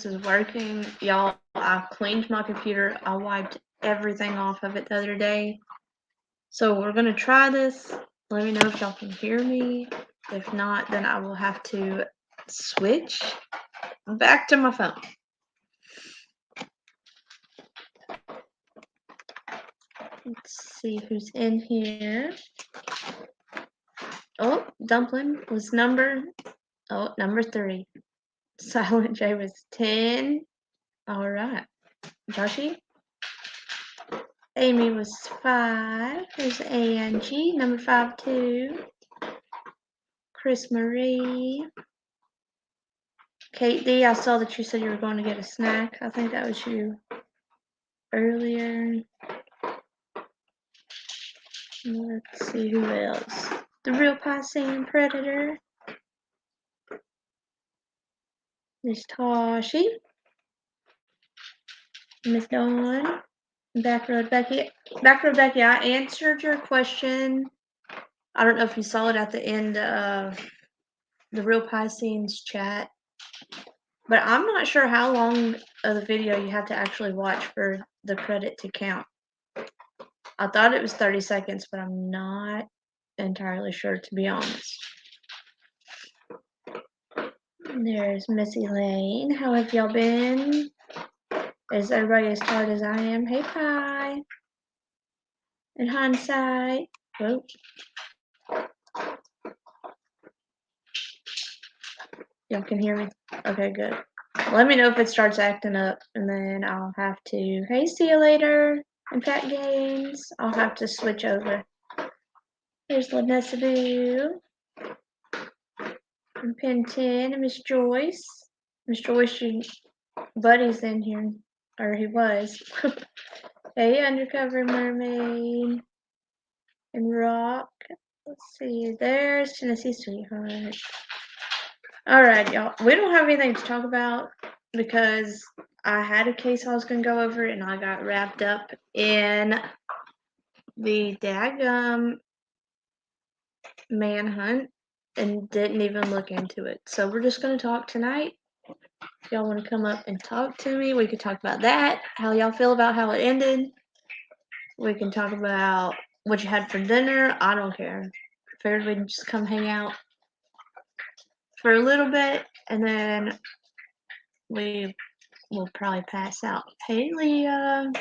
this is working. Y'all, I cleaned my computer. I wiped everything off of it the other day. So we're going to try this. Let me know if y'all can hear me. If not, then I will have to switch back to my phone. Let's see who's in here. Oh, Dumpling was number 3. Silent J was 10. All right. Joshi? Amy was 5. There's Angie, number 5 too. Chris Marie. Kate D, I saw that you said you were going to get a snack. I think that was you earlier. Let's see who else. The Real Piscean Predator. Miss Toshi. Miss Dawn. Back Road Becky. I answered your question. I don't know if you saw it at the end of the Real Piscean's chat. But I'm not sure how long of the video you have to actually watch for the credit to count. I thought it was 30 seconds, but I'm not entirely sure, to be honest. There's Missy Lane. How have y'all been? Is everybody as tired as I am? Hey, Pie. In hindsight. Whoa. Y'all can hear me? Okay, good. Let me know if it starts acting up, and then I'll have to. Hey, see you later. And Pat Games. I'll have to switch over. There's Lanessa Boo. And Pin 10. And Miss Joyce. Miss Joyce, your buddy's in here. Or he was. Hey, Undercover Mermaid. And Rock. Let's see. There's Tennessee Sweetheart. Alright, y'all. We don't have anything to talk about because I had a case I was going to go over and I got wrapped up in the daggum manhunt and didn't even look into it. So we're just going to talk tonight. If y'all want to come up and talk to me, we could talk about that, how y'all feel about how it ended. We can talk about what you had for dinner. I don't care. Figured we'd just come hang out for a little bit and then we will probably pass out. Hey, Leah.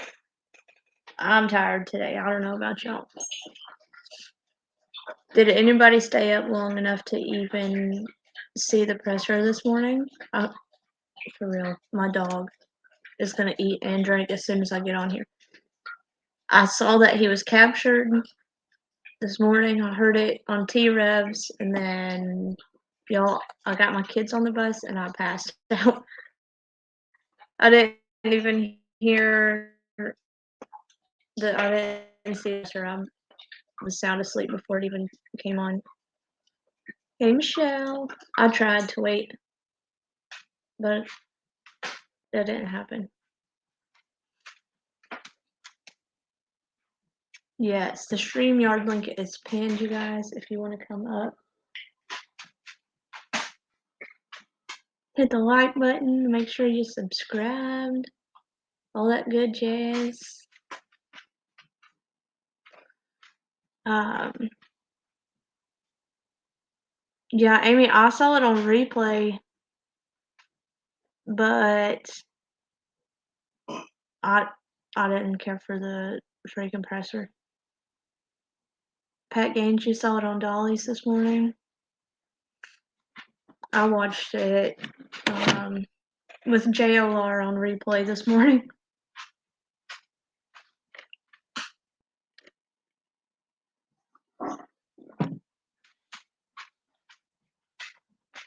I'm tired today. I don't know about y'all. Did anybody stay up long enough to even see the presser this morning? For real, my dog is going to eat and drink as soon as I get on here. I saw that he was captured this morning. I heard it on T-Revs, and then, y'all, I got my kids on the bus, and I passed out. I didn't even hear I didn't see it. I was sound asleep before it even came on. Hey, Michelle. I tried to wait, but that didn't happen. Yes, the StreamYard link is pinned, you guys, if you want to come up. Hit the like button, make sure you subscribed, all that good jazz. Yeah, Amy, I saw it on replay, but I didn't care for the free compressor. Pat Gaines, you saw it on Dolly's this morning. I watched it with JOR on replay this morning.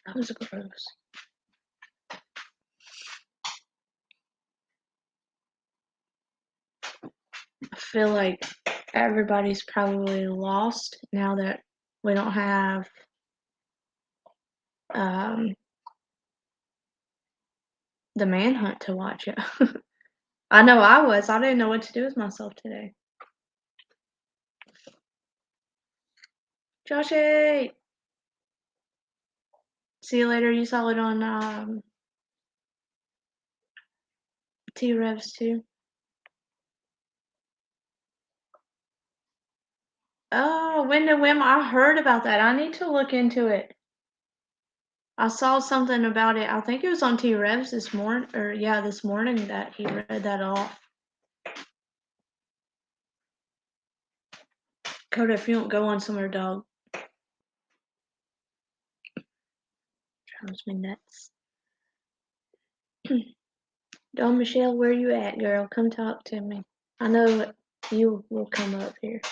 That was gross. I feel like everybody's probably lost now that we don't have the manhunt to watch it. I know I was. I didn't know what to do with myself today. Joshy! See you later. You saw it on T-Revs too. Oh, Win to Win. I heard about that. I need to look into it. I saw something about it. I think it was on T-Revs this morning, or yeah, this morning that he read that off. Coda, if you don't go on somewhere, dog. Drives me nuts. Dawn Michelle, where you at, girl? Come talk to me. I know you will come up here.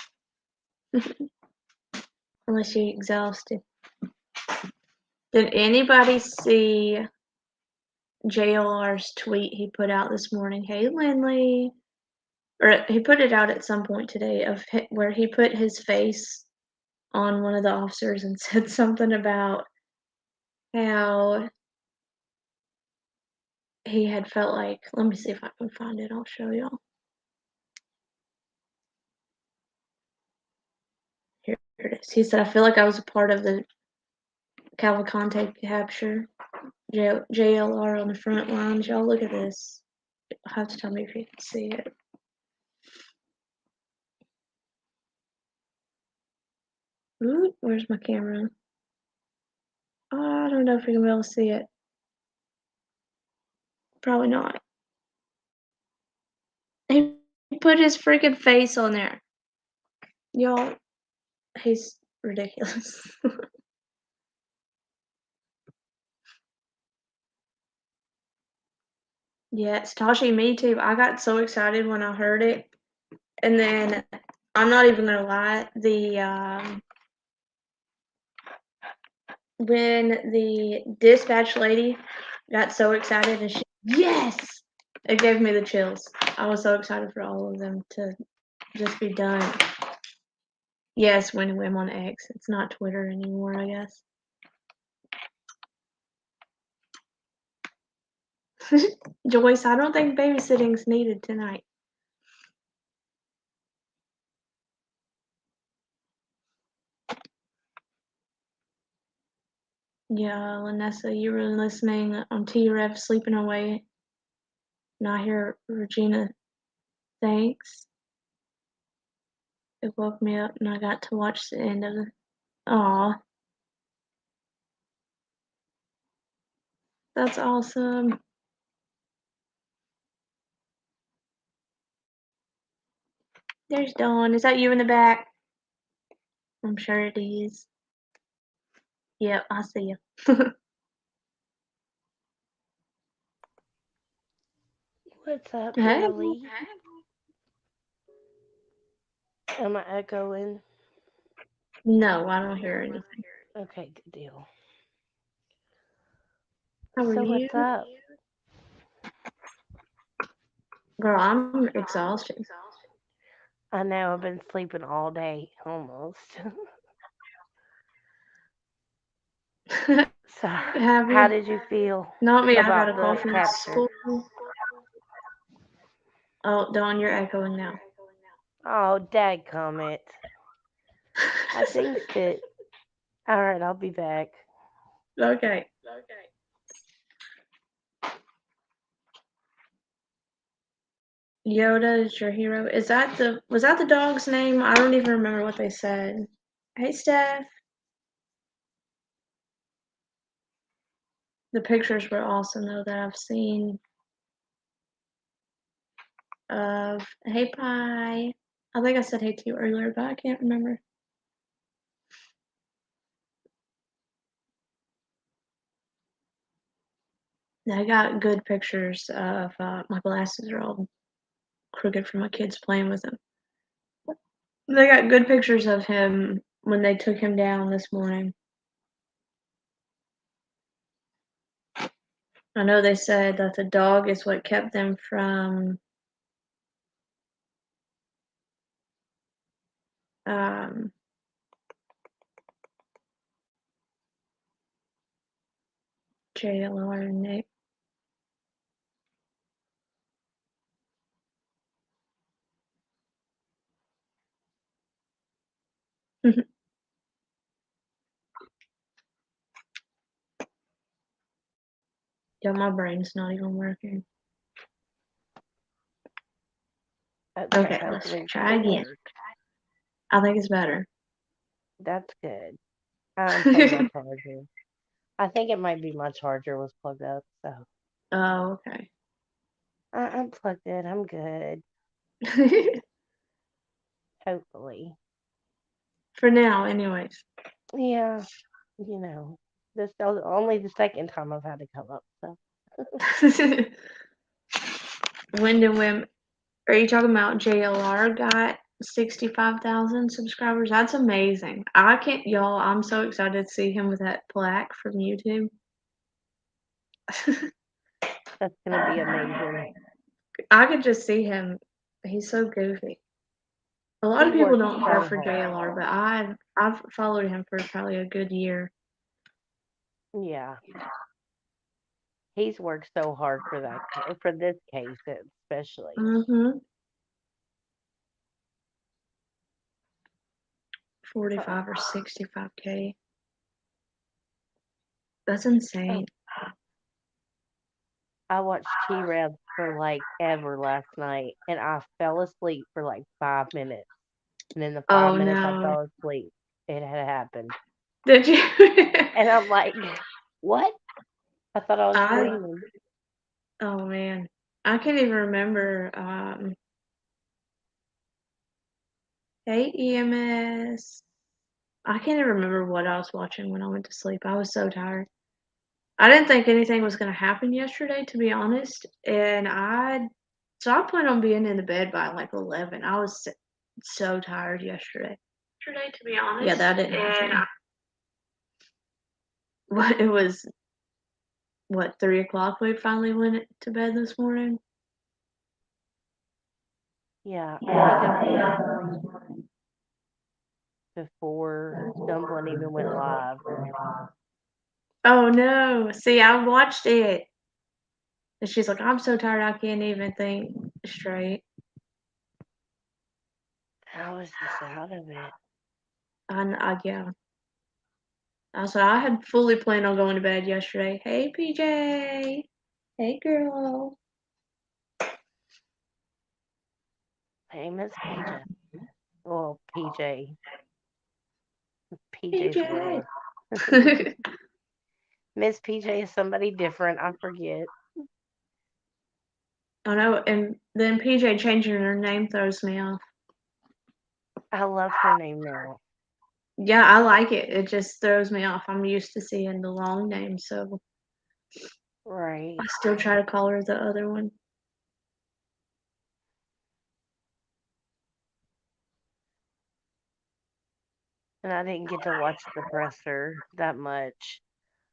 Unless you're exhausted. Did anybody see JLR's tweet he put out this morning? Hey, Lindley. Or he put it out at some point today of where he put his face on one of the officers and said something about how he had felt like, let me see if I can find it, I'll show y'all. Here it is. He said, I feel like I was a part of the Cavalcante capture. JLR on the front lines. Y'all look at this. You'll have to tell me if you can see it. Ooh, where's my camera? Oh, I don't know if you're gonna be able to see it. Probably not. He put his freaking face on there. Y'all, he's ridiculous. Yes, Tashi, me too. I got so excited when I heard it. And then, I'm not even gonna lie, when the dispatch lady got so excited and yes! It gave me the chills. I was so excited for all of them to just be done. Yes, Win to Win on X. It's not Twitter anymore, I guess. Joyce, I don't think babysitting's needed tonight. Yeah, Lanessa, you were listening on T-Rev sleeping away. And I hear Regina, thanks. It woke me up and I got to watch the end of it. Aw. That's awesome. There's Dawn. Is that you in the back? I'm sure it is. Yep, I see you. What's up, Hey. girlie? Am I echoing? No, I don't hear anything. Okay, good deal. How are So you? what's up? Girl, I'm exhausted. I know I've been sleeping all day, almost. So, Have how you? did you feel Not me. I got about a call the from capture? school. Oh, Dawn, you're echoing now. Oh, dadgummit. I jinxed it. Alright, I'll be back. Okay. Yoda is your hero. Was that the dog's name? I don't even remember what they said. Hey, Steph. The pictures were awesome though that I've seen of Hey Pie. I think I said hey to you earlier, but I can't remember. I got good pictures of my glasses are all crooked from my kids playing with them. They got good pictures of him when they took him down this morning. I know they said that the dog is what kept them from JLR and Nick. Yeah, my brain's not even working. Okay, let's Hopefully try it'll again. work. I think it's better. That's good. I unplugged my charger. I think it might be my charger was plugged up, so Oh, okay. I unplugged it. I'm good. Hopefully. For now, anyways. Yeah, this is only the second time I've had to come up, so. When did when are you talking about JLR got 65,000 subscribers? That's amazing. I can't, y'all. I'm so excited to see him with that plaque from YouTube. That's gonna be amazing. I could just see him. He's so goofy. A lot He of people works don't care so for hard. JLR, but I've followed him for probably a good year. Yeah, he's worked so hard for for this case especially. Mm-hmm. Uh, 45 or 65K. That's insane. I watched T-Rev for like ever last night, and I fell asleep for like 5 minutes. And in the five Oh minutes I no. fell asleep, it had happened. Did you? And I'm like, what? I thought I was I dreaming. oh man. I can't even remember hey EMS. I can't even remember what I was watching when I went to sleep. I was so tired. I didn't think anything was gonna happen yesterday, to be honest. So I planned on being in the bed by like 11. I was so tired yesterday. Yesterday, to be honest. Yeah, that didn't happen. What it was, what 3 o'clock we finally went to bed this morning. Yeah, I think I fell asleep before Stumbling even went live. Oh no! See, I watched it, and she's like, "I'm so tired, I can't even think straight." I was just out of it. Yeah. I had fully planned on going to bed yesterday. Hey, PJ. Hey, girl. Hey, Miss PJ. Well, PJ. PJ's PJ. rough. Miss PJ is somebody different. I forget. I know, and then PJ changing her name throws me off. I love her name now. Yeah, I like it. It just throws me off. I'm used to seeing the long name, so Right. I still try to call her the other one. And I didn't get to watch the presser that much.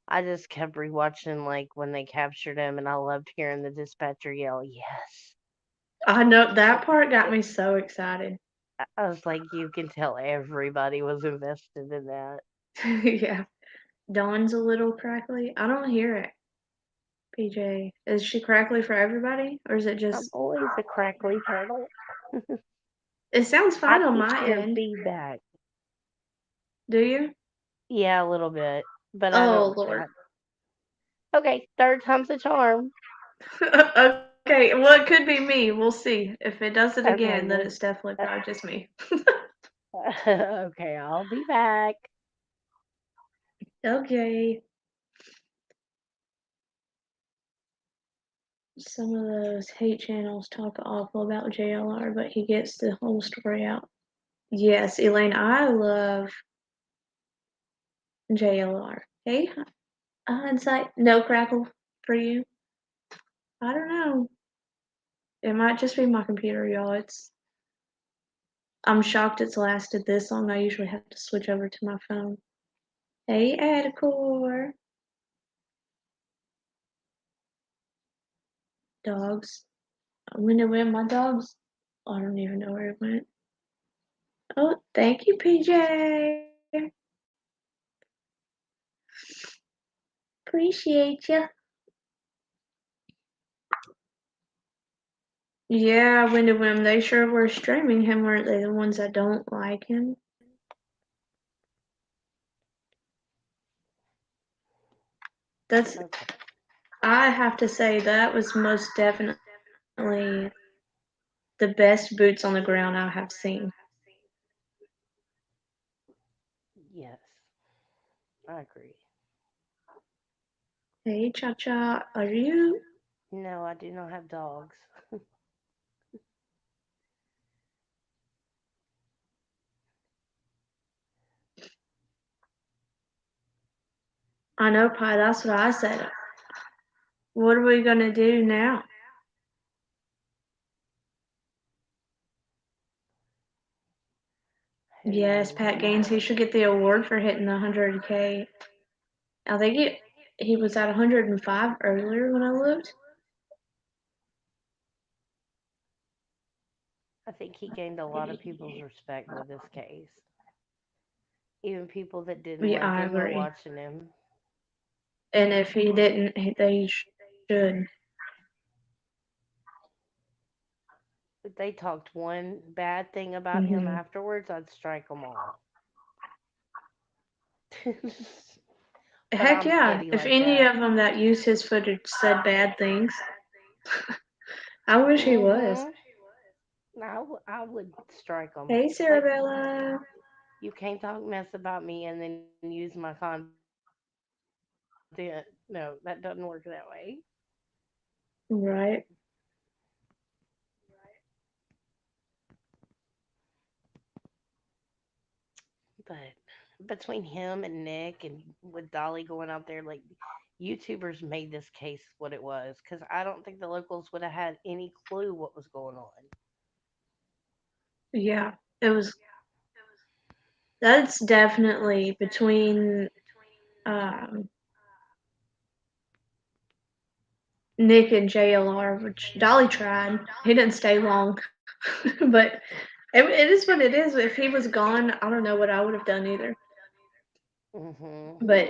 I just kept rewatching like when they captured him, and I loved hearing the dispatcher yell, "Yes!" I know that part got me so excited. I was like, you can tell everybody was invested in that. Yeah. Dawn's a little crackly. I don't hear it. PJ, is she crackly for everybody, or is it I'm just? always a crackly turtle. It sounds I fine on keep my hearing end. feedback. Do you? Yeah, a little bit, but I Oh don't. Lord. Okay, third time's a charm. Okay, well it could be me. We'll see. If it does it Okay, again, then it's definitely probably just me. okay, I'll be back. Okay. Some of those hate channels talk awful about JLR, but he gets the whole story out. Yes, Elaine, I love JLR. Hey, hindsight, no crackle for you. I don't know. It might just be my computer, y'all. I'm shocked it's lasted this long. I usually have to switch over to my phone. Hey, Adcore. Dogs. When it went, my dogs. I don't even know where it went. Oh, thank you, PJ. Appreciate you. Yeah, when to Wim, they sure were streaming him, weren't they? The ones that don't like him. That's. I have to say that was most definitely the best boots on the ground I have seen. Yes, I agree. Hey, Cha Cha, are you? No, I do not have dogs. I know, Pi, that's what I said. What are we gonna do now? Who Yes, knows? Pat Gaines, he should get the award for hitting the 100K. I think he was at 105 earlier when I looked. I think he gained a lot of people's respect with this case. Even people that didn't Yeah, like I him are agree. watching him. And if he didn't, they should. If they talked one bad thing about him Hmm. afterwards, I'd strike them all. But Heck I'm yeah. petty If like any that. of them that used his footage said bad things, I wish he was. Mhm. I would strike them. Hey, Like, Sarabella. you can't talk mess about me and then use my content. No, that doesn't work that way. Right. But between him and Nick and with Dolly going out there, like, YouTubers made this case what it was. Because I don't think the locals would have had any clue what was going on. Yeah. It was. That's definitely between um, Nick and JLR, which Dolly tried. He didn't stay long, but it is what it is. If he was gone, I don't know what I would have done either. Mhm. But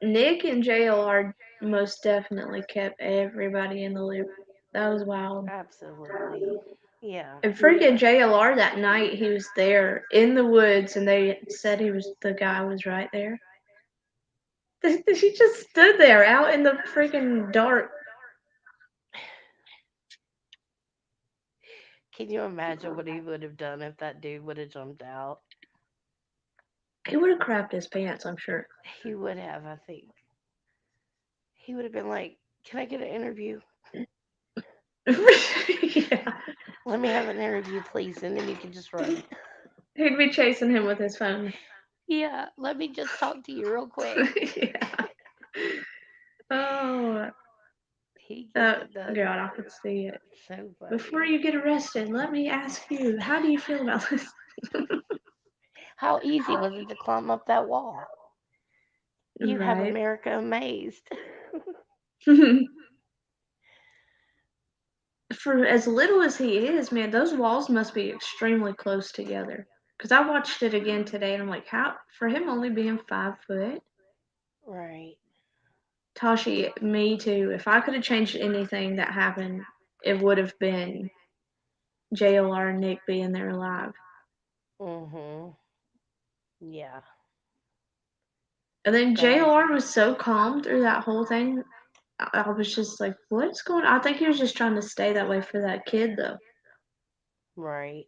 Nick and JLR most definitely kept everybody in the loop. That was wild. Absolutely. Yeah. And freaking JLR that night, he was there in the woods, and they said the guy was right there. He just stood there out in the freaking dark. Can you imagine what he would have done if that dude would have jumped out? He would have crapped his pants, I'm sure. He would have, I think. He would have been like, "Can I get an interview? Yeah. Let me have an interview, please." And then you can just run. He'd be chasing him with his phone. Yeah, let me just talk to you real quick. Yeah. Oh, He gets it God, done. I could see it. So Before funny. you get arrested, let me ask you, how do you feel about this? How easy was it to climb up that wall? You have Right. America amazed. For as little as he is, man, those walls must be extremely close together. Because I watched it again today, and I'm like, how, for him only being 5 foot? Right. Tashi, me too. If I could have changed anything that happened, it would have been JLR and Nick being there alive. Mhm. Yeah. And then But JLR was so calm through that whole thing. I was just like, what's going on? I think he was just trying to stay that way for that kid, though. right.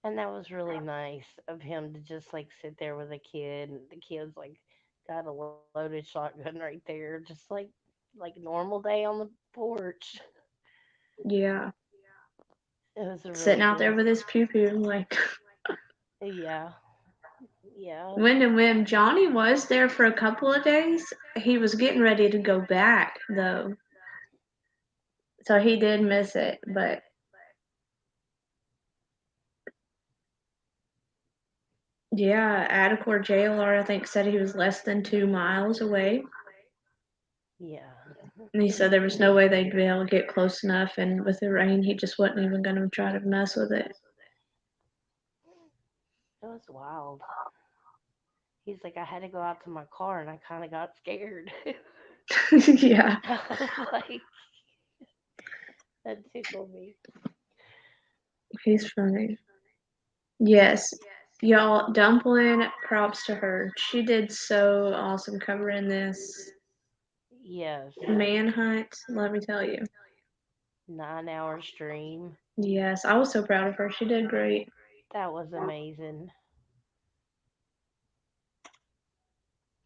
And that was really nice of him to just like sit there with a kid, and the kid's like got a loaded shotgun right there, just like normal day on the porch. Yeah. It was a really Sitting out there good. with his pew pew, like, Yeah. Yeah. when Johnny was there for a couple of days, he was getting ready to go back, though. So he did miss it. But yeah, Adequate JLR, I think, said he was less than 2 miles away. Yeah. And he said there was no way they'd be able to get close enough, and with the rain, he just wasn't even going to try to mess with it. It was wild. He's like, I had to go out to my car and I kind of got scared. Yeah, I was like, that tickled me. he's funny. Yes, y'all, Dumpling, props to her. She did so awesome covering this Yes. manhunt, let me tell you. 9-hour stream. Yes, I was so proud of her. She did great. That was amazing.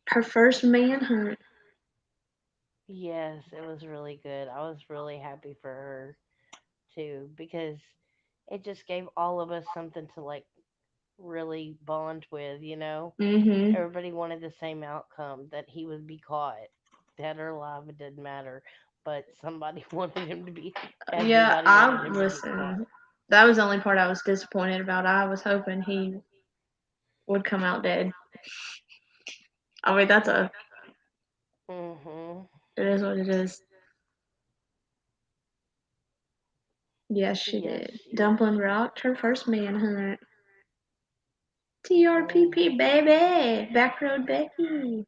Her first manhunt. Yes, it was really good. I was really happy for her too because it just gave all of us something to like really bond with, you know? Mm-hmm. Everybody wanted the same outcome that he would be caught. Dead or alive, it didn't matter. But somebody wanted him to be, Yeah, everybody wanted I him to get caught. listen. That was the only part I was disappointed about. I was hoping he would come out dead. I mean, that's a. Hmm. It is what it is. Yes, she Yes, did. she Dumpling did. rocked her first manhunt. TRPP Hmm. baby, Backroad Becky.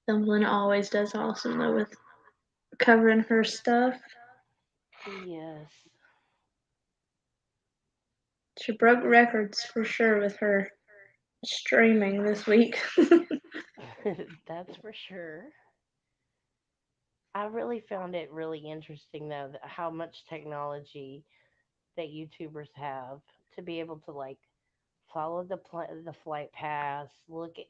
Dumpling always does awesome though with covering her stuff. Yes. She broke records for sure with her streaming this week. That's for sure. I really found it really interesting though that how much technology that YouTubers have to be able to like follow the flight paths, look at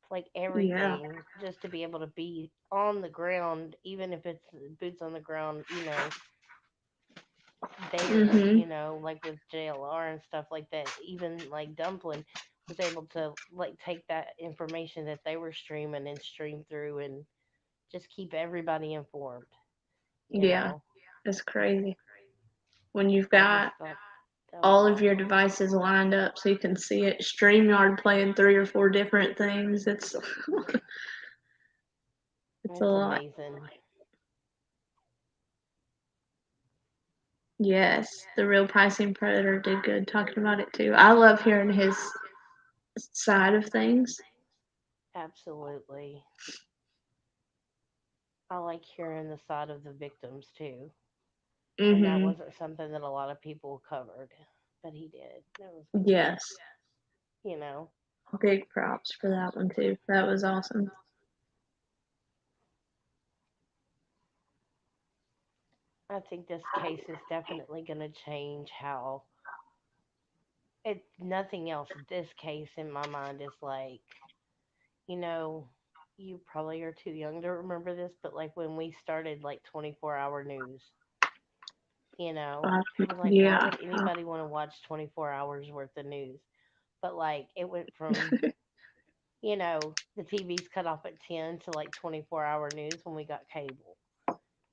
like Yeah. everything, just to be able to be on the ground, even if it's boots on the ground, there, Mhm. like with JLR and stuff like that. Even like Dumpling was able to like take that information that they were streaming and stream through and just keep everybody informed, you Yeah, know. it's crazy when you've I just got thought that was all of your awesome. devices lined up so you can see it. StreamYard playing 3 or 4 different things. It's it's a It's lot. amazing. Yes, the real Piscean Predator did good talking about it too. I love hearing his side of things. Absolutely. I like hearing the side of the victims too. And that Mhm. wasn't something that a lot of people covered, but he did. That was cool. Yes. You know, Big props for that one too. That was awesome. I think this case is definitely going to change how it, nothing else. This case in my mind is like, you know, you probably are too young to remember this, but like when we started like 24-hour news, Uh, people like, why yeah. would anybody want to watch 24 hours worth of news? But like it went from, the TV's cut off at 10 to like 24-hour news when we got cable.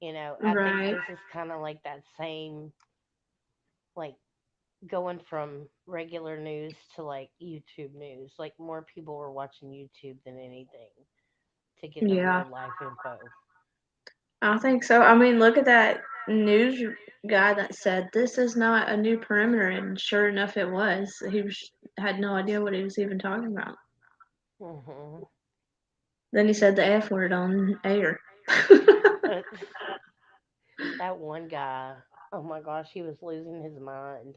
I think Right. this is kind of like that same, like going from regular news to like YouTube news. Like more people were watching YouTube than anything to get the Yeah. real life info. I think so. I mean, look at that news guy that said this is not a new perimeter, and sure enough, it was. Had no idea what he was even talking about. Hmm. Then he said the F word on air. That one guy, oh my gosh, he was losing his mind.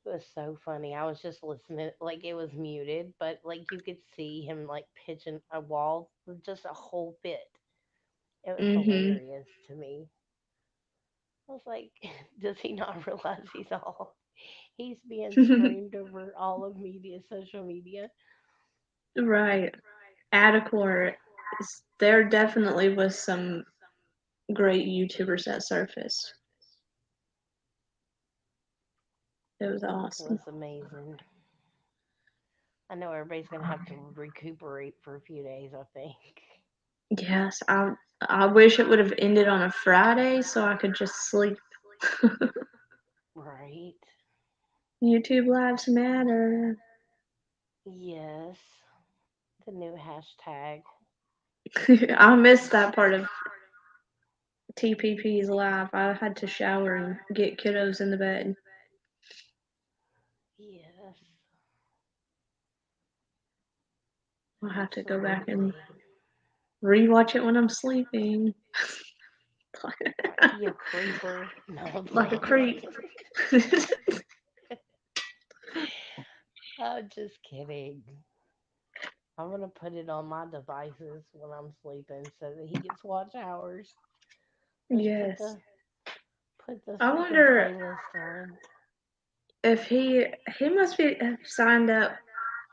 It was so funny. I was just listening, like it was muted, but like you could see him like pitching a wall with just a whole fit. It was Mhm. hilarious to me. I was like, does he not realize he's being screamed over all of media, social media? Right. Adacor. There definitely was some great YouTubers that surfaced. It was It awesome. was amazing. I know everybody's gonna have to recuperate for a few days, I think. Yes, I wish it would have ended on a Friday so I could just sleep. Right? YouTube lives matter. Yes. The new hashtag. I missed that part of TPP's live. I had to shower and get kiddos in the bed. Yes. I'll have to go back and Absolutely. rewatch it when I'm sleeping. You creeper. No, I'm Like a playing. creep. I'm just kidding. I'm gonna put it on my devices when I'm sleeping so that he gets watch hours. Just Yes. put the I freaking wonder playlist on. if he must be have signed up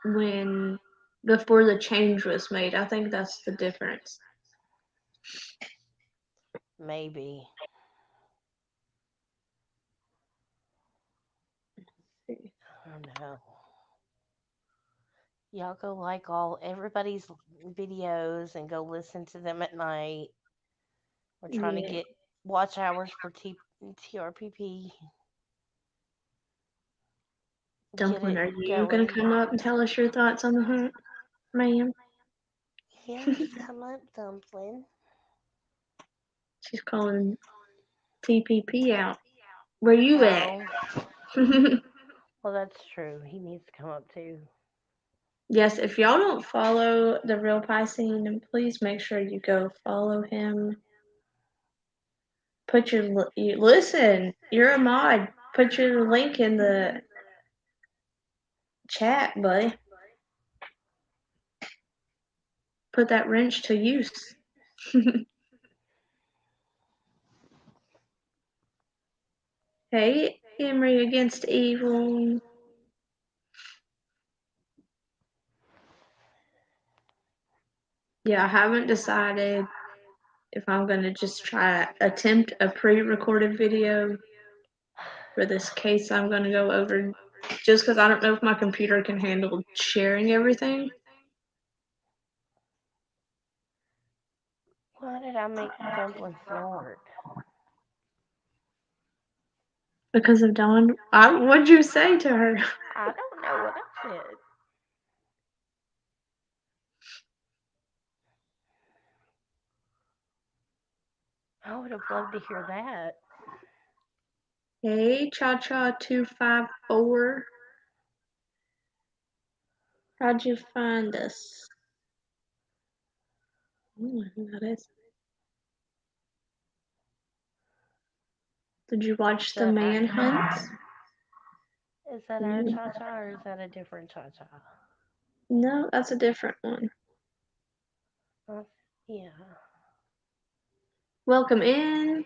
when before the change was made. I think that's the difference. Maybe. I don't know. Y'all go like all everybody's videos and go listen to them at night. We're trying to Yeah. get watch hours for TRPP. Get Dumpling, it are you gonna going. come up and tell us your thoughts on the hunt, ma'am? Yes, come up, Dumpling. She's calling TPP out. Where you at? Oh, well, that's true. He needs to come up too. Yes, if y'all don't follow the Real Piscine, then please make sure you go follow him. Put you listen. You're a mod. Put your link in the chat, buddy. Put that wrench to use. Hey, Emery against evil. Yeah, I haven't decided if I'm gonna just try attempt a pre-recorded video for this case I'm gonna go over, just because I don't know if my computer can handle sharing everything. Why did I make Dumpling snort? Because of Dawn. What'd you say to her? I don't know what I said. I would have loved to hear that. Hey, Cha Cha 254. How'd you find us? I don't know who that is. Did you watch the That our manhunt? is that our cha cha or is that a different cha cha? No, that's a different one. Yeah. Welcome in,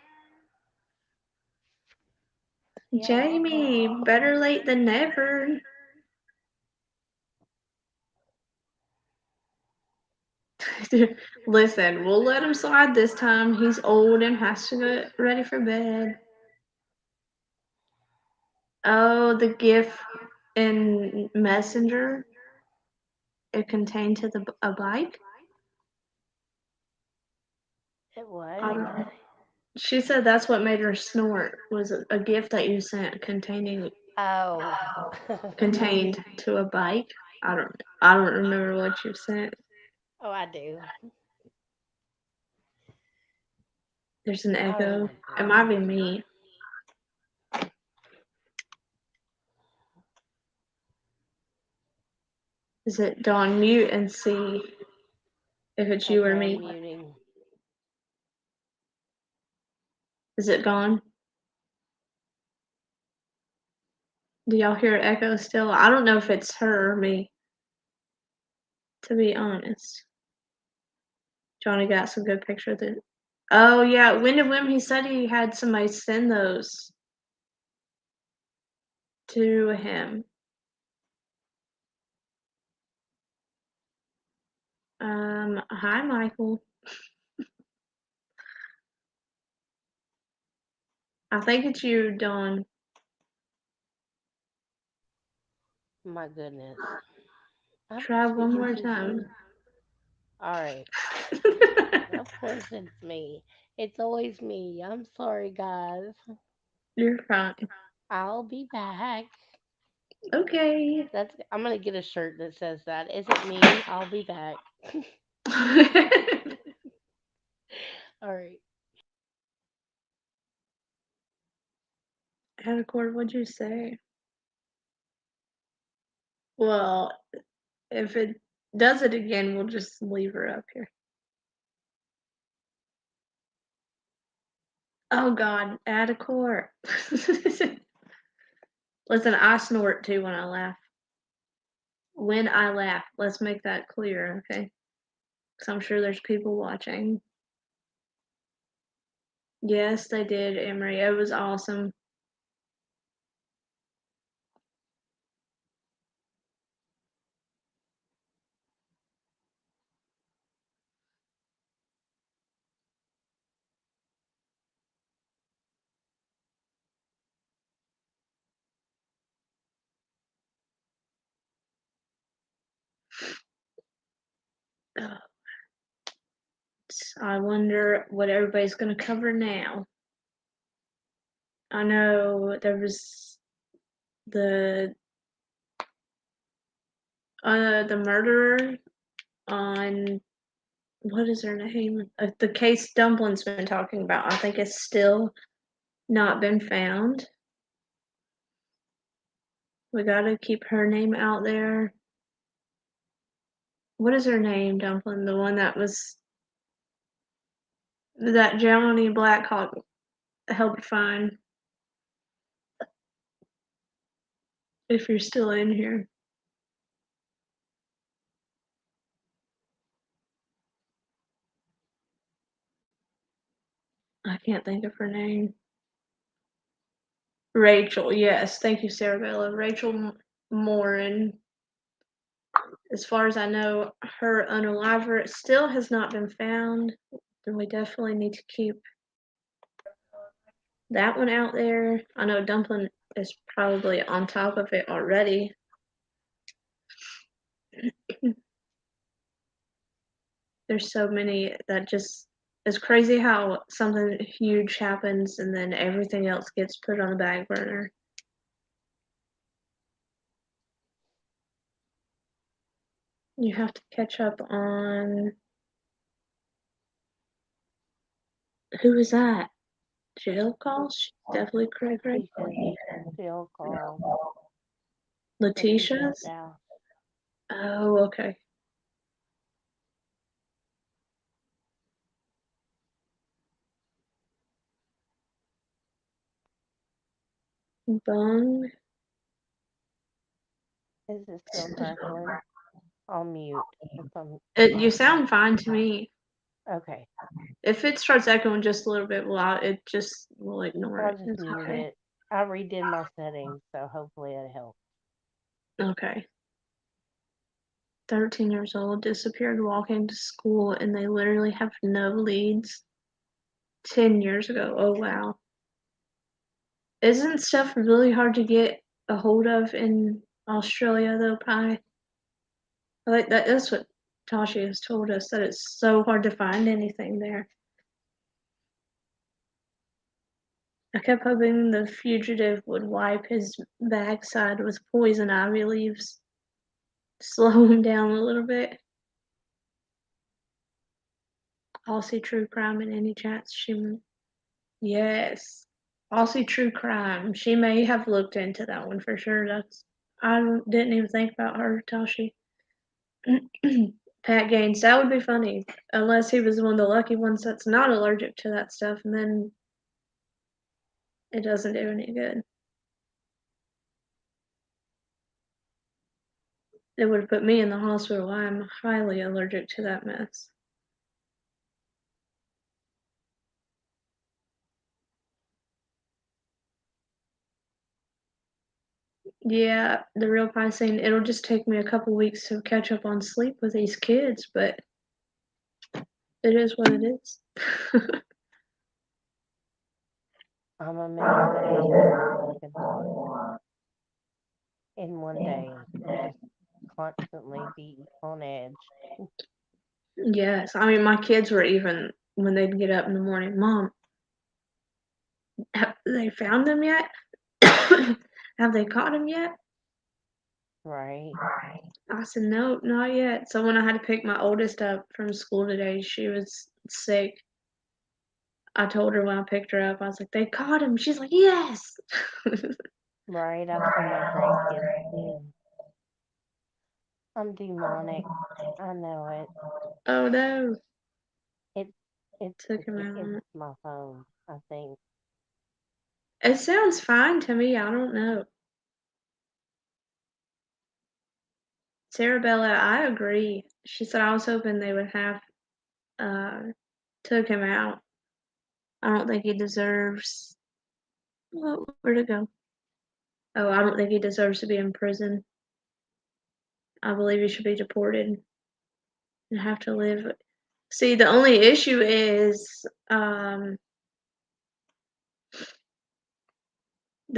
Yeah. Jamie. Better late than never. Listen, we'll let him slide this time. He's old and has to get ready for bed. Oh, the GIF in Messenger, it contained to a bike. It I was. don't know. She said that's what made her snort was a gift that you sent containing Oh. contained to a bike. I don't remember what you sent. Oh, I do. There's an Oh echo. my It might be goodness. me. Is it Dawn? Mute and see if it's you or Okay, I'm me. muting. Is it gone? Do y'all hear echo still? I don't know if it's her or me, to be honest. Johnny got some good pictures of it. Oh yeah, Wind of Whim, he said he had somebody send those to him. Hi Michael. I think it's you, Dawn. My goodness. I'm Try one speaking more too time. soon. All right. Of course it's me. It's always me. I'm sorry, guys. You're fine. I'll be back. Okay. That's I'm gonna get a shirt that says that. Is it me? I'll be back. All right. Anacord, what'd you say? Well, if it does it again, we'll just leave her up here. Oh God, add a core. Listen, I snort too when I laugh. when I laugh. Let's make that clear, okay? Because I'm sure there's people watching. Yes, they did, Emery. It was awesome. Uh, I wonder what everybody's going to cover now. I know there was the the murderer on what is her name? The case Dumpling's been talking about. I think it's still not been found. We gotta keep her name out there. What is her name, Dumpling? The one that was that Jelani Blackhawk helped find. If you're still in here, I can't think of her name. Rachel, yes, thank you, Sarabella. Rachel Morin. As far as I know, her unaliver still has not been found. And we definitely need to keep that one out there. I know Dumpling is probably on top of it already. There's so many that just it's crazy how something huge happens and then everything else gets put on the back burner. You have to catch up on who is that? Jail calls? She's definitely correct, right? Letitia's still called. Letitia's? Dow. Oh, okay. Bung. Is it still crackling? I'll mute if I'm. You sound fine to me. Okay. If it starts echoing just a little bit loud, it just will ignore I'll it. just It's mute okay. it. I redid my settings, so hopefully it helps. Okay. 13 years old, disappeared walking to school, and they literally have no leads. 10 years ago. Oh, wow. Isn't stuff really hard to get a hold of in Australia, though, Pi? Like that's what Tashi has told us, that it's so hard to find anything there. I kept hoping the fugitive would wipe his backside with poison ivy leaves, slow him down a little bit. Aussie True Crime in any chats? Yes. Aussie True Crime. She may have looked into that one for sure. I didn't even think about her, Tashi. Pat Gaines, that would be funny. Unless he was one of the lucky ones that's not allergic to that stuff, and then it doesn't do any good. It would put me in the hospital. I'm highly allergic to that mess. Yeah, the real pie scene, it'll just take me a couple weeks to catch up on sleep with these kids, but it is what it is. I'm amazed at how much I can in one day. Just constantly be on edge. Yes, I mean, my kids were even, when they'd get up in the morning, Mom, have they found them yet? Have they caught him yet? Right. I said, no, not yet. So when I had to pick my oldest up from school today, she was sick. I told her when I picked her up, I was like, they caught him. She's like, yes. Right. I've told my grandkids too. I'm demonic. I know it. Oh no, It took him it's out. my phone, I think. It sounds fine to me. I don't know. Sarah Bella, I agree. She said I was hoping they would have took him out. I don't think he deserves. Well, where'd it go? Oh, I don't think he deserves to be in prison. I believe he should be deported and have to live. See, the only issue is the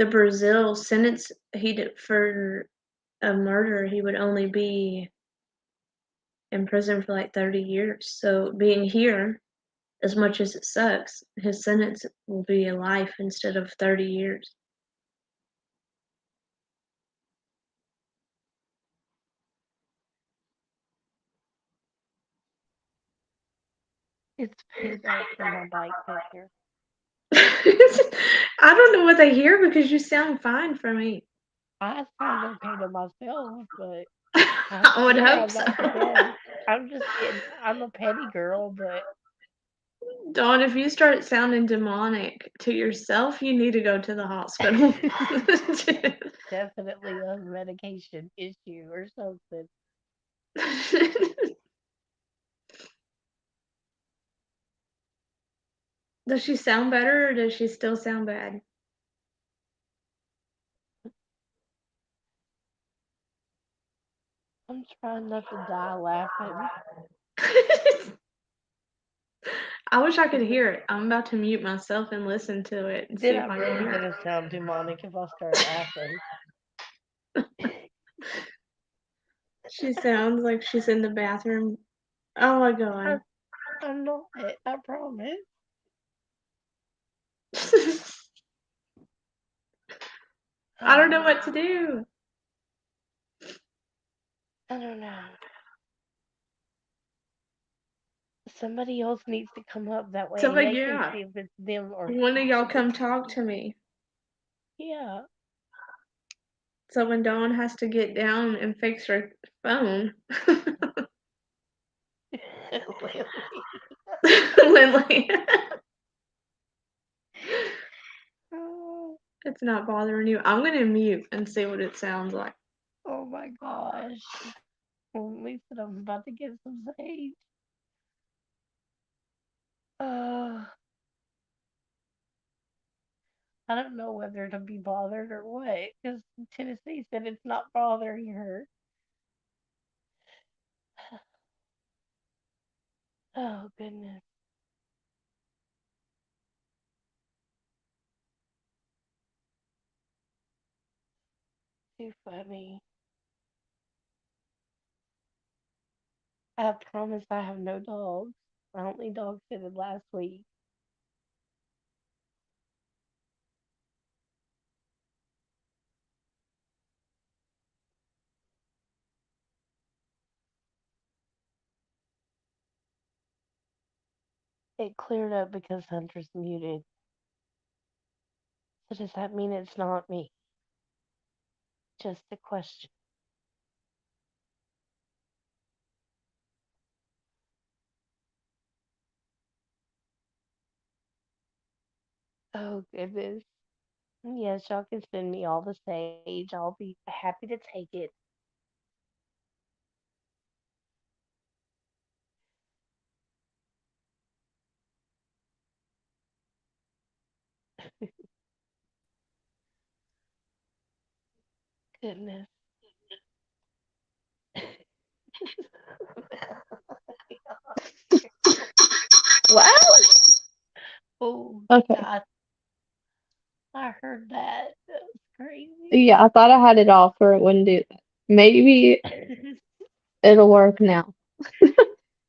Brazil sentence he did for a murder. He would only be in prison for like 30 years. So being here, as much as it sucks, his sentence will be a life instead of 30 years. It's feedback from my bike picture. I don't know what they hear because you sound fine for me. I sound okay to myself, but I I would swear hope I'm so. not to them. I'm just kidding. I'm a petty girl, but Dawn, if you start sounding demonic to yourself, you need to go to the hospital. definitely a medication issue or something. Does she sound better or does she still sound bad? I'm trying not to die laughing. I wish I could hear it. I'm about to mute myself and listen to it and see Then if I'm I can really hear gonna sound demonic if I start laughing. it. She sounds like she's in the bathroom. Oh my god. I, I'm not. I promise. I don't know what to do. I don't know. Somebody else needs to come up that way and Somebody, they can yeah. see if it's them or One of y'all come talk to me. yeah. So when Dawn has to get down and fix her phone, Lily, oh, it's not bothering you. I'm gonna mute and see what it sounds like. oh my gosh. Well, at least that I'm about to get some sage. Uh, I don't know whether to be bothered or what, because Tennessee said it's not bothering her. Oh goodness, too funny. I promise I have no dogs. I only dog sitted last week. It cleared up because Hunter's muted. So does that mean it's not me? Just a question. Oh goodness. Yes, y'all can send me all the sage. I'll be happy to take it. Goodness. Wow. Oh Okay. God, I heard that. That was crazy. Yeah, I thought I had it off or it wouldn't do that. Maybe it'll work now.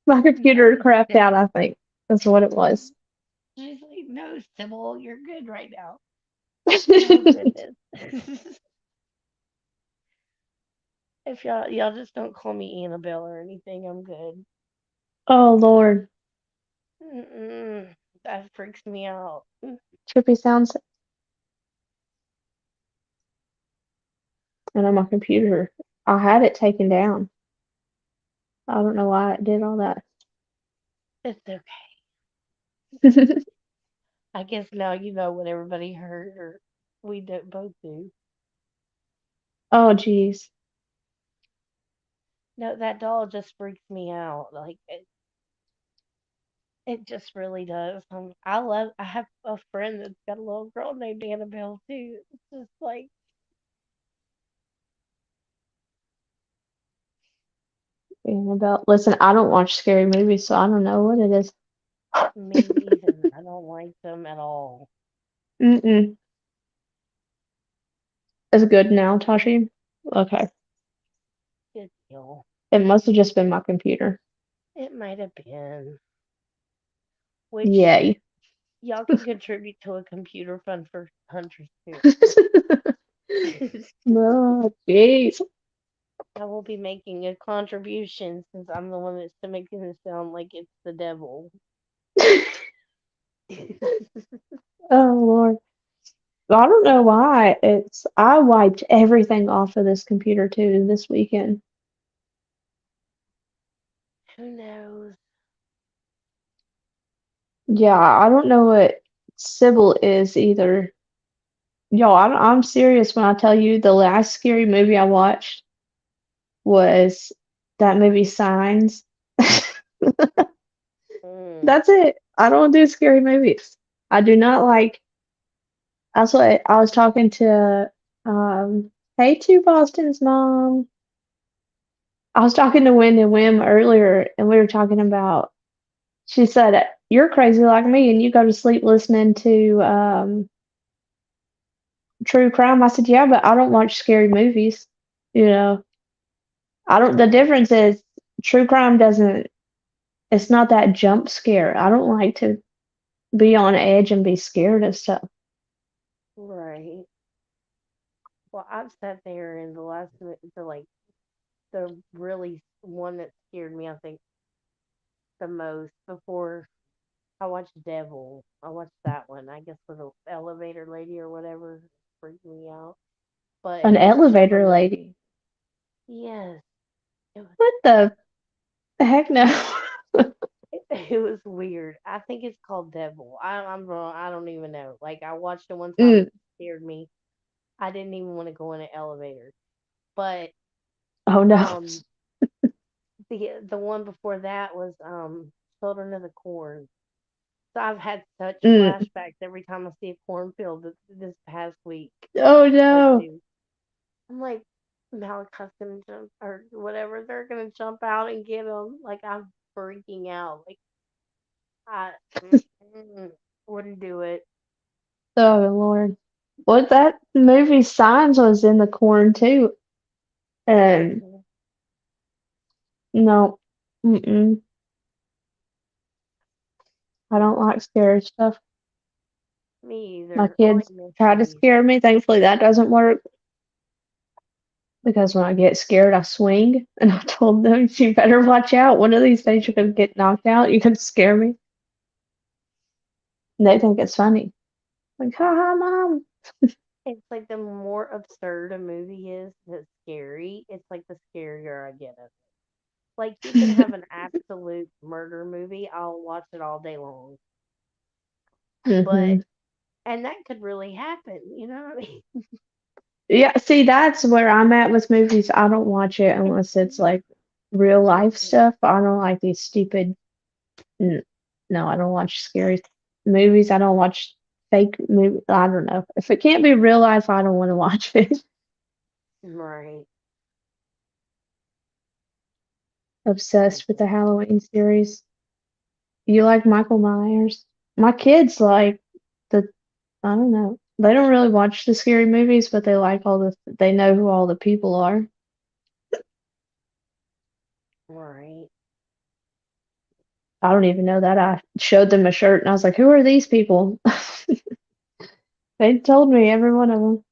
My computer no, crapped out, I think. That's what it was. she's like, no, Sybil, you're good right now. Oh goodness. If y'all just don't call me Annabelle or anything, I'm good. Oh Lord. Mm-mm, that freaks me out. Trippy sounds. And on my computer, I had it taken down. I don't know why it did all that. It's okay. I guess now you know what everybody heard, or both do. Oh geez. No, that doll just freaks me out. Like it just really does. I have a friend that's got a little girl named Annabelle too. It's just like Annabelle. Listen, I don't watch scary movies, so I don't know what it is. me either. I don't like them at all. Mm-mm. Is it good now, Tashi? Okay. Good deal. It must have just been my computer. It might have been. Which Yay. y'all can contribute to a computer fund for hunters too. No, jeez. I will be making a contribution since I'm the one that's making it sound like it's the devil. Oh Lord. I don't know why. I wiped everything off of this computer too this weekend. Who knows? Yeah, I don't know what Sybil is either. Y'all, I'm serious when I tell you the last scary movie I watched was that movie Signs. Mm. That's it. I don't do scary movies. I do not like. That's what I was talking to. Hey, to Boston's mom. I was talking to Wendy Wim earlier, and we were talking about. She said, "You're crazy like me, and you go to sleep listening to true crime." I said, "Yeah, but I don't watch scary movies. You know, I don't. The Right. difference is true crime doesn't. It's not that jump scare. I don't like to be on edge and be scared of stuff." Right. Well, I've sat there in the the really one that scared me, I think, the most before I watched Devil. I watched that one. I guess with the elevator lady or whatever freaked me out. But An number elevator one, lady. yes, it was, What the heck no? it was weird. I think it's called Devil. I'm wrong. I don't even know. Like I watched it one time, Mm. it scared me. I didn't even want to go in an elevator. But Oh no. um, the one before that was Children of the Corn. So I've had such Mm. flashbacks every time I see a cornfield this past week Oh or no. two. I'm like, Malachi's gonna jump or whatever. They're gonna jump out and get him. Like I'm freaking out. Like I wouldn't do it. Oh Lord. What that movie Signs was in the corn too. And Mhm. no. Mm-mm. I don't like scary stuff. Me My either. I like kids try to mysteries. scare me. Thankfully that doesn't work because when I get scared I swing. And I told them you better watch out. One of these days you're gonna get knocked out. You can scare me. And they think it's funny. Like, haha, mom. It's like the more absurd a movie is that's scary, it's like the scarier I get of it. Like you can have an absolute murder movie, I'll watch it all day long. But Hmm. and that could really happen, you know what I mean? Yeah, see, that's where I'm at with movies. I don't watch it unless it's like real life stuff. I don't like these stupid. n- No, I don't watch scary movies. I don't watch fake movie. I don't know. If it can't be real life, I don't want to watch it. Right. Obsessed with the Halloween series. You like Michael Myers? My kids like the. I don't know. They don't really watch the scary movies, but they like all the. They know who all the people are. Right. I don't even know that. I showed them a shirt and I was like, "Who are these people?" They told me every one of them.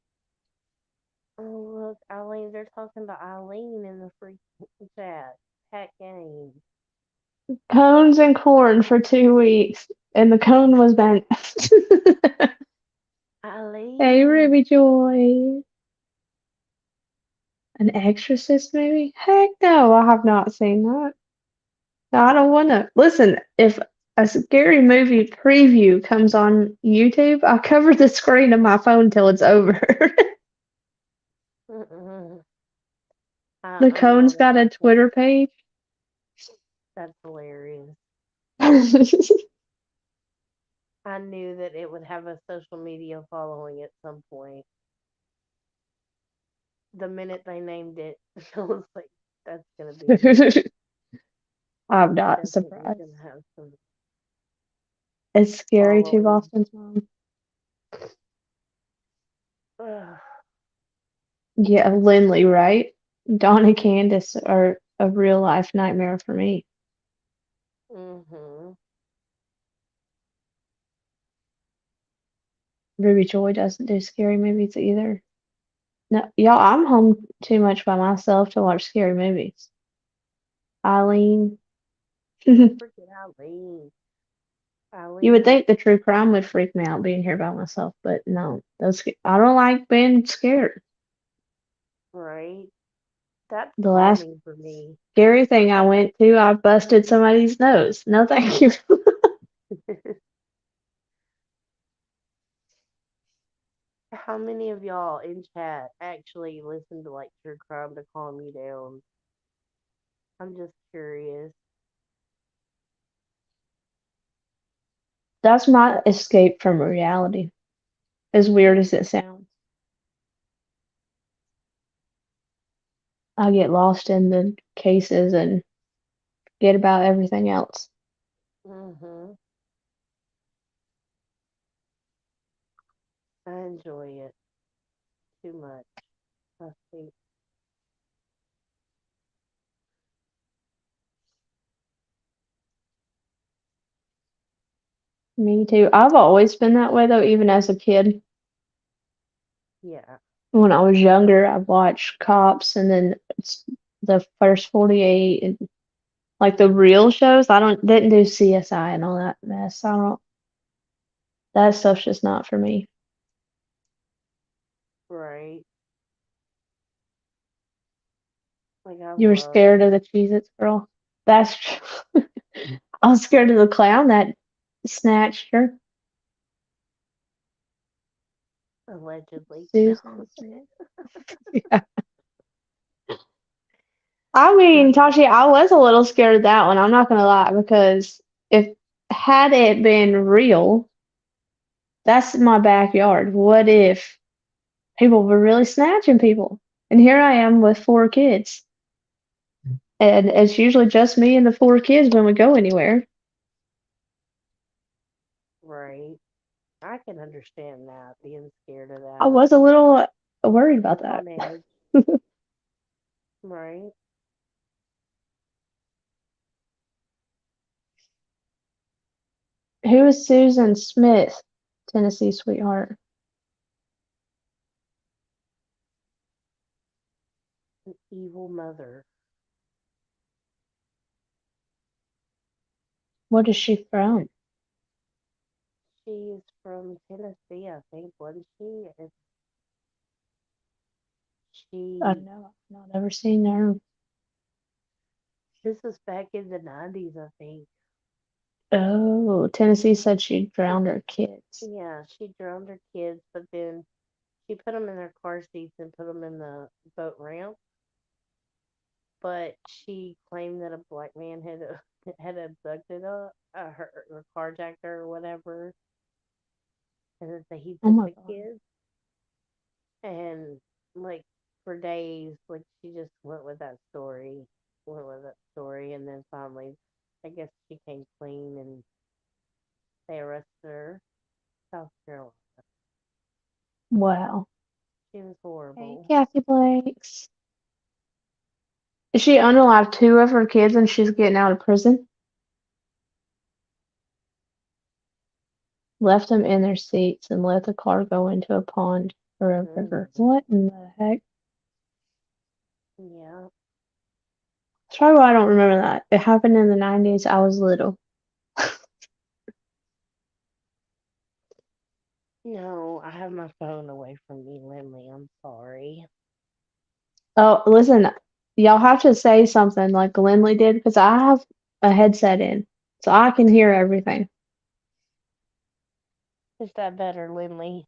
Oh look, Eileen, they're talking to Eileen in the free chat. Pat game. Cones and corn for 2 weeks, and the cone was bent. Hey, Eileen. Ruby Joy. An Exorcist movie? Heck no, I have not seen that. No, I don't want to. Listen, if a scary movie preview comes on YouTube, I cover the screen of my phone till it's over. Mm-mm. The I'm not Cone's a got a big fan. Twitter page. That's hilarious. That's I knew that it would have a social media following at some point. The minute they named it, I was like, that's gonna be I'm not definitely surprised. gonna have some It's scary too, following. Boston's mom. Ugh. Yeah, Lindley, right? Dawn and Candace are a real life nightmare for me. Mhm. Ruby Joy doesn't do scary movies either. No, y'all, I'm home too much by myself to watch scary movies. Eileen. You Freaking Eileen. would Eileen, think the true crime would freak me out being here by myself, but no. I don't like being scared. right? That's The last calming for me. scary thing I went to, I busted somebody's nose. No, thank you. How many of y'all in chat actually listen to like true crime to calm you down? I'm just curious. That's my escape from reality, as weird as it sounds. I get lost in the cases and forget about everything else. Mhm. I enjoy it too much. I think. Me too. I've always been that way though, even as a kid. Yeah. When I was younger, I watched Cops and then the first 48 and like the real shows. I didn't do CSI and all that mess. I don't that stuff's just not for me. Right. Like I You were love scared of the Cheez-Its girl. That's true. I was scared of the clown that snatched her. allegedly. Susan Smith. Yeah. I mean, Tashi, I was a little scared of that one. I'm not gonna lie, because if had it been real, that's my backyard. What if people were really snatching people? And here I am with four kids. And it's usually just me and the four kids when we go anywhere. Right. I can understand that, being scared of I that. was a little worried about that. On edge. Right. Who is Susan Smith, Tennessee sweetheart? An evil mother. What is she from? She is from Tennessee, I think, wasn't she? And I she don't know. I've not ever seen her. this was back in the 90s, I think. Oh, Tennessee said she drowned her kids. Yeah, she drowned her kids, but then she put them in their car seats and put them in the boat ramp. But she claimed that a black man had had abducted her or carjacked her or whatever, and that he Oh took my the God. kids. And like for days, like she just went with that story, and then finally, I guess she came clean and they arrested her. South Carolina. Wow. She was Hey, horrible. Kathy Blanks. Is she unalived two of her kids and she's getting out of prison? Left them in their seats and let the car go into a pond or a river. Mm, What in the heck? yeah. That's probably why I don't remember that. It happened in the 90s. I was little. No, I have my phone away from me, Lindley. I'm sorry. Oh, listen, y'all have to say something like Lindley did because I have a headset in, so I can hear everything. Is that better, Lindley?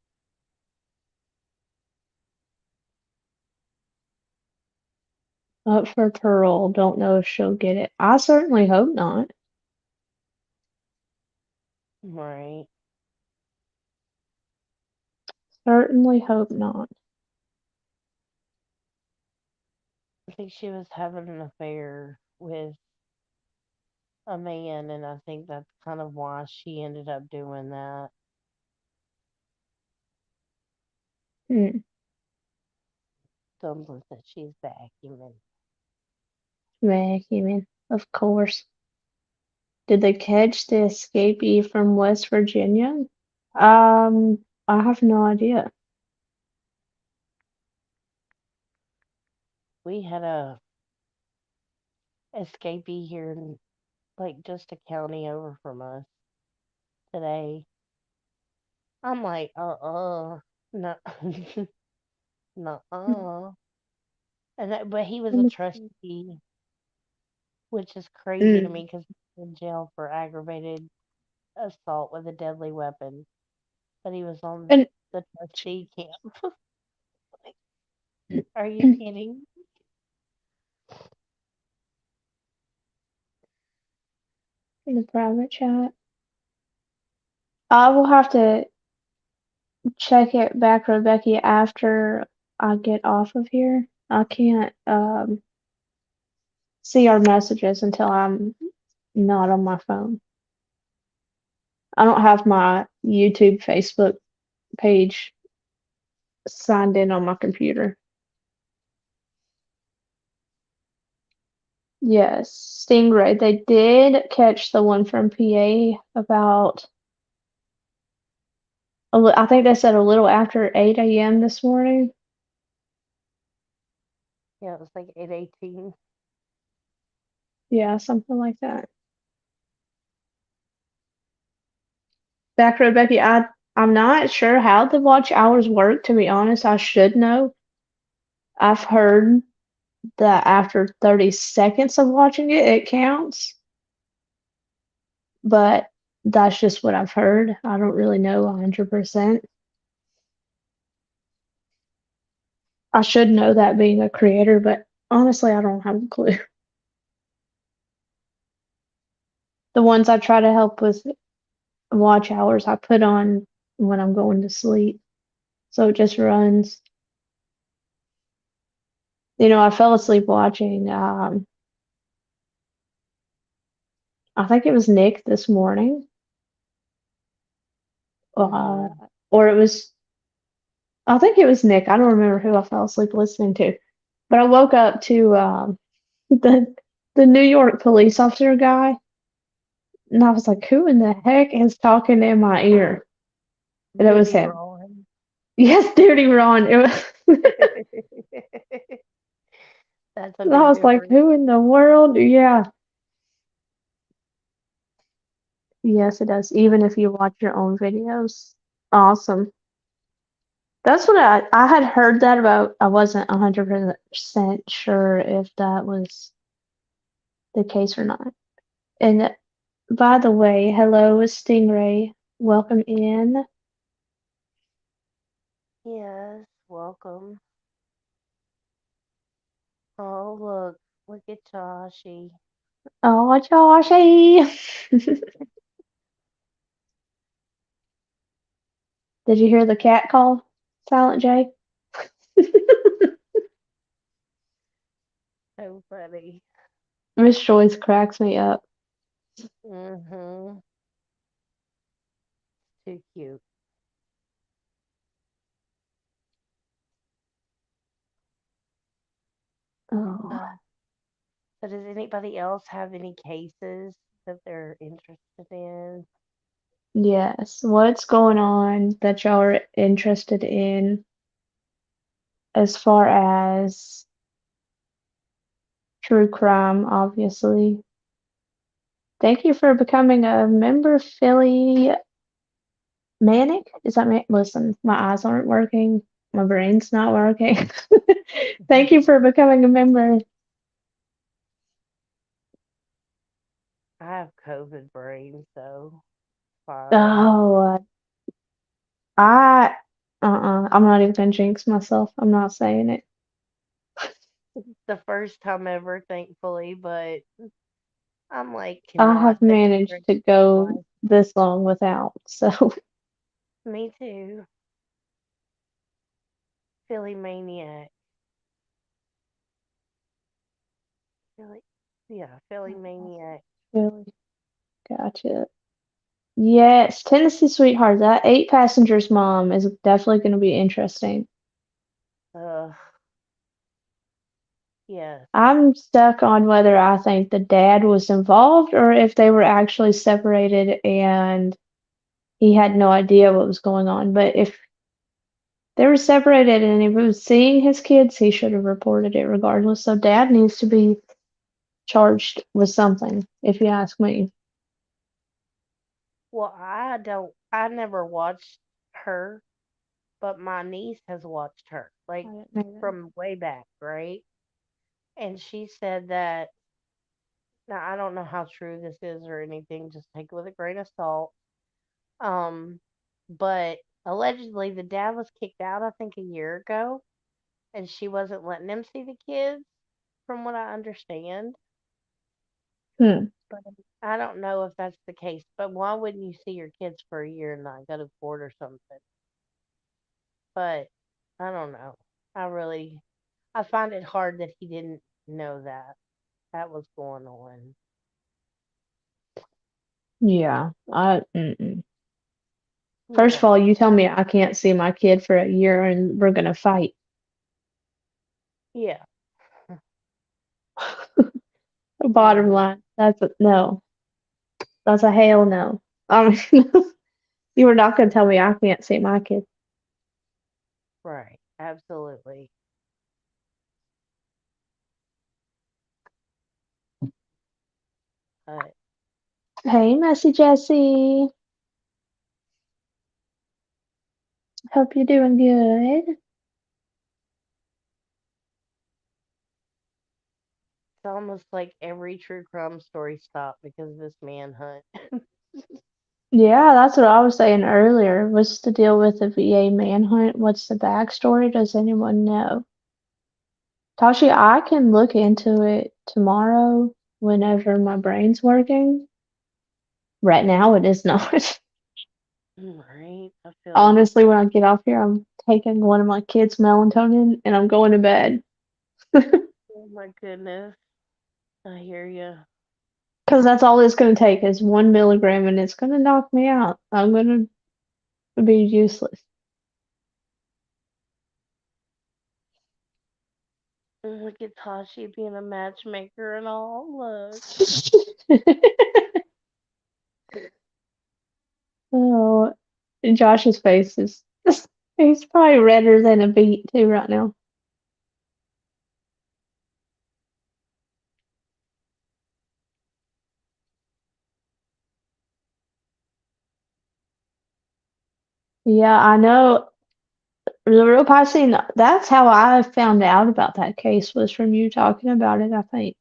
up for parole. Don't know if she'll get it. I certainly hope not. Right. Certainly hope not. I think she was having an affair with a man, and I think that's kind of why she ended up doing that. Hmm. Something that she's vacuuming. Vacuuming, of course. Did they catch the escapee from West Virginia? I have no idea. We had a escapee here in like just a county over from us today. I'm like, no, no, but he was Let a me see. trustee, which is crazy to Mm. me because he's in jail for aggravated assault with a deadly weapon. But he was on And the trustee camp. Are you kidding? in the private chat, I will have to check it back, Rebecca, after I get off of here. I can't see our messages until I'm not on my phone. I don't have my YouTube, Facebook page signed in on my computer. Yes, Stingray. They did catch the one from PA about, I think they said a little after 8 a.m. this morning. Yeah, it was like 8:18. Yeah, something like that. Back road Becky, I'm not sure how the watch hours work, to be honest. I should know. I've heard that after 30 seconds of watching it, it counts, but that's just what I've heard. I don't really know 100%. I should know that being a creator, but honestly, I don't have a clue. The ones I try to help with watch hours, I put on when I'm going to sleep. So it just runs. I fell asleep watching, I think it was Nick this morning. Uh, Mhm. or I think it was Nick. I don't remember who I fell asleep listening to. But I woke up to the the New York police officer guy, and I was like, who in the heck is talking in my ear? And it was Duty him. Ron. Yes, Duty Ron. It was That's a I big was like, difference. who in the world? Yeah. Yes, it does. Even if you watch your own videos. Awesome. That's what I had heard that about. I wasn't 100% sure if that was the case or not. And by the way, hello, Stingray. Welcome in. Yes, welcome. Oh, look at Joshy. Oh, Joshy. Did you hear the cat call, Silent J? So funny. Miss Joyce cracks me up. Mhm. Too cute. Oh, Uh, so does anybody else have any cases that they're interested in? yes. What's going on that y'all are interested in as far as true crime, obviously? Thank you for becoming a member, Philly Manic. Is that Listen, my eyes aren't working. My brain's not working. Thank you for becoming a member. I have COVID brain, so fine. Oh, I, I'm not even gonna jinx myself. I'm not saying it. the first time ever, thankfully, but I'm like, I cannot have take the managed rest to of my go life. this long without, so Me too. Philly maniac. Philly, yeah, Philly maniac. really gotcha. Yes, Tennessee Sweetheart, that 8 passengers mom is definitely going to be interesting. Ugh, yes. I'm stuck on whether I think the dad was involved or if they were actually separated and he had no idea what was going on. But if they were separated and he was seeing his kids, he should have reported it regardless. So dad needs to be charged with something, if you ask me. Well, I never watched her, but my niece has watched her, I like didn't know that. from way back, right? And she said that, now I don't know how true this is or anything, just take it with a grain of salt. Um, but allegedly the dad was kicked out, I think, a year ago, and she wasn't letting him see the kids, from what I understand. Hmm. But I don't know if that's the case. But why wouldn't you see your kids for a year and not go to court or something? But I don't know. I find it hard that he didn't know that was going on. Yeah. Mm-mm. First of Yeah, all, you tell me I can't see my kid for a year and we're gonna fight. yeah, Bottom hmm, line, that's a no. That's a hell no. I mean, you are not gonna tell me I can't see my kid. right, absolutely. But Hey, Messy Jessie. Hope you're doing good. it's almost like every true crime story stopped because of this manhunt. Yeah, that's what I was saying earlier. What's the deal with the VA manhunt? What's the backstory? Does anyone know? Tashi, I can look into it tomorrow whenever my brain's working. Right now, it is not. Right, I feel you. Honestly, when I get off here, I'm taking one of my kids' melatonin and I'm going to bed. Oh my goodness, I hear you. Because that's all it's going to take is 1 milligram and it's going to knock me out. I'm going to be useless. Look at Tashi being a matchmaker and all. Look. Oh, Josh's face is he's probably redder than a beet too right now. Yeah, I know. The real Piscine, that's how I found out about that case was from you talking about it, I think.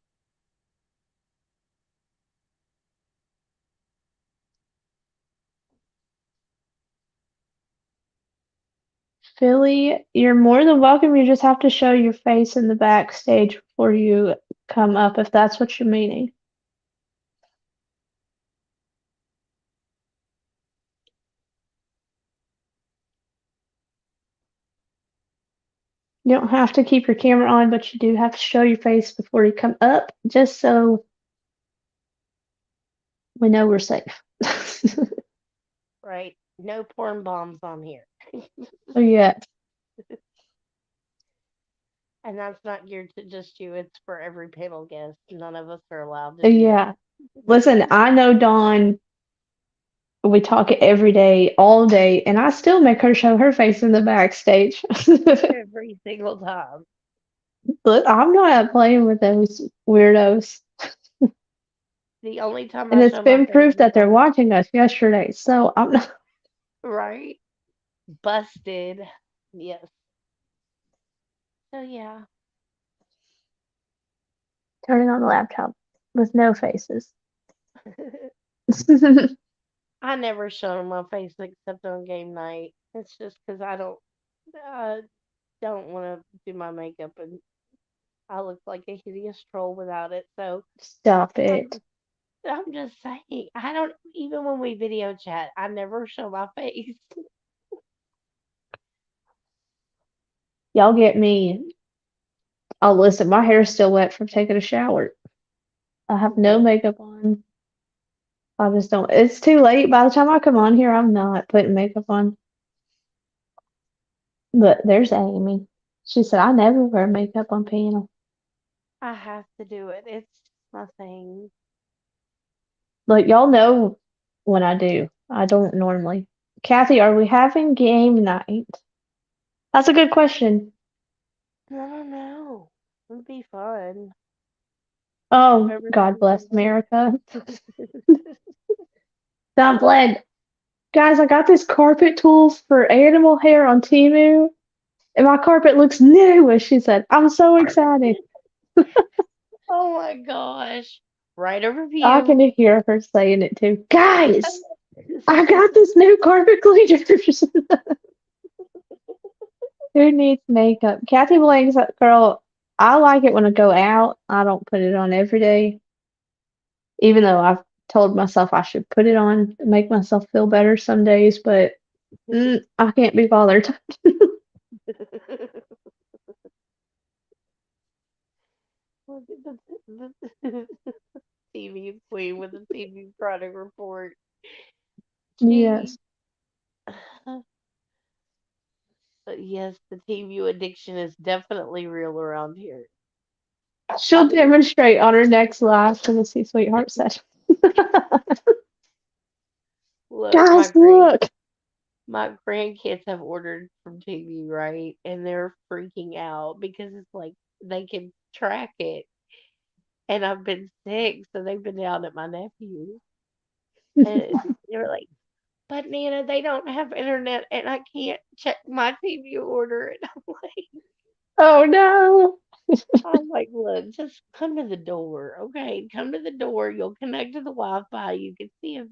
Philly, you're more than welcome. You just have to show your face in the backstage before you come up, if that's what you're meaning. You don't have to keep your camera on, but you do have to show your face before you come up, just so we know we're safe. Right? No porn bombs on here. So yeah, And that's not geared to just you, it's for every panel guest. None of us are allowed to do yeah. that. Listen, I know Dawn, we talk every day, all day, and I still make her show her face in the backstage. Every single time. Look, I'm not playing with those weirdos. The only time And I it's show my been face proof is that they're on, watching us yesterday, so I'm not right? Busted. Yes. So yeah. turning on the laptop with no faces. I never show my face except on game night. It's just because I don't want to do my makeup and I look like a hideous troll without it. So Stop I'm, it. I'm just saying, I don't, even when we video chat, I never show my face. Y'all get me. Oh, listen, my hair's still wet from taking a shower. I have no Like, makeup on. I just don't. It's too late. By the time I come on here, I'm not putting makeup on. But there's Amy. She said, I never wear makeup on panel. I have to do it. It's my thing. Like, y'all know when I do. I don't normally. Kathy, are we having game night? That's a good question. I don't know. It'd be fun if Oh, God everybody bless could. America. I'm glad. Guys, I got this carpet tools for animal hair on Temu, and my carpet looks new, as she said. I'm so excited. Oh my gosh. Write a I review. can hear her saying it too. Guys, I got this new carpet cleaners. Who needs makeup? Kathy Blaine's that girl. I like it when I go out. I don't put it on every day, even though I've told myself I should put it on to make myself feel better some days, but I can't be bothered. Look at the TV queen with the TV product report. She, Yes. yes, the TV addiction is definitely real around here. She'll demonstrate on her next live for the C Sweetheart session. Look, Guys, look. my grandkids have ordered from TV, right? And they're freaking out because it's like they can track it. And I've been sick, so they've been down at my nephew's. And they were like, but Nana, they don't have internet and I can't check my TV order. And Oh no. I'm like, look, just come to the door, okay? Come to the door. You'll connect to the Wi-Fi. You can see if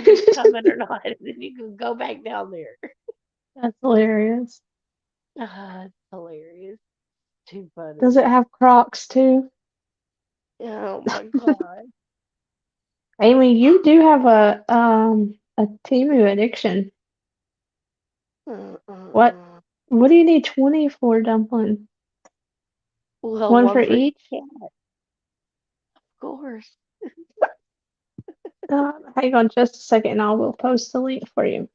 it's coming or not, and then you can go back down there. That's hilarious. Ah, it's hilarious. Too Does funny. it have Crocs too? Oh my god. Amy, you do have a Temu addiction. What Mm-mm-mm. what do you need 20 for, Dumpling? Well, One for one for each each? cat, of course. Hang on just a second and I will post the link for you.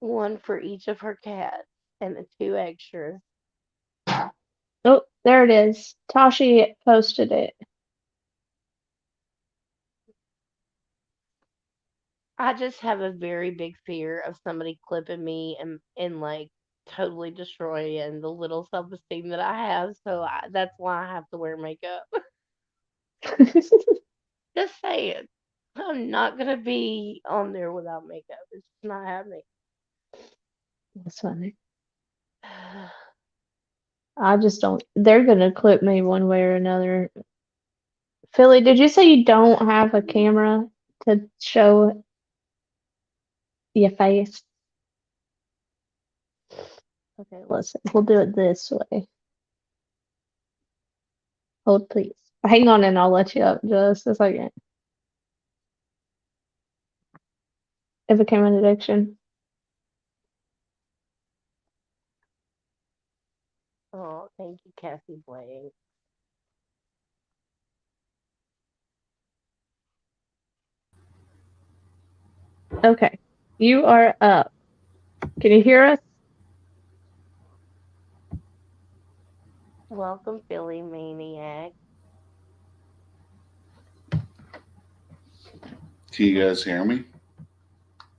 One for each of her cats, and the two extras. Oh, there it is. Tashi posted it. I just have a very big fear of somebody clipping me and like totally destroying the little self esteem that I have. So that's why I have to wear makeup. Just saying. I'm not gonna be on there without makeup. It's just not happening. That's funny. I just don't. They're gonna clip me one way or another. Philly, did you say you don't have a camera to show your face? Okay, listen. We'll do it this way. Hold, please. Hang on, and I'll let you up just a second. It became an addiction. Oh, thank you, Cassie Blake. Okay, you are up. Can you hear us? Welcome, Philly Maniac. Can you guys hear me?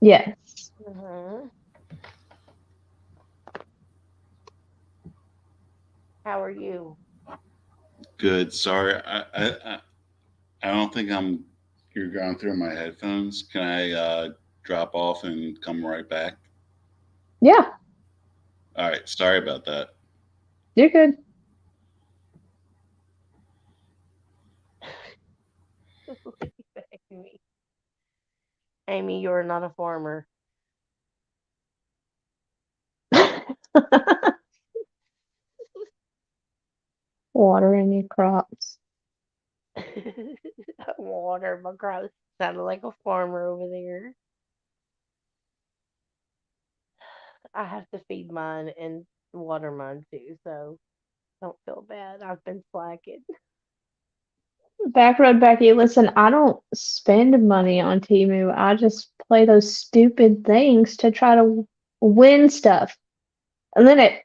Yes. Hmm. How are you? Good. Sorry, I don't think You're going through my headphones. Can I drop off and come right back? Yeah, All right. Sorry about that. you're good. Amy, Amy, you're not a farmer. Watering your crops. Water my crops. Sounded like a farmer over there. I have to feed mine and water mine too, so don't feel bad. I've been slacking. Backroad Becky, listen, I don't spend money on Temu. I just play those stupid things to try to win stuff. And then it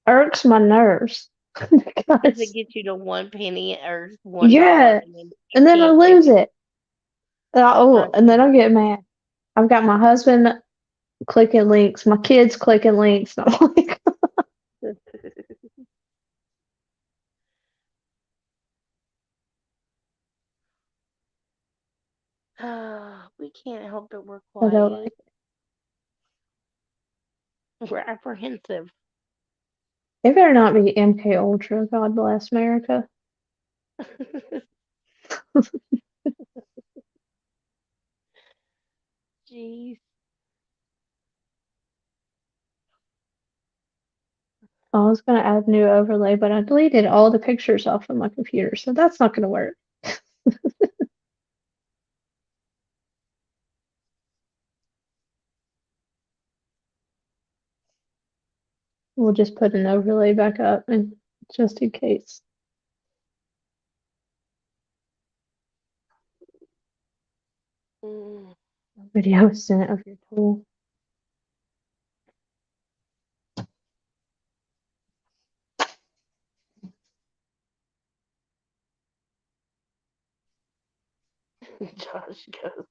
irks my nerves. Does Because, it get you to 1 penny or $1 yeah, and then and it then I can't give lose you? it. And then I get mad. I've got my husband clicking links, my kids clicking links. And I'm like, We can't help it. We're I don't like quiet. We're apprehensive. it. Better not be MK Ultra. God bless America. Jeez. I was gonna add new overlay, but I deleted all the pictures off of my computer, so that's not gonna work. We'll just put an overlay back up and just in case. Mm. Video was sent of your tool. Josh goes.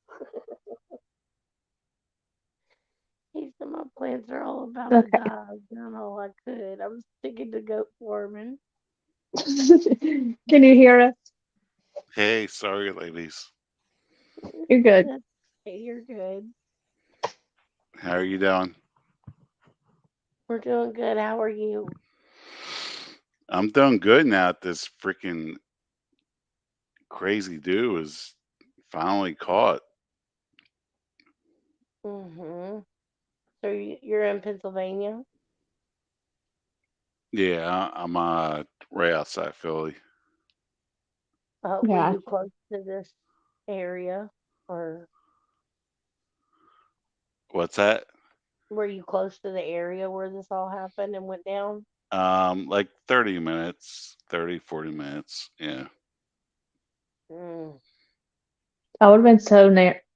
He said my plants are all about to Okay. die. I've done all I could. I'm sticking to goat farming. Can you hear us? Hey, sorry, ladies. You're good. That's okay, you're good. How are you doing? We're doing good. How are you? I'm doing good now that this freaking crazy dude was finally caught. Mm-hmm. So you're in Pennsylvania? Yeah, I'm right outside Philly. Were Yeah. you close to this area, or What's that? were you close to the area where this all happened and went down? Like 30 minutes, 30, 40 minutes. Yeah. Mm. I would have been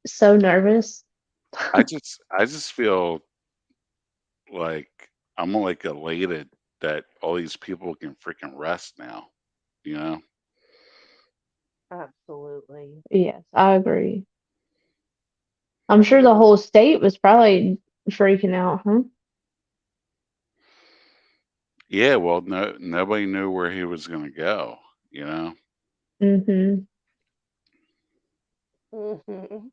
so nervous. I just feel like I'm like elated that all these people can freaking rest now, you know? Absolutely. Yes, I agree. I'm sure the Mm. whole state was probably freaking out, huh? Yeah, well, nobody knew where he was going to go, you know? Mm-hmm. Hmm.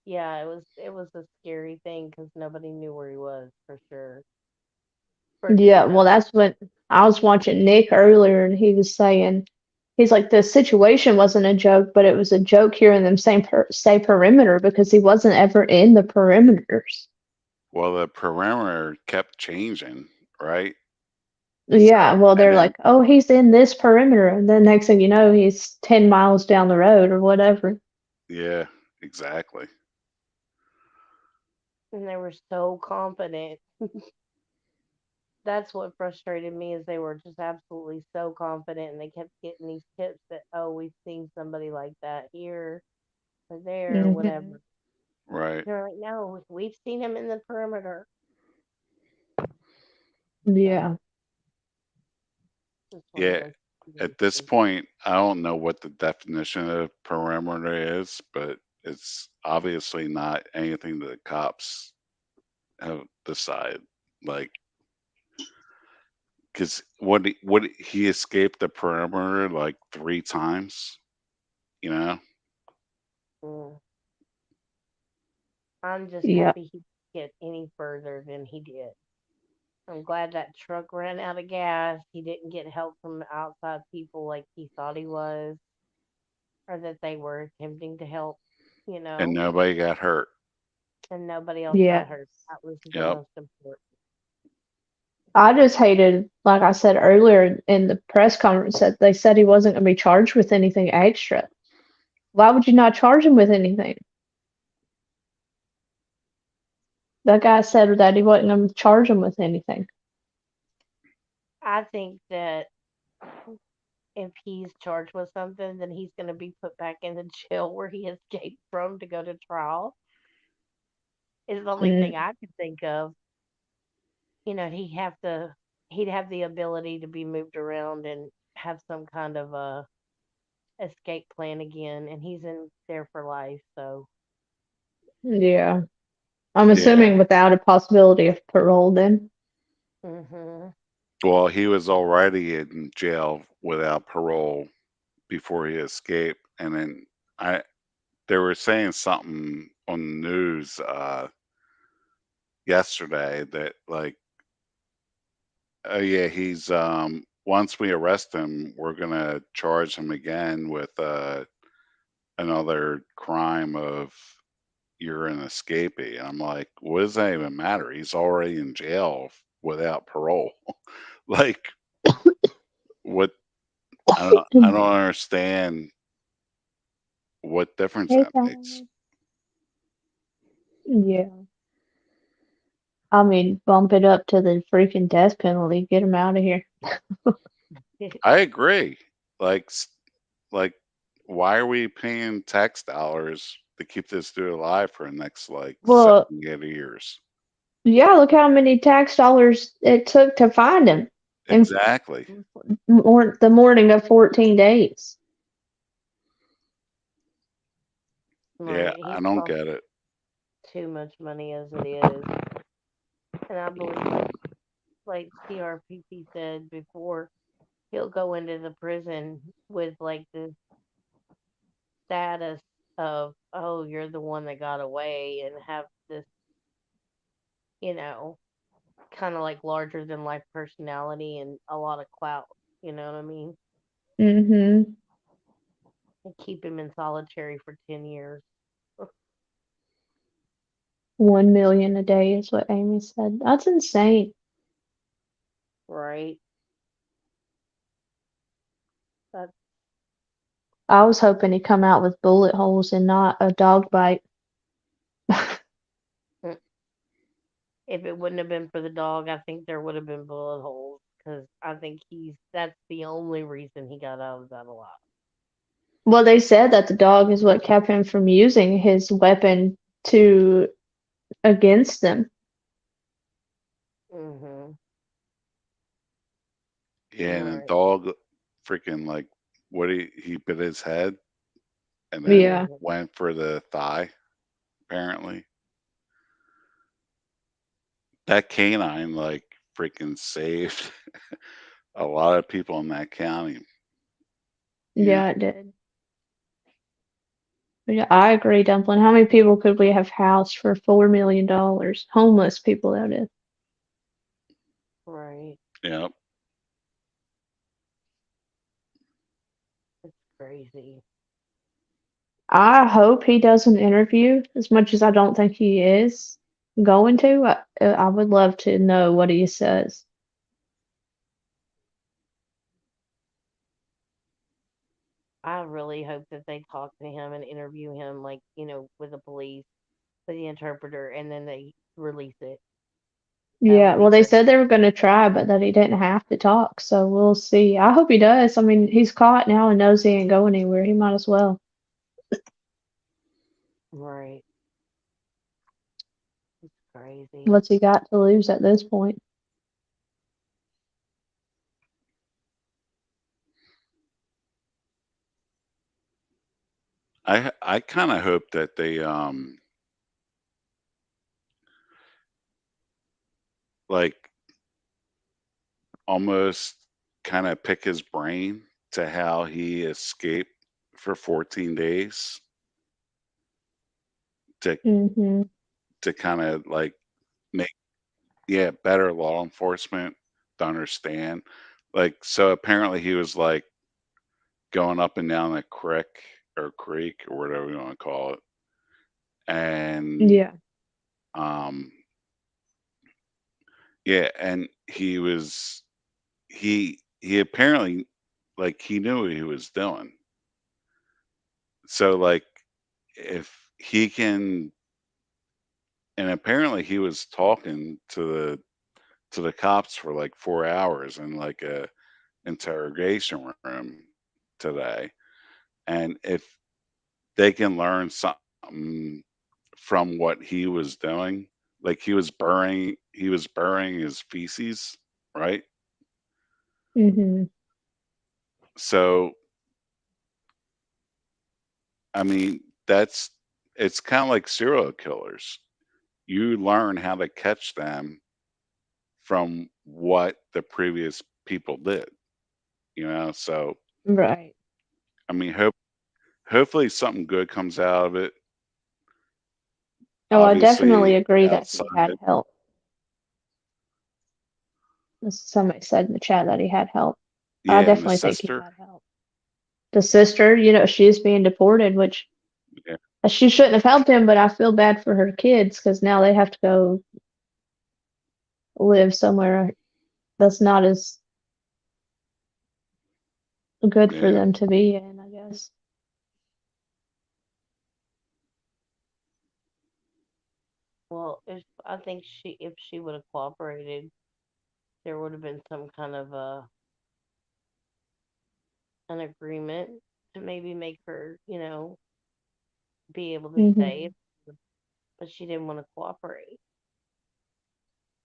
Yeah, it was a scary thing because nobody knew where he was for sure. For Yeah, well, sure. that's what I was watching Nick earlier, and he was saying, he's like, the situation wasn't a joke, but it was a joke hearing them say perimeter because he wasn't ever in the perimeters. Well, the perimeter kept changing, right? Yeah, well, And they're then, like, oh, he's in this perimeter, and then next thing you know, he's 10 miles down the road or whatever. yeah, exactly. And they were so confident. That's what frustrated me is they were just absolutely so confident and they kept getting these tips that, oh, we've seen somebody like that here or there, Hmm. whatever. Right. They're like, no, we've seen him in the perimeter. So Yeah. it's one of Yeah. those At this situations. point, I don't know what the definition of perimeter is, but it's obviously not anything that the cops have decided. Like, because he escaped the perimeter like 3 times, you know? Mm. I'm just Yeah. happy he didn't get any further than he did. I'm glad that truck ran out of gas. He didn't get help from outside people like he thought he was, or that they were attempting to help, you And know, nobody got hurt. and nobody else Yeah. got hurt. That was the Yep. most important. I just hated, like I said earlier in the press conference, that they said he wasn't going to be charged with anything extra. Why would you not charge him with anything? That guy said that he wasn't going to charge him with anything. I think that if he's charged with something, then he's going to be put back in the jail where he escaped from to go to trial. Is the only thing I could think of. He'd have the ability to be moved around and have some kind of a escape plan again, and he's in there for life. So Yeah. I'm Yeah. assuming without a possibility of parole then. mhm. Well, he was already in jail without parole before he escaped, and then they were saying something on the news yesterday that like, oh yeah, he's once we arrest him, we're gonna charge him again with another crime of you're an escapee. And I'm like, what does that even matter? He's already in jail without parole. Like, what? I don't understand what difference Hey, that makes. guys. Yeah. I mean, bump it up to the freaking death penalty. Get him out of here. I agree. Like, like, why are we paying tax dollars to keep this dude alive for the next like Well, 7 years? yeah, look how many tax dollars it took to find him in Exactly. the morning of 14 days. Yeah, Right. I He's don't cost get it. too much money as it is. And I believe, like CRPP said before, he'll go into the prison with like this status of, oh, you're the one that got away, and have this, you know, kind of like larger than life personality and a lot of clout. You know what I mean? Mm-hmm. And keep him in solitary for 10 years. 1 million a day is what Amy said. That's insane. Right? That's, I was hoping he'd come out with bullet holes and not a dog bite. mm. If it wouldn't have been for the dog, I think there would have been bullet holes. Because I think that's the only reason he got out of that alive. Well, they said that the dog is what kept him from using his weapon to against them. Mm-hmm. Yeah, and the Right. dog freaking like what he bit his head and then Yeah. Mm-hmm. went for the thigh, apparently. That canine like freaking saved a lot of people in that county. You know? Yeah, it did. But yeah, I agree, Dumpling. How many people could we have housed for $4 million? Homeless people, that is. Right. Yep. It's crazy. I hope he does an interview, as much as I don't think he is going to. I would love to know what he says. I really hope that they talk to him and interview him, like, with the police, with the interpreter, and then they release it. That Yeah, would well, be they great. said they were going to try, but that he didn't have to talk, so we'll see. I hope he does. I mean, he's caught now and knows he ain't going anywhere. He might as well. Right. It's crazy. What's he got to lose at this point? I kind of hope that they like almost kind of pick his brain to how he escaped for 14 days to Mm-hmm. kind of like make better law enforcement to understand. Like so apparently he was like going up and down the creek or whatever you want to call it. And Yeah. um yeah, and he was he apparently, like, he knew what he was doing. So, like, if he can, and apparently he was talking to the cops for like 4 hours in like a interrogation room today. And if they can learn something from what he was doing, like he was burying his feces, right? Hmm. So I mean, that's it's kind of like serial killers. You learn how to catch them from what the previous people did, you know? So, Right. I mean, hopefully something good comes out of it. Oh, I definitely Obviously, agree that he outside, had help. Somebody said in the chat that he had help. I yeah, and the definitely think he sister, had help. The sister, she's being deported, which yeah, she shouldn't have helped him, but I feel bad for her kids because now they have to go live somewhere that's not as good for yeah. them to be in, I guess. Well, if she would have cooperated, there would have been some kind of an agreement to maybe make her, be able to stay, Hmm. but she didn't want to cooperate.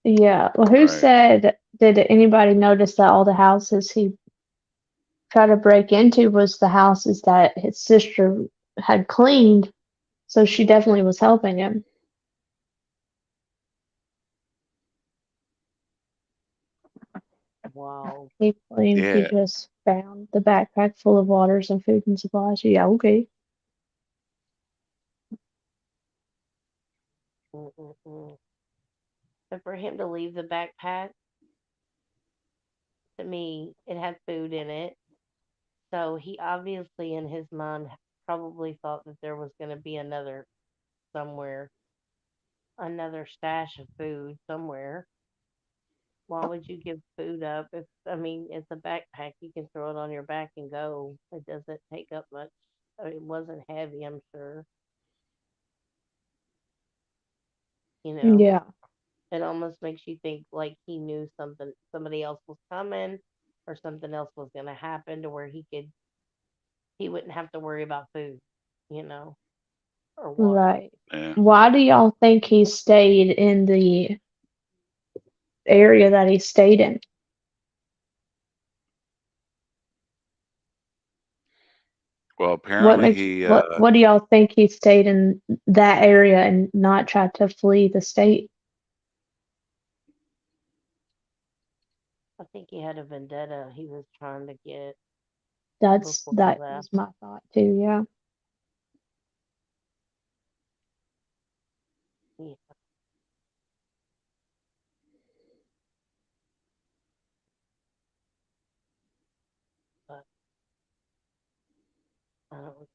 Yeah. Well, who Right. said, did anybody notice that all the houses he tried to break into was the houses that his sister had cleaned? So she definitely was helping him. Wow. He claimed he Yeah. just found the backpack full of waters and food and supplies. Yeah, okay. Mm-mm-mm. And for him to leave the backpack, to me, it had food in it. So he obviously, in his mind, probably thought that there was going to be somewhere, another stash of food somewhere. Why would you give food up? I mean, it's a backpack. You can throw it on your back and go. It doesn't take up much. I mean, it wasn't heavy, I'm sure. You know, Yeah, it almost makes you think like he knew somebody else was coming, or something else was going to happen to where he wouldn't have to worry about food, you know, or water. right. Yeah. Why do y'all think he stayed in the area that he stayed in? Well, apparently he, What do y'all think he stayed in that area and not tried to flee the state? I think he had a vendetta he was trying to get before he That left. was my thought too, yeah. Yeah, but I don't know.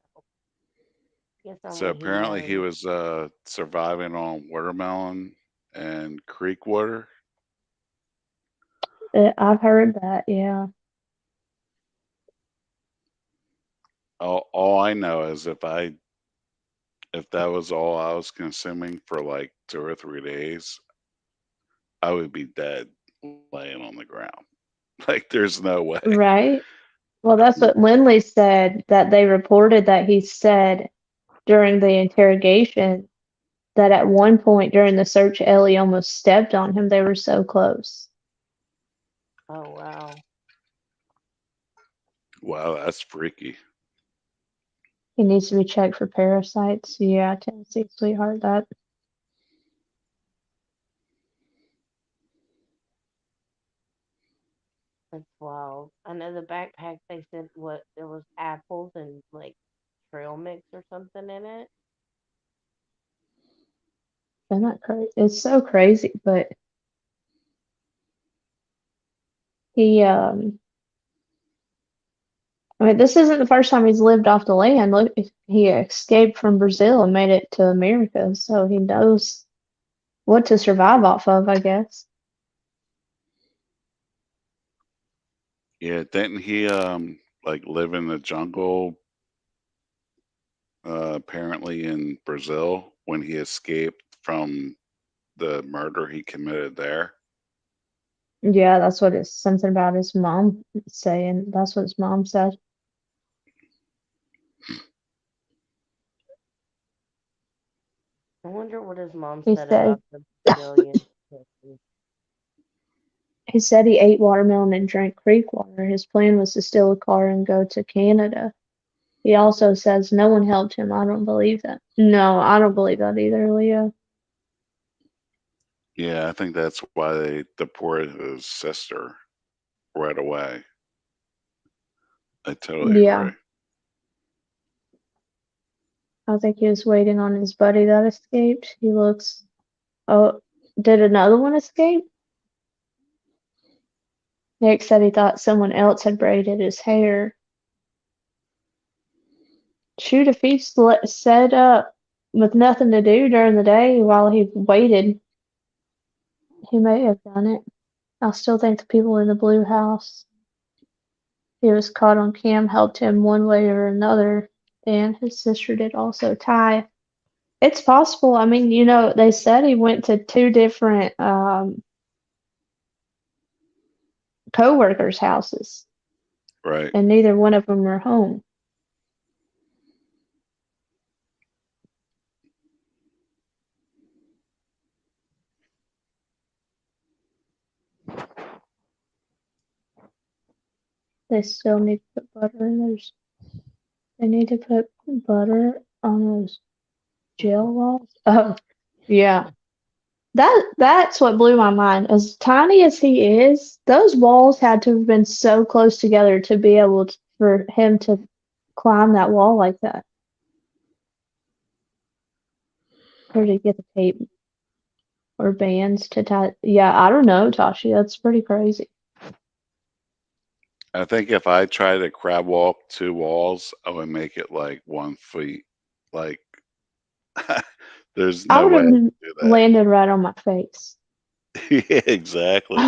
Guess so only he apparently he knows. was surviving on watermelon and creek water. I've heard that, yeah. All I know is if that was all I was consuming for like 2 or 3 days, I would be dead laying on the ground. Like there's no way. Right? Well, that's what Lindley said, that they reported that he said during the interrogation that at one point during the search, Ellie almost stepped on him. They were so close. Oh, wow. Wow, that's freaky. He needs to be checked for parasites. Yeah, Tennessee sweetheart, that. That's wild. I know the backpack, they said there was apples and like trail mix or something in it. Isn't that crazy? It's so crazy, but he, I mean, this isn't the first time he's lived off the land. Look, he escaped from Brazil and made it to America, so he knows what to survive off of, I guess. Yeah, didn't he like live in the jungle apparently in Brazil when he escaped from the murder he committed there? Yeah, that's what it's something about his mom saying. That's what his mom said. I wonder what his mom He said said about the Brazilian person. he said he ate watermelon and drank creek water. His plan was to steal a car and go to Canada. He also says no one helped him. I don't believe that. No, I don't believe that either, Leah. Yeah, I think that's why they deported his sister right away. I totally Yeah, agree. I think he was waiting on his buddy that escaped. He looks. Oh, did another one escape? Nick said he thought someone else had braided his hair. Shoot, if he's set up with nothing to do during the day while he waited, he may have done it. I still think the people in the blue house he was caught on cam helped him one way or another, and his sister did also. Ty, it's possible. I mean, they said he went to two different co-workers' houses, Right. and neither one of them were home. They still need to put butter in those. They need to put butter on those jail walls. Oh, yeah. That's what blew my mind. As tiny as he is, those walls had to have been so close together to be able for him to climb that wall like that, or to get the tape or bands to tie. Yeah, I don't know, Tashi. That's pretty crazy. I think if I tried to crab walk two walls, I would make it like 1 feet. Like, there's I no would way I have could do that. landed right on my face. Yeah, exactly.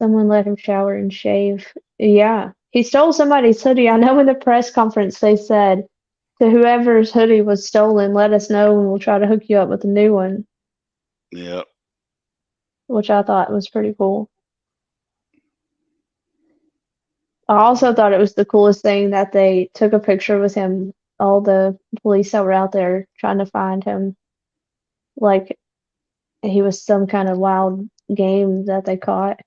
Someone let him shower and shave. Yeah, he stole somebody's hoodie. I know in the press conference they said to whoever's hoodie was stolen, let us know and we'll try to hook you up with a new one, Yep. which I thought was pretty cool. I also thought it was the coolest thing that they took a picture with him, all the police that were out there trying to find him, like he was some kind of wild game that they caught.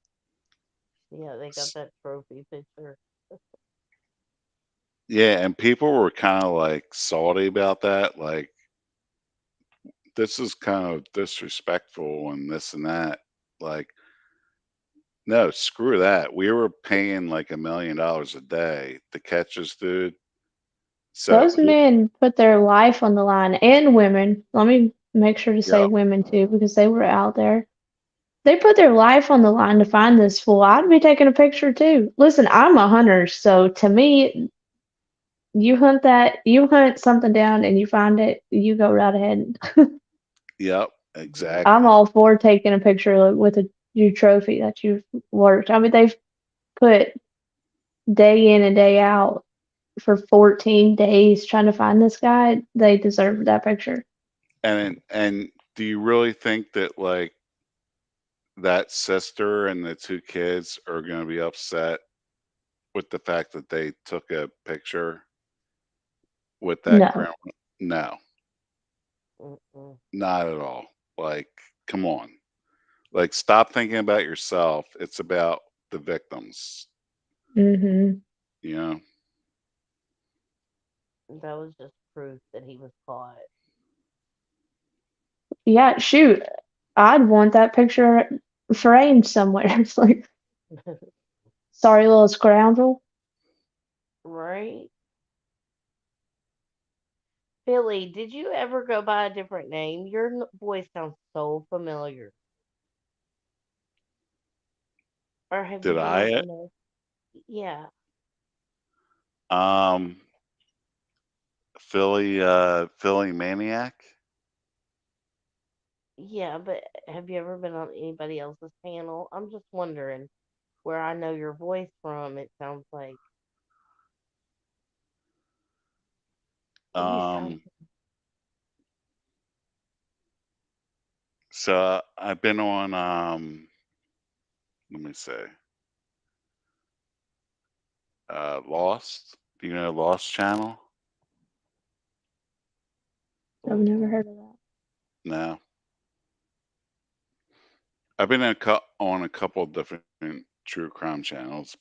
Yeah, they got that trophy picture. Yeah, and people were kind of like salty about that. Like, this is kind of disrespectful and this and that. Like, no, screw that. We were paying like $1 million a day to catch this dude. So, Those men put their life on the line, and women. Let me make sure to say yep, women too, because they were out there. They put their life on the line to find this fool. I'd be taking a picture too. Listen, I'm a hunter, so to me, you hunt something down and you find it, you go right ahead. yep, Mhm. I'm exactly. all for taking a picture with your trophy that you've worked. I mean, they've put day in and day out for 14 days trying to find this guy. They deserve that picture. And do you really think that like that sister and the two kids are going to be upset with the fact that they took a picture with that No. criminal? No, Mm-mm. not at all. Like, come on. Like, stop thinking about yourself. It's about the victims, Hmm. you know? That was just proof that he was caught. Yeah, shoot. I'd want that picture framed somewhere. It's like, sorry, little scoundrel. Right? Billy, did you ever go by a different name? Your voice sounds so familiar. Or have you Did been I? in a. Yeah, Um, Philly Maniac? yeah, but have you ever been on anybody else's panel? I'm just wondering. where I know your voice from, it sounds like you sound. Um, so I've been on, let me say, Lost. Do you know Lost Channel? I've never Mm-mm. heard of that. No. I've been on a couple of different true crime channels, but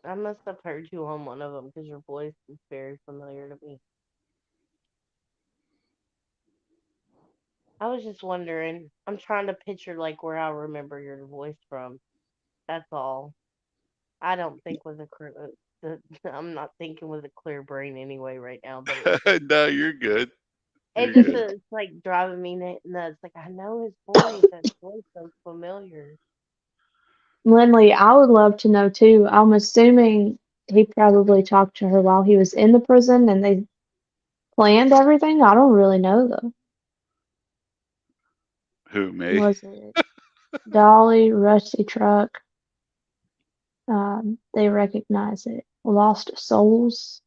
I must have heard you on one of them because your voice is very familiar to me. I was just wondering. I'm trying to picture like where I remember your voice from. That's all. I don't think with a clear. I'm not thinking with a clear brain anyway right now. But no, you're good. it You're just good. it's like driving me nuts. Like I know his voice. That voice sounds familiar. Lindley, I would love to know too. I'm assuming he probably talked to her while he was in the prison and they planned everything. I don't really know though. Who, me? Was it Dolly, Rusty Truck? They recognize it. Lost Souls.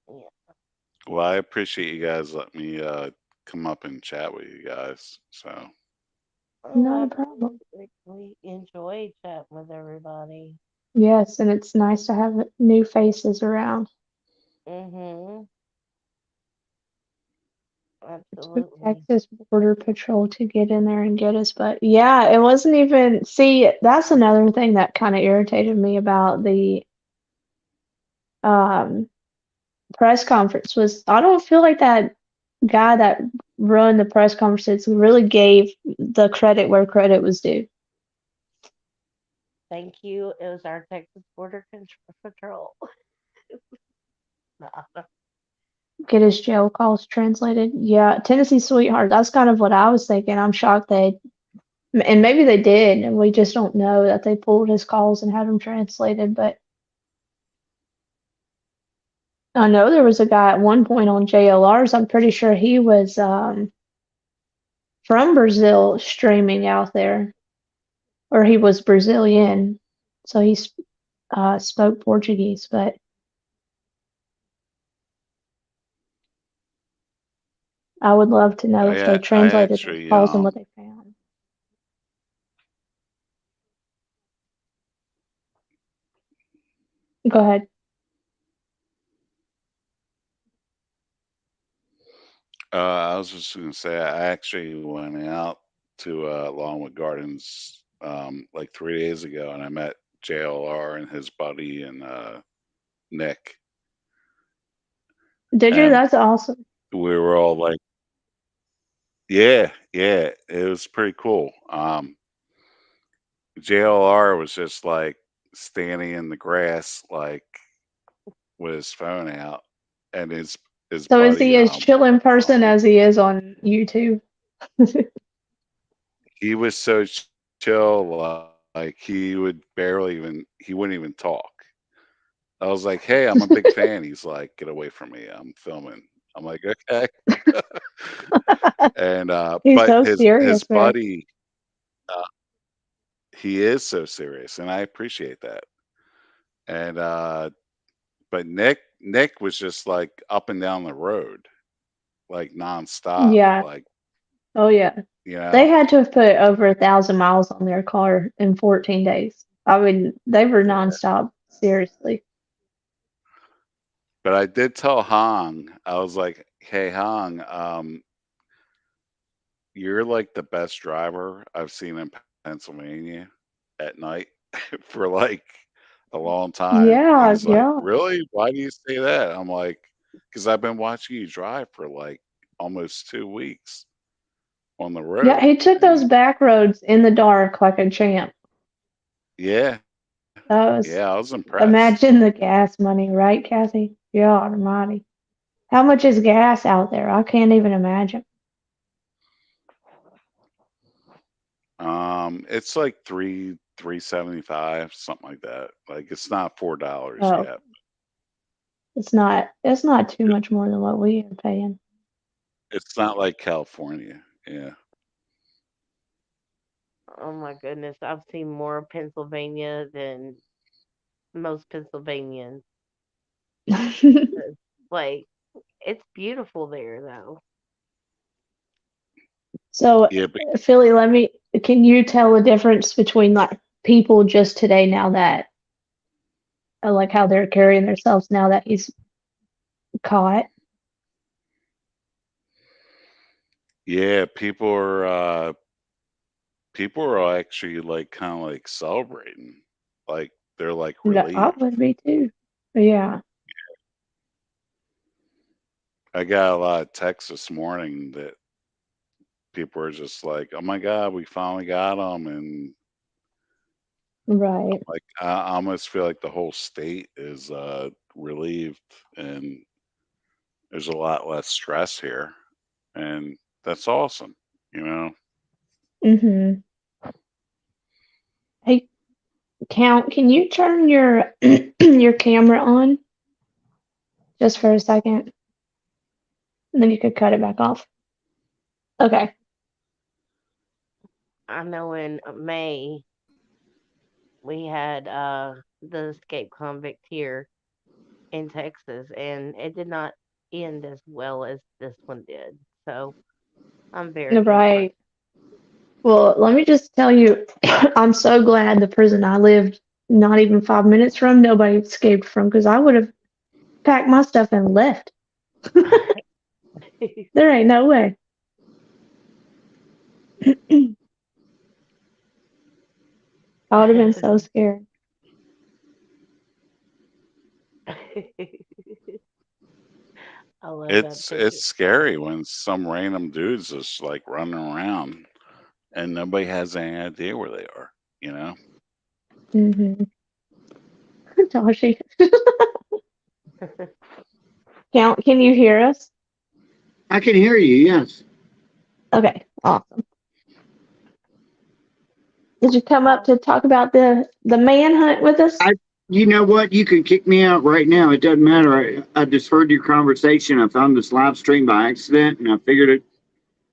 Yeah. Well, I appreciate you guys letting me come up and chat with you guys. So, Not Oh, a problem. absolutely. We enjoy chatting with everybody. Yes, and it's nice to have new faces around. Mhm. It took Absolutely. Texas Border Patrol to get in there and get us, but yeah, it wasn't even. See, that's another thing that kind of irritated me about the um press conference was I don't feel like that guy that run the press conferences really gave the credit where credit was due. Thank you. It was our Texas Border Patrol. Nah. Get his jail calls translated. Yeah, Tennessee Sweetheart. That's kind of what I was thinking. I'm shocked and maybe they did, and we just don't know that they pulled his calls and had them translated. But I know there was a guy at one point on JLRs. I'm pretty sure he was from Brazil streaming out there, or he was Brazilian, so he spoke Portuguese. But I would love to know if they I translated those actually, calls and what they found. Go ahead. I was just going to say, I actually went out to Longwood Gardens like 3 days ago, and I met JLR and his buddy and Nick, Did you? and That's awesome. we were all like, yeah, yeah, it was pretty cool. JLR was just like standing in the grass, like with his phone out, and his So is he buddy, as chill in person as he is on YouTube? he was so chill, like he wouldn't even talk. I was like, "Hey, I'm a big fan." He's like, "Get away from me! I'm filming." I'm like, "Okay." And He's but so his serious, man. buddy, uh, he is so serious, and I appreciate that. And but Nick was just like up and down the road, like nonstop, Yeah. like Oh yeah. you They know, had to have put over 1,000 miles on their car in 14 days. I mean, they were yeah. nonstop. Seriously. But I did tell Hong, I was like, "Hey, Hong, you're like the best driver I've seen in Pennsylvania at night for like a long time." Yeah, He's like, yeah. "Really? Why do you say that?" I'm like, "Because I've been watching you drive for like almost 2 weeks on the Yeah, road." he took those And back roads in the dark like a champ. yeah, That was, yeah, I was impressed. imagine the gas money, right, Kathy? God almighty. How much is gas out there? I can't even imagine. It's like 375, something like that. Like it's not $4 Oh, yet. it's not too much more than what we are paying. It's not like California. Yeah. Oh my goodness, I've seen more of Pennsylvania than most Pennsylvanians. 'Cause, like, it's beautiful there, though. So, Yeah, but Philly, can you tell the difference between like people just today now that, like how they're carrying themselves now that he's caught? yeah, people are actually like kind of like celebrating. Like they're like No, I relieved. would be too. Yeah, I got a lot of texts this morning that people are just like, "Oh my God, we finally got him," and right. like I almost feel like the whole state is relieved, and there's a lot less stress here, and that's awesome. You know, Mm-hmm. Hey, Count, can you turn your your camera on just for a second? And then you could cut it back off. Okay. I know in May we had the escape convict here in Texas, and it did not end as well as this one did. So I'm very impressed. Right. Well, let me just tell you, I'm so glad the prison I lived not even 5 minutes from, nobody escaped from, because I would have packed my stuff and left. There ain't no way. I would have been so scared. I love that it's picture. scary when some random dudes just like running around and nobody has any idea where they are. You know, Mm-hmm. Toshi. Count, can you hear us? I can hear you, yes. Okay, awesome. Did you come up to talk about the manhunt with us? You know what? You can kick me out right now. It doesn't matter. I just heard your conversation. I found this live stream by accident and I figured it.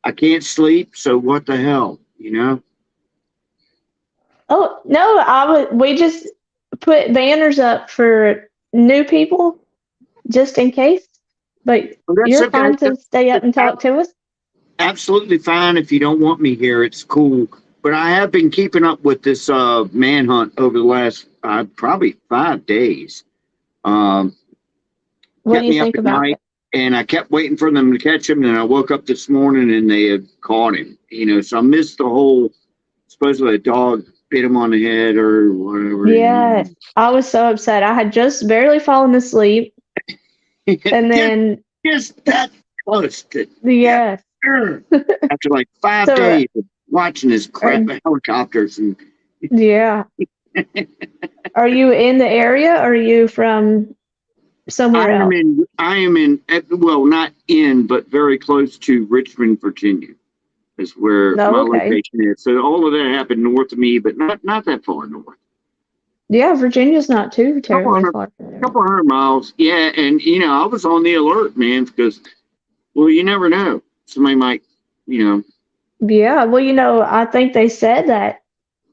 I can't sleep, so what the hell, you know? Oh, no, we just put banners up for new people just in case. But Well, that's you're okay. fine to stay up and talk to us. Absolutely fine if you don't want me here. It's cool. But I have been keeping up with this manhunt over the last probably 5 days. Um, What do Kept you me up think at about night, it? and I kept waiting for them to catch him. And I woke up this morning and they had caught him. You know, so I missed the whole. Supposedly a dog bit him on the head or whatever. Yeah, I was so upset. I had just barely fallen asleep, and just, then just that close to yeah. yes. After like 5 So, days of watching this crap helicopters and yeah. Are you in the area? Or are you from somewhere else? I am in well not in but very close to Richmond, Virginia is where my No, okay. location is. So all of that happened north of me, but not that far north. Yeah, Virginia's not too Couple terribly hundred, far from there. couple hundred miles. Yeah, and you know I was on the alert, man, because well you never know somebody might you know. Yeah, well, I think they said that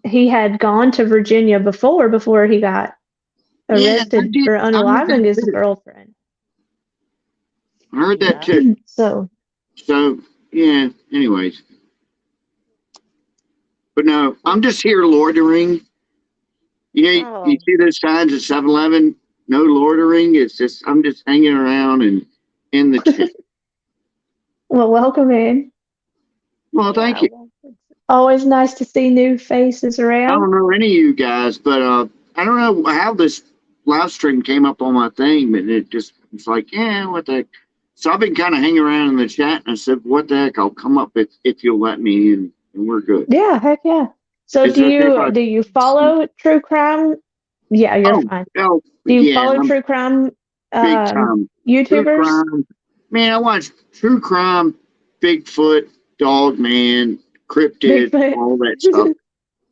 he had gone to Virginia before he got Yeah, arrested for I heard unaliving that his too. girlfriend. I heard that Yeah. too. So, So yeah. Anyways, but no, I'm just here loitering. You know, you Oh, see those signs at 7-Eleven, no loitering. It's just I'm just hanging around and in the tent. well, welcome in. Well, thank yeah. you. Well, Always nice to see new faces I around. don't know any of you guys, but I don't know how this live stream came up on my thing, but it's like, yeah, what the heck. So I've been kind of hanging around in the chat and I said, what the heck, I'll come up if you'll let me and we're good. Yeah, heck yeah. So Is it okay if I do you follow true crime? Yeah, you're oh fine. oh Do you yeah, follow I'm true crime big time true YouTubers? crime. Man, I watch true crime, Bigfoot, Dog Man, cryptid, Bigfoot? all that stuff.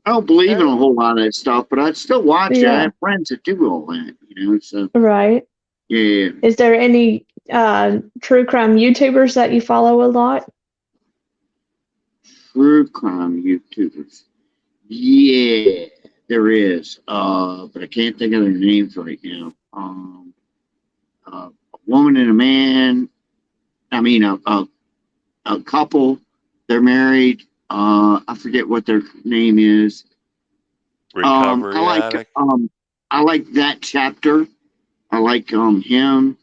I don't believe in a oh, whole lot of that stuff, but I still watch it. I Yeah, have friends that do all that, you know. So right. yeah, Is there any true crime YouTubers that you follow a lot? true crime YouTubers. Yeah, there is. But I can't think of their names right now. A woman and a man. I mean, a couple. They're married. I forget what their name is. Recovery addict. I like that chapter. I like him,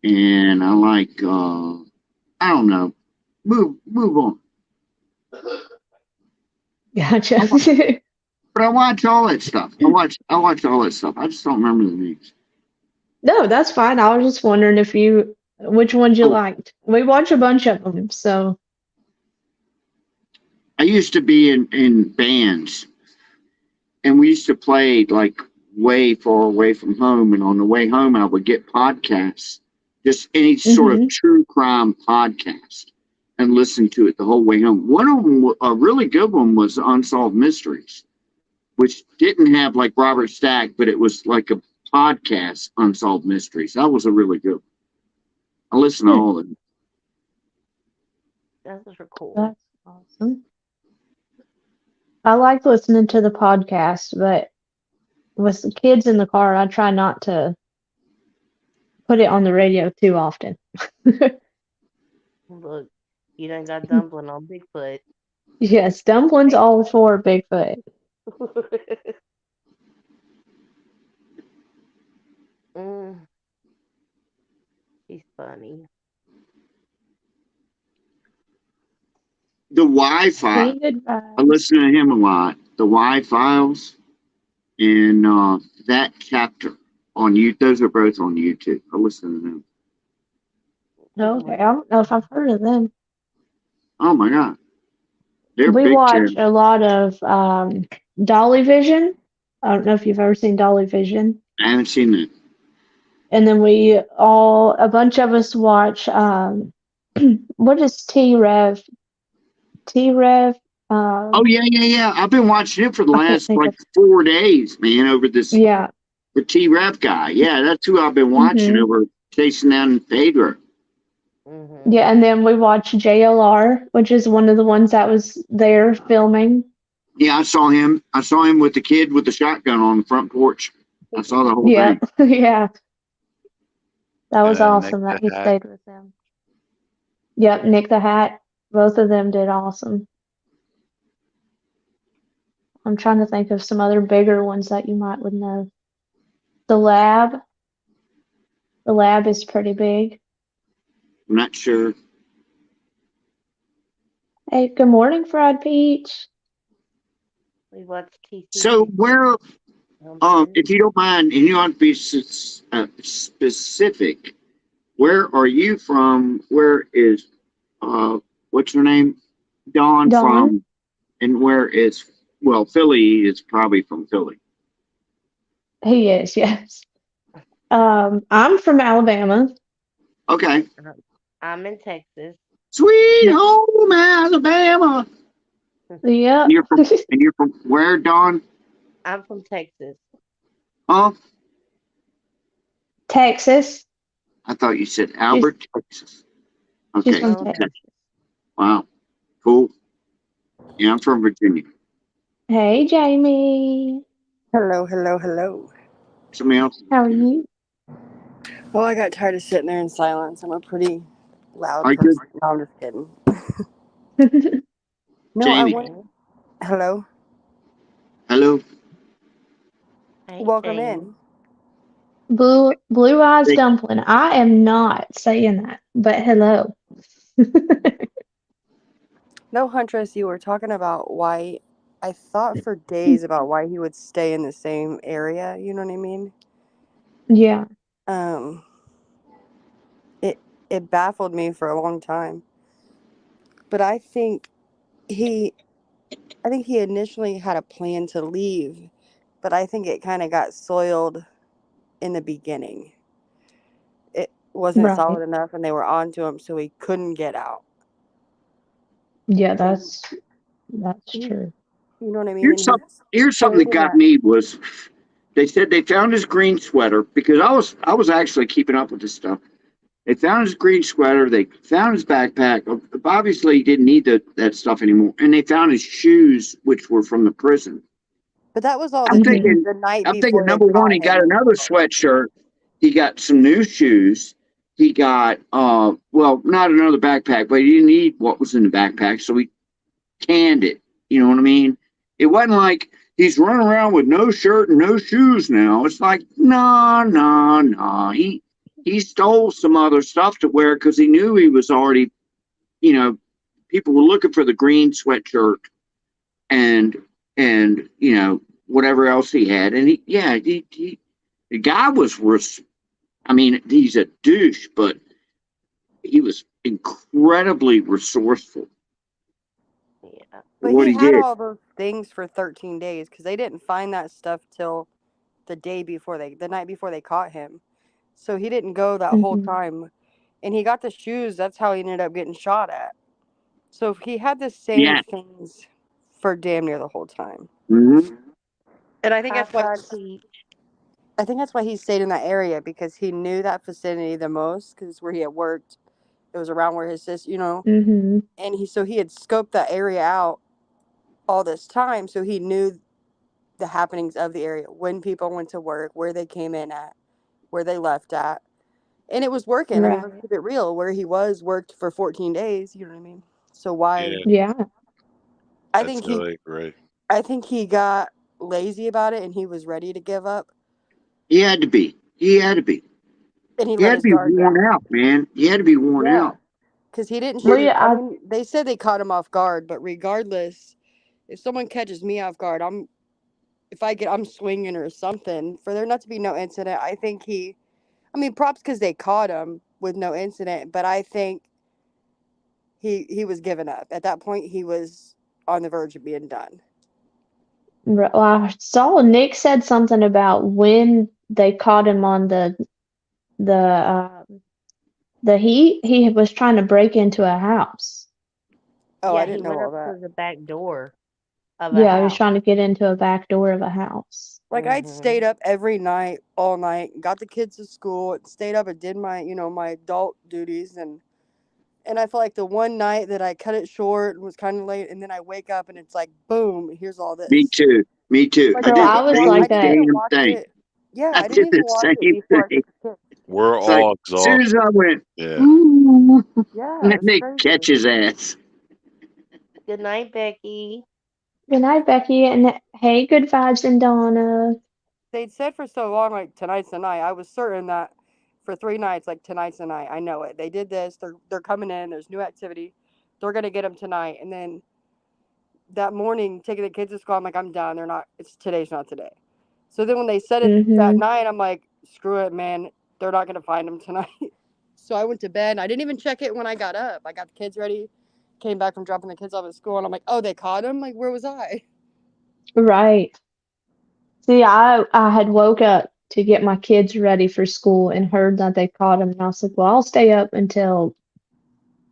and I like I don't know. Move on. Gotcha. But I watch all that stuff. I watch all that stuff. I just don't remember the names. No, that's fine. I was just wondering which ones you Oh. liked. We watch a bunch of them, so I used to be in bands, and we used to play like way far away from home. And on the way home, I would get podcasts, just any sort of true crime podcast, and listen to it the whole way home. One of them, a really good one, was Unsolved Mysteries, which didn't have like Robert Stack, but it was like a podcast, Unsolved Mysteries. That was a really good one. I listen to all of them. Those are cool. that's awesome. I like listening to the podcast, but with the kids in the car, I try not to put it on the radio too often. Look, you done got dumpling on Bigfoot. Yes, Dumpling's all for Bigfoot. He's funny. The Wi-Fi. Hey, goodbye. I listen to him a lot. The Y-Files and that chapter on YouTube. Those are both on YouTube. I listen to them. Okay, I don't know if I've heard of them. Oh my God. They're We big watch channels. a lot of Dolly Vision. I don't know if you've ever seen Dolly Vision. I haven't seen that. And then a bunch of us watch, what is T-Rev? T-Rev? Oh yeah. I've been watching it for the I can't last think like of- 4 days, man, over this Yeah. the T-Ref guy. Yeah, that's who I've been watching over chasing down Pedro. Mm-hmm. Yeah, and then we watch JLR, which is one of the ones that was there filming. Yeah, I saw him. I saw him with the kid with the shotgun on the front porch. I saw the whole Yeah, thing. yeah. That was Nick awesome the that he Hat. stayed with them. Yep, Nick the Hat. Both of them did awesome. I'm trying to think of some other bigger ones that you would know. The Lab. The Lab is pretty big. I'm not sure. Hey, good morning, Fried Peach. We watched TC. So where, if you don't mind, and you don't have to be specific, where are you from? Where is, what's her name? Dawn Dawn. from? And where is, well, Philly is probably from Philly. He is, yes. I'm from Alabama. Okay. I'm in Texas. Sweet home Alabama. Yeah. And you're from where, Dawn? I'm from Texas. Huh? Texas. I thought you said Albert, Texas. She's Okay. from Okay. Texas. Wow. Cool. Yeah, I'm from Virginia. Hey, Jamie. Hello. Somebody else? How are you? Well, I got tired of sitting there in silence. I'm a pretty loud Are you person. No, I'm just kidding. No, Jamie. Hello. Hello. Hey, Welcome Jamie. in. Blue Eyes Hey. Dumpling. I am not saying that, but hello. No, Huntress, you were talking about why. I thought for days about why he would stay in the same area. You know what I mean? Yeah. It baffled me for a long time. But I think he initially had a plan to leave, but I think it kind of got soiled in the beginning. It wasn't Right. solid enough, and they were onto him, so he couldn't get out. Yeah, that's true. You know what I mean? Here's something that got me was they said they found his green sweater because I was actually keeping up with this stuff. They found his green sweater. They found his backpack. Obviously, he didn't need that stuff anymore. And they found his shoes, which were from the prison. But that was all I'm Mhm. the night I'm thinking before they number one, caught he got him. another sweatshirt. He got some new shoes. He got well, not another backpack, but he didn't need what was in the backpack, so he canned it. You know what I mean? It wasn't like he's running around with no shirt and no shoes now. It's like, no, no, no. He stole some other stuff to wear because he knew he was already, you know, people were looking for the green sweatshirt and whatever else he had. And he the guy was I mean, he's a douche, but he was incredibly resourceful Yeah. for But what he he had did. all those things for 13 days because they didn't find that stuff till the night before they caught him. So he didn't go that whole Mhm. time. And he got the shoes. That's how he ended up getting shot at. So he had the same Yeah. things for damn near the whole time. Mm-hmm. And I think High that's why five, Pete. I think that's why he stayed in that area because he knew that vicinity the most because it's where he had worked. It was around where his sister, Mhm. and he had scoped that area out all this time, so he knew the happenings of the area, when people went to work, where they came in at, where they left at. And it was working. I mean, let's Right. keep it real. Where he worked for 14 days, you know what I mean? So why Yeah, Yeah. I I think totally agree. he got lazy about it and he was ready to give up He had to be. He had to be. and he He let had to his be guard worn down. out, man. He had to be worn Yeah. out. Because he didn't Well, shoot. yeah, I mean, they said they caught him off guard, but regardless, if someone catches me off guard, I'm swinging or something. For there not to be no incident, I think I mean, props because they caught him with no incident, but I think he was giving up. At that point, he was on the verge of being done. well, I saw Nick said something about when they caught him on the he was trying to break into a house. Oh, I Yeah, he didn't know went all up that. to the back door of a Yeah, he was house. trying to get into a back door of a house. Like I'd Hmm. stayed up every night, all night, got the kids to school, and stayed up and did my adult duties, and I feel like the one night that I cut it short and was kind of late, and then I wake up and it's like, boom, here's all Me this. too. Me too. Like I So did I the was same like I didn't that. even damn watch thing. it. Yeah, I I didn't did even the watch it same before I thing. took the kids. We're It's like all as soon as exhausted. I went, Yeah. ooh, and Yeah, then it's they crazy. catch his ass. Good night, Becky. Good night, Becky, and hey, good vibes and Donna. They'd said for so long, like tonight's the night. I was certain that for 3 nights, like tonight's the night. I know it. They did this. They're coming in. There's new activity. They're gonna get them tonight. And then that morning, taking the kids to school, I'm like, I'm done. They're not. It's today's not today. So then when they said it that Mhm. night, I'm like, screw it, man. They're not gonna find them tonight. So I went to bed. I didn't even check it when I got up. I got the kids ready. Came back from dropping the kids off at school, and I'm like, oh, they caught him. Like, where was I? Right. See, I had woke up to get my kids ready for school and heard that they caught him, and I was like, well, I'll stay up until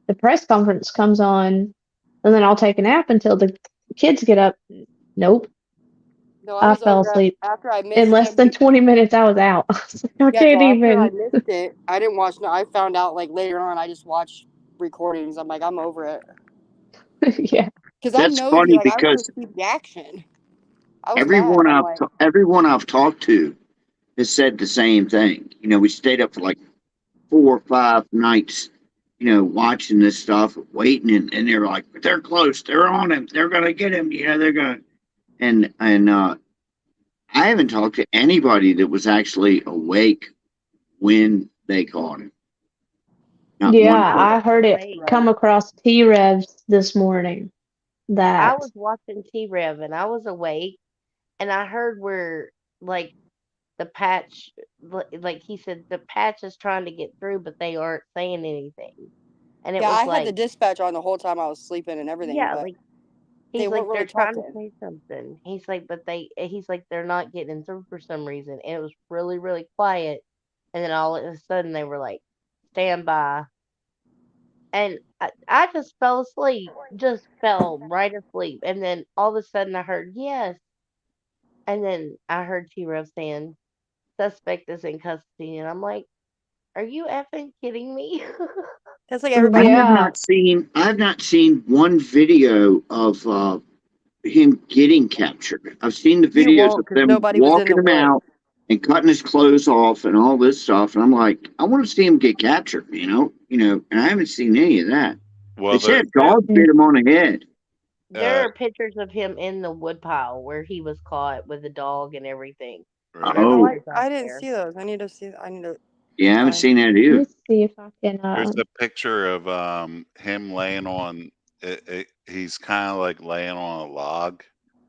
the press conference comes on, and then I'll take a nap until the kids get up. Nope. No, I I was fell over asleep. after I In missed less it. than 20 minutes, I was out. I was like, I Yeah, can't so after I even. missed it, I didn't watch. No, I found out like later on. I just watched recordings. I'm like, I'm over it Yeah. because I'm That's nosy. funny Like I want because to see the action. I was mad. I'm like, everyone I've talked to has said the same thing. We stayed up for like 4 or 5 nights, watching this stuff, waiting, and they're like, they're close, they're on him, they're gonna get him, they're gonna, and I haven't talked to anybody that was actually awake when they caught him. Not Yeah, one I person. I was heard it awake. come across T-Revs this morning I that, was watching T Rev and I was awake and I heard where like the patch like he said the patch is trying to get through but they aren't saying anything. And it yeah, was I had the like, dispatch on the whole time I was sleeping and everything, yeah, but like they he's weren't like really they're trying to talking. say something. He's like but he's like they're not getting through for some reason. And it was really really quiet and then all of a sudden they were like stand by and I just fell asleep, just fell right asleep. And then all of a sudden I heard yes. And then I heard T Rev saying, suspect is in custody. And I'm like, Are you effing kidding me? That's like I everybody. have Yeah. not seen. I have not seen one video of him getting captured. I've seen the You videos of won't, because them nobody was in walking the him woods. out and cutting his clothes off and all this stuff. And I'm like, I want to see him get captured. And I haven't seen any of that. They Well, said there, dog bit him on the head. There uh, are pictures of him in the woodpile where he was caught with the dog and everything. right. Oh, Oh, Pictures out I didn't there. see those. I need to see. I need to yeah, I haven't find. seen that Let either. me see if I can. There's a picture of him laying on. He's kind of like laying on a log,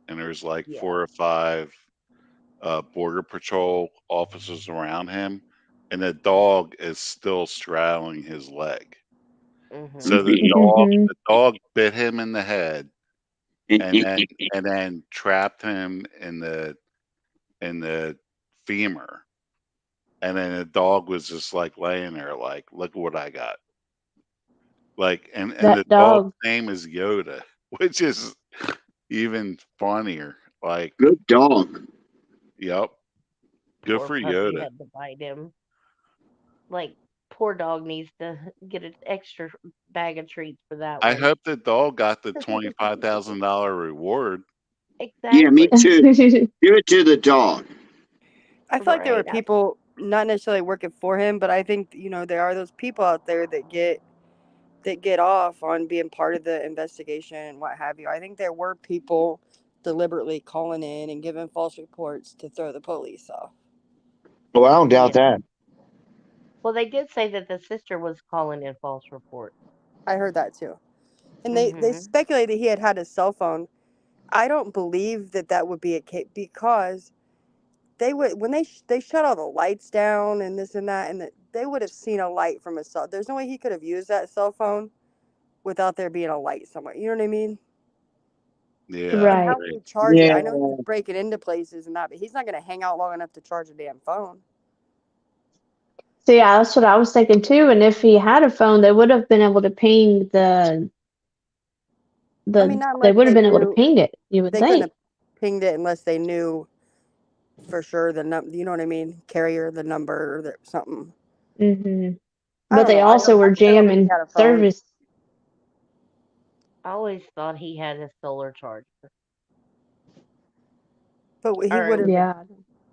and there's like Yeah. 4 or 5 border patrol officers around him, and the dog is still straddling his leg. Hmm. So Mhm. the dog bit him in the head, and then trapped him in the femur, and then the dog was just like laying there, like, look what I got. Like, and the That dog's dog. name is Yoda, which is even funnier. Like, Good dog. yep, good Poor for puppy Yoda. had to bite him. Like, poor dog needs to get an extra bag of treats for that I one. hope the dog got the $25,000 reward. Yeah, me Exactly. too. Give it to the dog. I feel like there were Right. people not necessarily working for him, but I think there are those people out there that get off on being part of the investigation and what have you. I think there were people deliberately calling in and giving false reports to throw the police off. Oh, I don't doubt Yeah. that. Well, they did say that the sister was calling in false reports. I heard that too. And they Hmm. speculated he had his cell phone. I don't believe that would be a case, because they would, when they shut all the lights down and this and that, and they would have seen a light from his cell. There's no way he could have used that cell phone without there being a light somewhere. You know what I mean? Yeah, I And how Right. would agree. he charge it? Yeah. I know he's breaking into places and that, but he's not going to hang out long enough to charge a damn phone. So yeah, that's what I was thinking too. And if he had a phone, they would have been able to ping I mean, not they unless would have they been able to knew. ping it, you would They couldn't think. have pinged it unless they knew for sure you know what I mean? Carrier, the number, or something. Mhm. I But don't they know. also were I think I don't think he jamming had a phone. service. I always thought he had a solar charger. But he Or would it have. was a Yeah.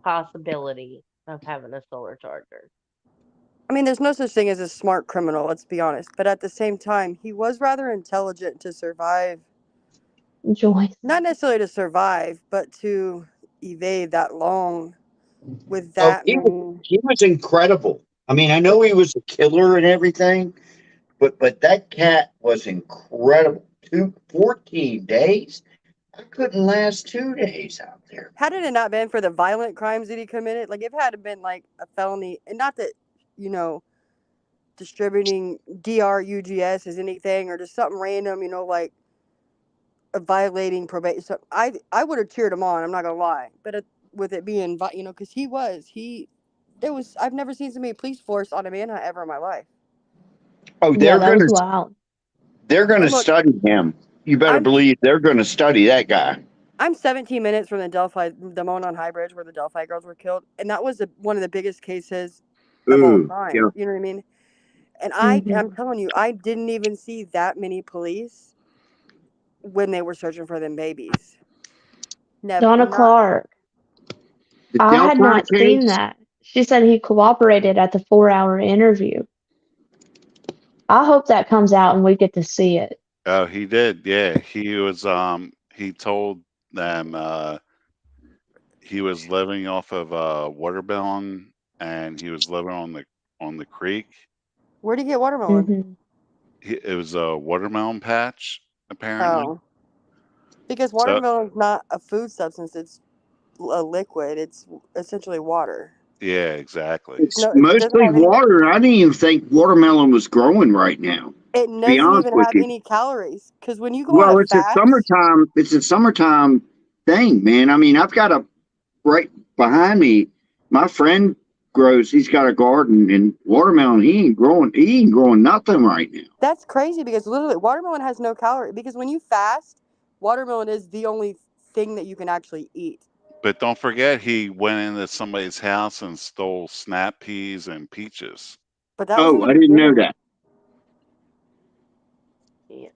possibility of having a solar charger. I mean, there's no such thing as a smart criminal, let's be honest. But at the same time, he was rather intelligent to survive. Joyce. Not necessarily to survive, but to evade that long with Oh, that many. he was incredible. I mean, I know he was a killer and everything, but that cat was incredible. 14 days. I couldn't last 2 days out there. Had it not been for the violent crimes that he committed, like if it had been like a felony, and not that, distributing DRUGS is anything, or just something random, like violating probation. So I would have cheered him on. I'm not gonna lie, but with it being, because I've never seen so many police force on a manhunt ever in my life. Oh, Yeah, that was wild. they're gonna And look, study him. You better I'm believe they're gonna study that guy. I'm 17 minutes from the Monon High Bridge where the Delphi girls were killed, and that was one of the biggest cases of all Ooh, time. yeah. You know what I mean? And Mhm. I'm telling you, I didn't even see that many police when they were searching for them babies. Never, Donna not. Clark. The I had Delphi not seen case. that. She said he cooperated at the 4-hour interview. I hope that comes out and we get to see it. Oh, he did. Yeah, he told them he was living off of watermelon, and he was living on the creek. Where'd he get watermelon? Mhm. It was a watermelon patch, apparently. Oh, because So watermelon's not a food substance; it's a liquid. It's essentially water. yeah, exactly. It's No, it doesn't mostly have any. water. I didn't even think watermelon was growing right now, It to be doesn't honest even with have you. any calories. Because when you go on a Well, fast, it's a summertime thing, man. I mean, I've got a right behind me. My friend he's got a garden and watermelon, he ain't growing nothing right now. that's crazy because literally watermelon has no calorie. Because when you fast, watermelon is the only thing that you can actually eat. But don't forget, he went into somebody's house and stole snap peas and peaches. But that was in Oh, the I didn't know beginning. that. Yeah.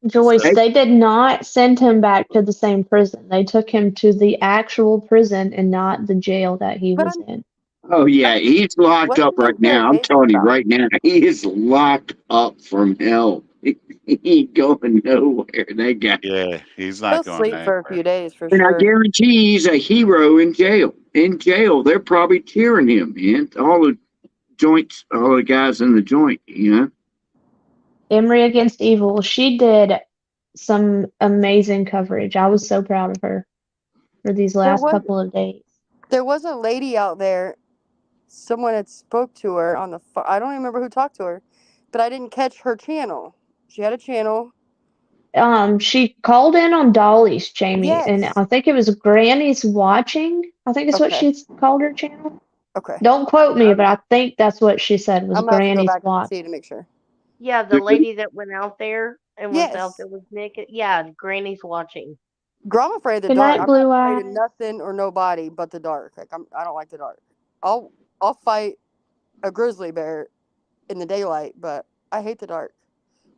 Joyce, Hey, they did not send him back to the same prison. They took him to the actual prison and not the jail that he But was I'm in. oh yeah, he's locked what up do you right think they're now. I'm tasing telling you about? right now, he is locked up from hell. He ain't going nowhere. They got, Yeah, he's He'll not going sleep for a anywhere. few days for and I sure. guarantee he's a hero in jail. In jail, they're probably cheering him, man. All the joints, all the guys in the joint, you know. Emery Against Evil, she did some amazing coverage. I was so proud of her for these There last was couple of days. there was a lady out there. Someone had spoke to her on the I don't even remember who talked to her, but I didn't catch her channel. She had a channel. She called in on Dolly's, Jamie, and Yes. I think it was Granny's Watching. I think is what Okay. she called her channel. Okay. Don't quote me, but Um, I think that's what she said was I'm gonna have to go Granny's back and Watch. see to make sure. yeah, the There's a- lady that went out there and was out Yes. there with Nick. Yeah, Granny's watching. Girl, I'm afraid of the Good dark. night, I'm not Blue afraid of Eyes. nothing or nobody but the dark. Like I don't like the dark. I'll fight a grizzly bear in the daylight, but I hate the dark.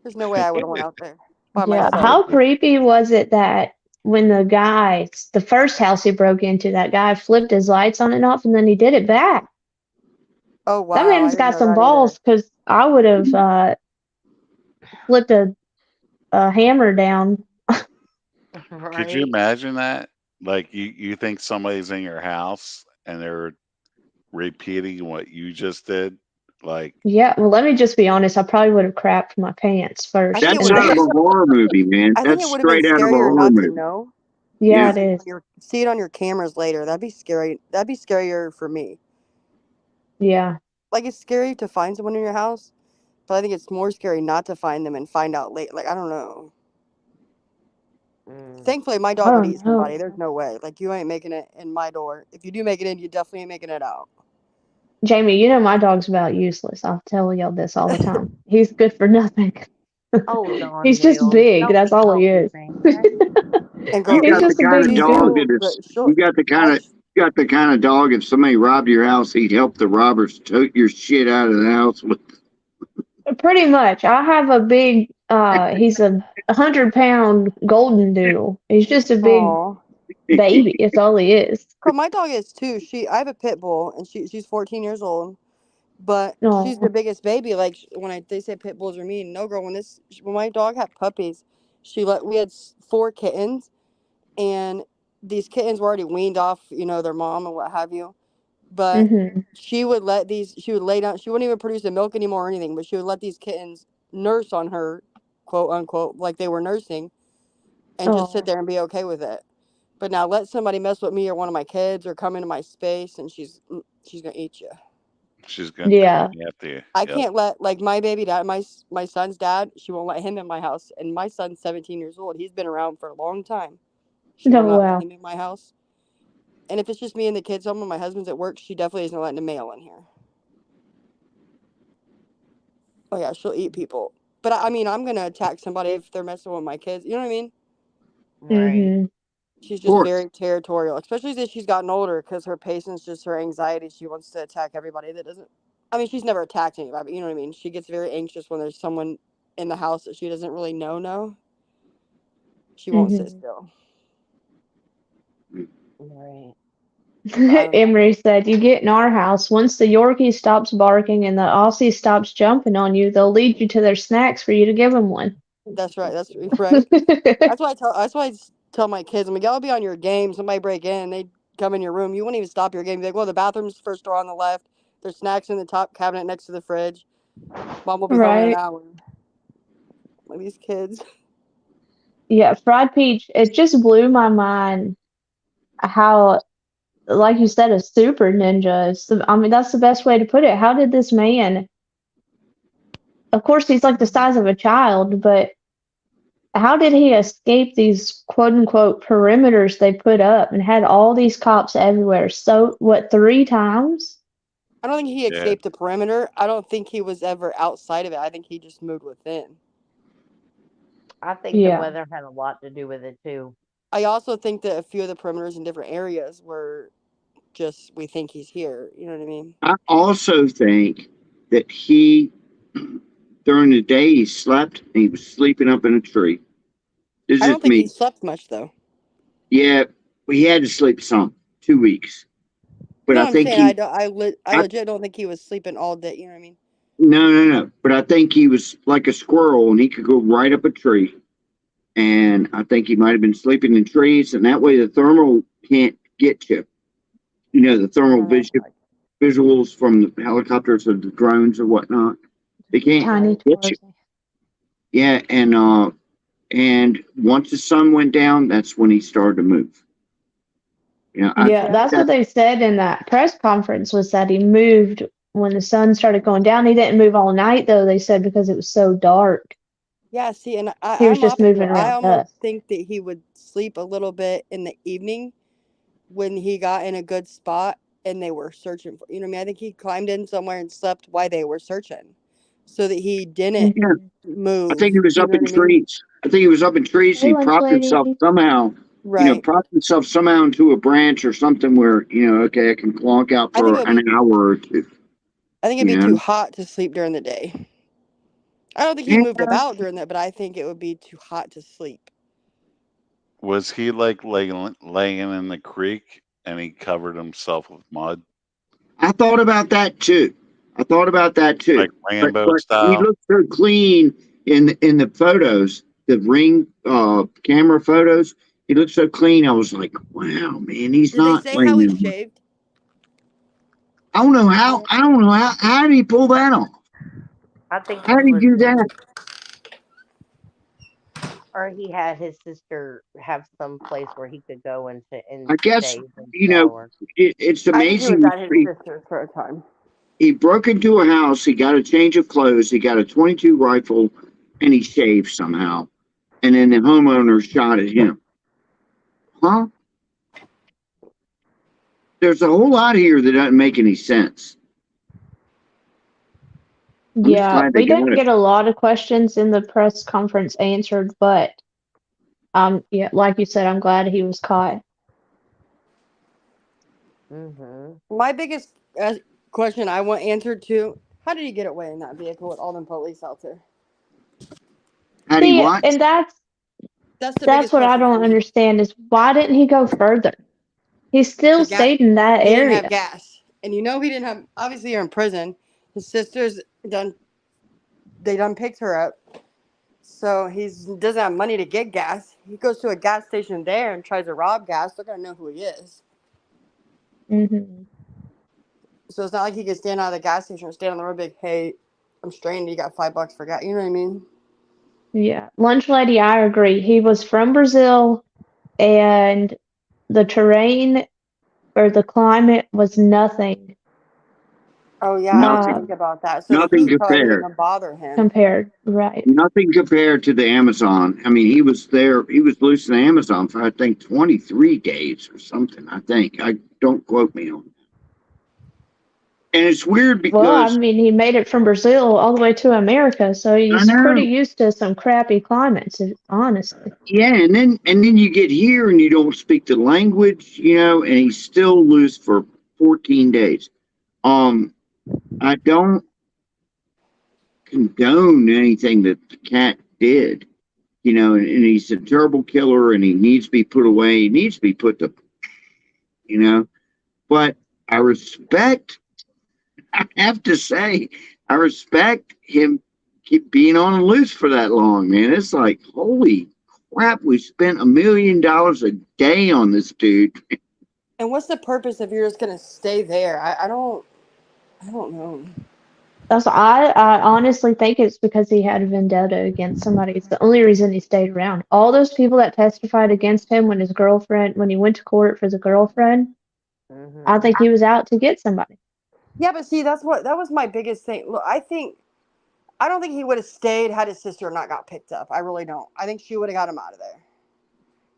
There's no way I would have went out there by Yeah, myself. how creepy was it that when the first house he broke into, that guy flipped his lights on and off, and then he did it back. Oh That wow, I man's didn't got know some that either. balls, because I would have flipped a hammer down. Could you Right. imagine that? Like you think somebody's in your house and they're repeating what you just did? Like, Yeah, well, let me just be honest. I probably would have crapped my pants I first, think it That's would and have out been. of a horror movie, man. I think That's it would have been straight out of a scarier horror not to movie. know yeah, Yeah. and it is. see it on your cameras later. That'd be scary. That'd be scarier for me. Yeah, Like it's scary to find someone in your house, but I think it's more scary not to find them and find out late. Like I don't know. Mm. Thankfully, my I dog would don't eat somebody. know. There's no way. Like you ain't making it in my door. If you do make it in, you definitely ain't making it out. Jamie, you know my dog's about useless. I'll tell y'all this all the time. He's good for nothing. Oh, darn He's just well. big. Don't That's be all he talking is. like that. And You girl, He's got the just a kind of big she's dog dude. that cool, but is, she'll. I you got the kind of dog, if somebody robbed your house, he'd help the robbers tote your shit out of the house with. Pretty much. I have a big he's a 100-pound golden doodle. He's just a big Aw. baby. It's all he is. Girl, my dog is too. I have a pit bull, and she's 14 years old. But she's the Oh. biggest baby. Like they say pit bulls are mean. No, girl. When my dog had puppies, we had 4 kittens, and these kittens were already weaned off, their mom and what have you. But Mhm. she would lay down. She wouldn't even produce the milk anymore or anything. But she would let these kittens nurse on her, quote unquote, like they were nursing, and just sit Oh. there and be okay with it. But now let somebody mess with me or one of my kids or come into my space, and she's gonna eat you. she's gonna Yeah. have to. I Yep. can't let like my baby dad, my son's dad. She won't let him in my house, and my son's 17 years old. He's been around for a long time. She will No, not let wow. him in my house. And if it's just me and the kids home and my husband's at work, she definitely isn't letting a male in here. Oh yeah, she'll eat people. But I mean, I'm gonna attack somebody if they're messing with my kids. You know what I mean? Right. Mhm. She's Of just course. very territorial, especially as she's gotten older, because her patience, just her anxiety, she wants to attack everybody that doesn't. I mean, she's never attacked anybody, but you know what I mean? She gets very anxious when there's someone in the house that she doesn't really know. She won't sit Mhm. still. Right. But I don't know. Emery said, "You get in our house. Once the Yorkie stops barking and the Aussie stops jumping on you, they'll lead you to their snacks for you to give them one." That's right. That's right. That's why I tell my kids, I'm like, y'all be on your game. Somebody break in, they come in your room. You won't even stop your game. Be like, well, the bathroom's first door on the left. There's snacks in the top cabinet next to the fridge. Mom will be home in an Right. hour. Like these kids. Yeah, Fried Peach, it just blew my mind how, like you said, a super ninja is I mean, that's the best way to put it. How did this man, of course, he's like the size of a child, but how did he escape these quote unquote perimeters they put up and had all these cops everywhere? So, what, 3 times? I don't think he Yeah. escaped the perimeter. I don't think he was ever outside of it. I think he just moved within. I think the Yeah. weather had a lot to do with it too. I also think that a few of the perimeters in different areas were just, we think he's here. You know what I mean? I also think that he, during the day, he slept and he was sleeping up in a tree. This I is don't think he me. slept much though. Yeah, he had to sleep some, 2 weeks. But No, I I'm think saying he, I I, legit don't think he was sleeping all day. You know what I mean? no. But I think he was like a squirrel and he could go right up a tree. And I think he might have been sleeping in trees, and that way the thermal can't get you. You know, the thermal visuals from the helicopters or the drones or whatnot. They can't Tiny get you. Tarzan. Yeah, and once the sun went down, that's when he started to move. You know, Yeah, Yeah. that's what they said in that press conference was that he moved when the sun started going down. He didn't move all night though, they said because it was so dark. Yeah, see, and He was I'm just opposite. moving I around almost dusk. think that he would sleep a little bit in the evening when he got in a good spot and they were searching for. You know what I mean? I think he climbed in somewhere and slept while they were searching, so that he didn't yeah, I think move. he was You up know in what I mean? trees. I think he was up in trees. Hey, He lunch propped himself lady. somehow. You know, Right. propped himself somehow into a branch or something where okay, I can clonk out I think for it'd an be. hour or two. I think it'd be You too know, hot to sleep during the day. I don't think he yeah, moved about during that, but I think it would be too hot to sleep. Was he like laying in the creek and he covered himself with mud, I thought about that too. I thought about that like too. Rambo But he style? looked so clean in the photos, the ring camera photos. He looked so clean. I was like, wow, man, he's Did they not say how laying he in. shaved? I don't know how. I don't know how did he pull that off? I think How he did he was, do that? or he had his sister have some place where he could go and I guess shave and you know shower. it's I think he was amazing. at his sister's for a time. He broke into a house. He got a change of clothes. He got a 22 rifle, and he shaved somehow. And then the homeowner shot at him. Huh? There's a whole lot here that doesn't make any sense. I'm just Yeah, glad they we got didn't it. get a lot of questions in the press conference answered, but yeah, like you said, I'm glad he was caught. My biggest question I want answered to: how did he get away in that vehicle with all them police out there? How do you See, watch? and That's the that's biggest what I question for don't me. understand is why didn't he go further? He still The gas. stayed in that He didn't have area. gas, and you know he didn't have. Obviously, you're in prison. His sister's done. They done picked her up, so he doesn't have money to get gas. He goes to a gas station there and tries to rob gas. They're gonna know who he is. Hmm. So it's not like he can stand out of the gas station or stand on the road, big, hey, I'm stranded. You got $5 for gas. You know what I mean? Yeah, lunch lady, I agree. He was from Brazil, and the terrain or the climate was nothing Oh yeah, I didn't Nothing. think about that. So the Nothing heat probably didn't compared. even bother him. compared, right? Nothing compared to the Amazon. I mean, he was there. He was loose in the Amazon for I think 23 days or something. I think. I don't quote me on. And it's weird Well, I because mean, he made it from Brazil all the way to America, so I he's pretty know. used to some crappy climates, honestly. Yeah, and then you get here and you don't speak the language, and he's still loose for 14 days. Um, I don't condone anything that the cat did, and he's a terrible killer and he needs to be put away. He needs to be put to, you know, but I respect, I have to say, I respect him keep being on the loose for that long, man. It's like, holy crap, we spent $1 million a day on this dude. And what's the purpose if you're just gonna stay there? I don't know. I honestly think it's because he had a vendetta against somebody. It's the only reason he stayed around. All those people that testified against him when he went to court for the girlfriend, I think he was out to get somebody. Yeah, but see, that was my biggest thing. Look, I don't think he would have stayed had his sister not got picked up. I really don't. I think she would have got him out of there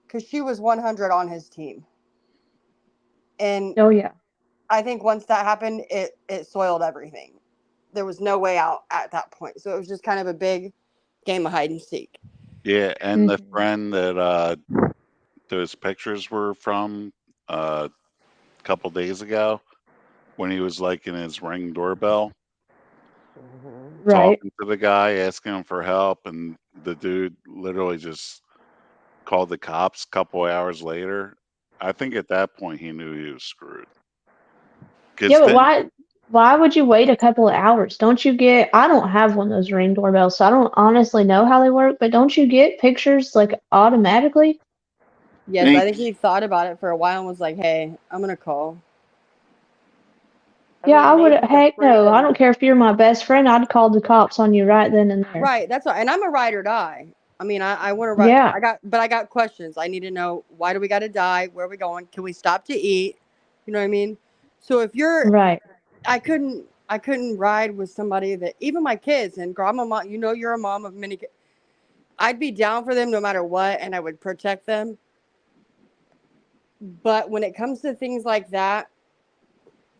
because she was 100 on his team, and Oh yeah. I think once that happened, it soiled everything. There was no way out at that point, so it was just kind of a big game of hide and seek. Yeah, and the Hmm. friend that those pictures were from a couple days ago when he was like in his Ring doorbell, Right. talking to the guy, asking him for help, and the dude literally just called the cops a couple hours later. I think at that point he knew he was screwed. Yeah, Because but then, why would you wait a couple of hours? Don't you get, I don't have one of those Ring doorbells, so I don't honestly know how they work, but don't you get pictures like automatically? Yes, I think Thanks. he thought about it for a while and was like, "Hey, I'm gonna call." I Yeah, mean, I would, maybe the heck no, I don't friend. care if you're my best friend, I'd call the cops on you right then and there. Right, that's why. And I'm a ride or die. I mean, I want to ride. Yeah, I got questions. I need to know, why do we got to die? Where are we going? Can we stop to eat? You know what I mean? So if you're, right. I couldn't ride with somebody that, even my kids, and girl, I'm a mom. You know, you're a mom of many. I'd be down for them no matter what, and I would protect them. But when it comes to things like that,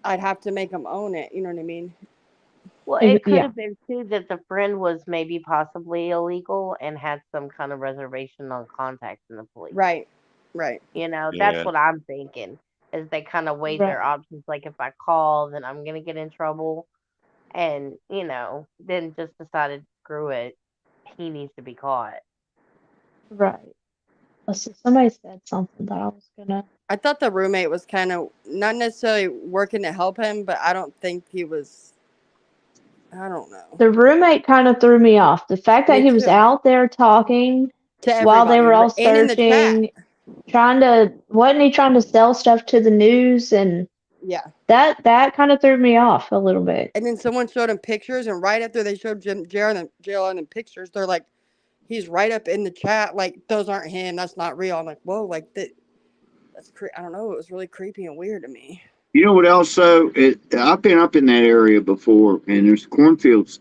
I'd have to make them own it. You know what I mean? Well, it could Yeah, have been too that the friend was maybe possibly illegal and had some kind of reservation on contacting the police. Right, right. You know, that's yeah, what I'm thinking. Is they kind of weighed their right, options. Like, if I call, then I'm gonna get in trouble, and then just decided, screw it, he needs to be caught. right. So somebody said something that I was gonna, I thought the roommate was kind of not necessarily working to help him, but I don't think he was. I don't know. the roommate kind of threw me off. The fact that Me he was too. out there talking To while they everybody were all and in the chat. searching, wasn't he trying to sell stuff to the news? And Yeah. that kind of threw me off a little bit. And then someone showed him pictures, and right after they showed JR and pictures, they're like, he's right up in the chat, like, those aren't him. That's not real. I'm like, whoa, like that's I don't know. It was really creepy and weird to me. You know what else though? I've been up in that area before, and there's cornfields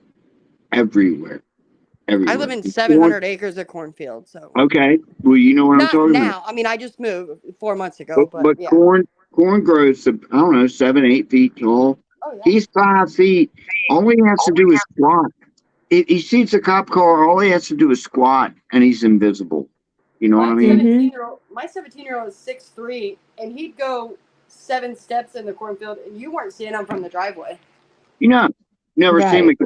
everywhere, I live everywhere. in Corn. 700 acres of cornfield, so Okay, well, you know what I'm not talking about. now. I mean, I just moved 4 months ago, But, but but yeah. corn grows to, I don't know, 7, 8 feet tall. Oh yeah. He's 5 feet. All he has to do is squat. If he sees a cop car, all he has to do is squat, and he's invisible. You know what I My mean? 17-year-old is 6'3", and he'd go 7 steps in the cornfield, and you weren't seeing him from the driveway. You know, never seen him. Right.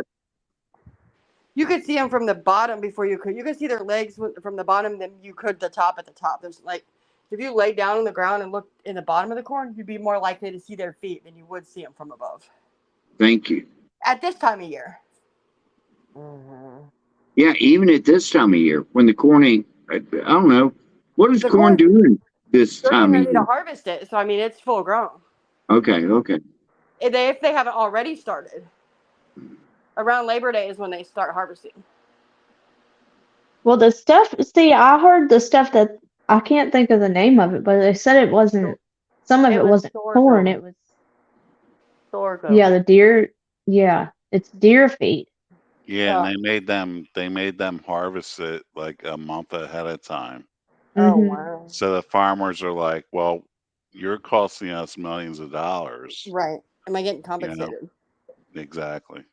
You could see them from the bottom before you could see their legs from the bottom than you could the top at the top. There's like, if you lay down on the ground and look in the bottom of the corn, you'd be more likely to see their feet than you would see them from above. Thank you. At this time of year. Mm-hmm. Yeah, even at this time of year, when the corn ain't, I don't know. What is The corn corn, doing this they're time getting of ready to year? harvest it, so I mean, it's full grown. Okay. If they haven't already started. Around Labor Day is when they start harvesting. Well, I heard the stuff that I can't think of the name of it, but they said it wasn't, some of It it was wasn't corn, it sorghum. was, yeah, Sorghum. the deer, yeah, it's deer feed. yeah, and they made them harvest it like a month ahead of time. Oh Hmm. wow. So the farmers are like, "Well, you're costing us millions of dollars." Right. Am I getting You know, compensated? exactly.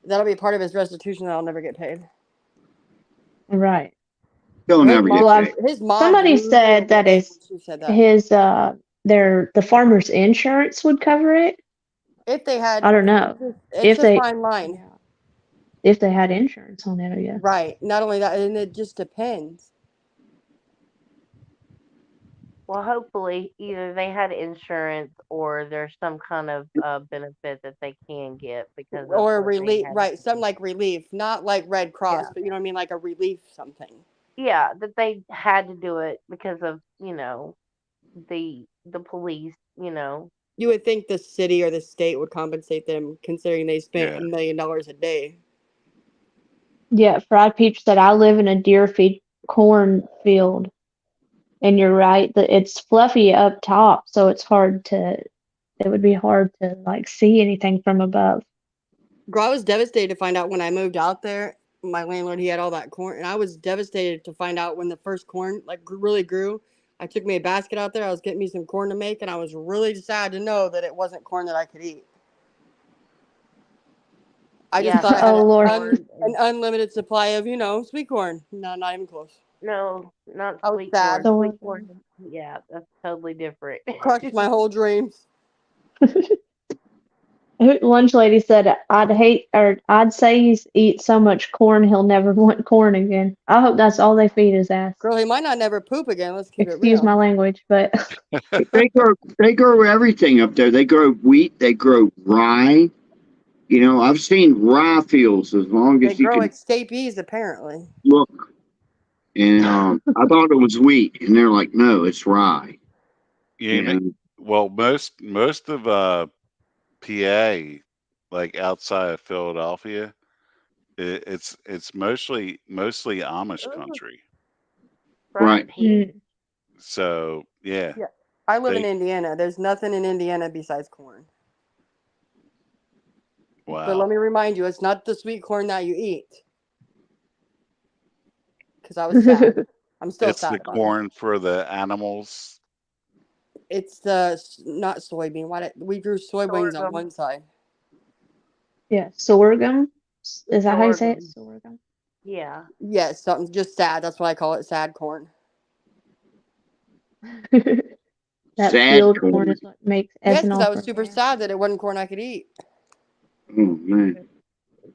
That'll be part of his restitution that I'll never get paid. Right. They'll His never get mom, Well, paid. his mom somebody blew me said that away is when she said that. his, the farmer's insurance would cover it. If they had, I don't know. it's If a they, fine line. yeah, if they had insurance on it, I guess. Right. Not only that, and it just depends. Well, hopefully, either they had insurance or there's some kind of benefit that they can get because of Or a what they relief, had. right? Something like relief, not like Red Cross, Yeah. but you know what I mean, like a relief something. Yeah, that they had to do it because of the police. You would think the city or the state would compensate them, considering they spent Yeah. $1 million a day. Yeah, Fried Peach said, I live in a deer feed cornfield. And you're right, that it's fluffy up top, so it would be hard to like see anything from above. Girl, I was devastated to find out when I moved out there. My landlord, he had all that corn, and I was devastated to find out when the first corn really grew. I took me a basket out there. I was getting me some corn to make, and I was really sad to know that it wasn't corn that I could eat. I just Yeah, thought I had Oh Lord. an unlimited supply of, sweet corn. No, not even close. No, not I was sweet sad. corn. So Sweet corn, yeah, that's totally different. Crushed my whole dreams. Lunch lady said, I'd say he's eat so much corn he'll never want corn again. I hope that's all they feed his ass. Girl, he might not never poop again. Let's keep it Excuse my real. language, but They grow everything up there. They grow wheat, they grow rye. You know, I've seen rye fields as long They as you grow can escapees, apparently. look. And I thought it was wheat, and they're like, no, it's rye. You know, well, most of PA, like outside of Philadelphia, it's mostly Amish Ooh, country. Right. here. So yeah, Yeah. I live in They- Indiana. There's nothing in Indiana besides corn. But let wow. me remind you, it's not the sweet corn that you eat. Because I was sad. I'm still It's sad the about corn for the animals. it. It's the not soybean. We grew soybeans on Sorghum. one side. yeah, sorghum. Is that how you say it? Sorghum. Yeah. Yes, something just sad. That's why I call it sad corn. That Sad field corn. corn is what makes Yes, because I ethanol was for super gas. sad that it wasn't corn I could eat. Oh man.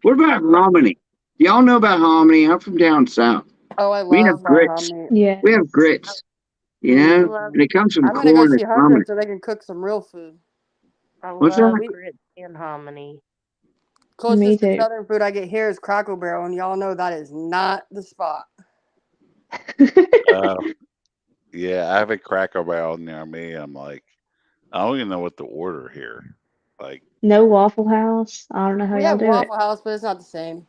What about hominy? Y'all know about hominy? I'm from down south. Oh, I We have love my grits. hominy. Yeah. We have grits. You I know, love and it comes from I'm gonna go corn see and hominy. Hunter so they can cook some real food. I What's love that? grits and hominy. Closest to too. southern food I get here is Cracker Barrel, and y'all know that is not the spot. Yeah, I have a Cracker Barrel near me. I'm like, I don't even know what to order here. Like, No Waffle House. I don't know how We y'all have do Waffle it. House, but it's not the same.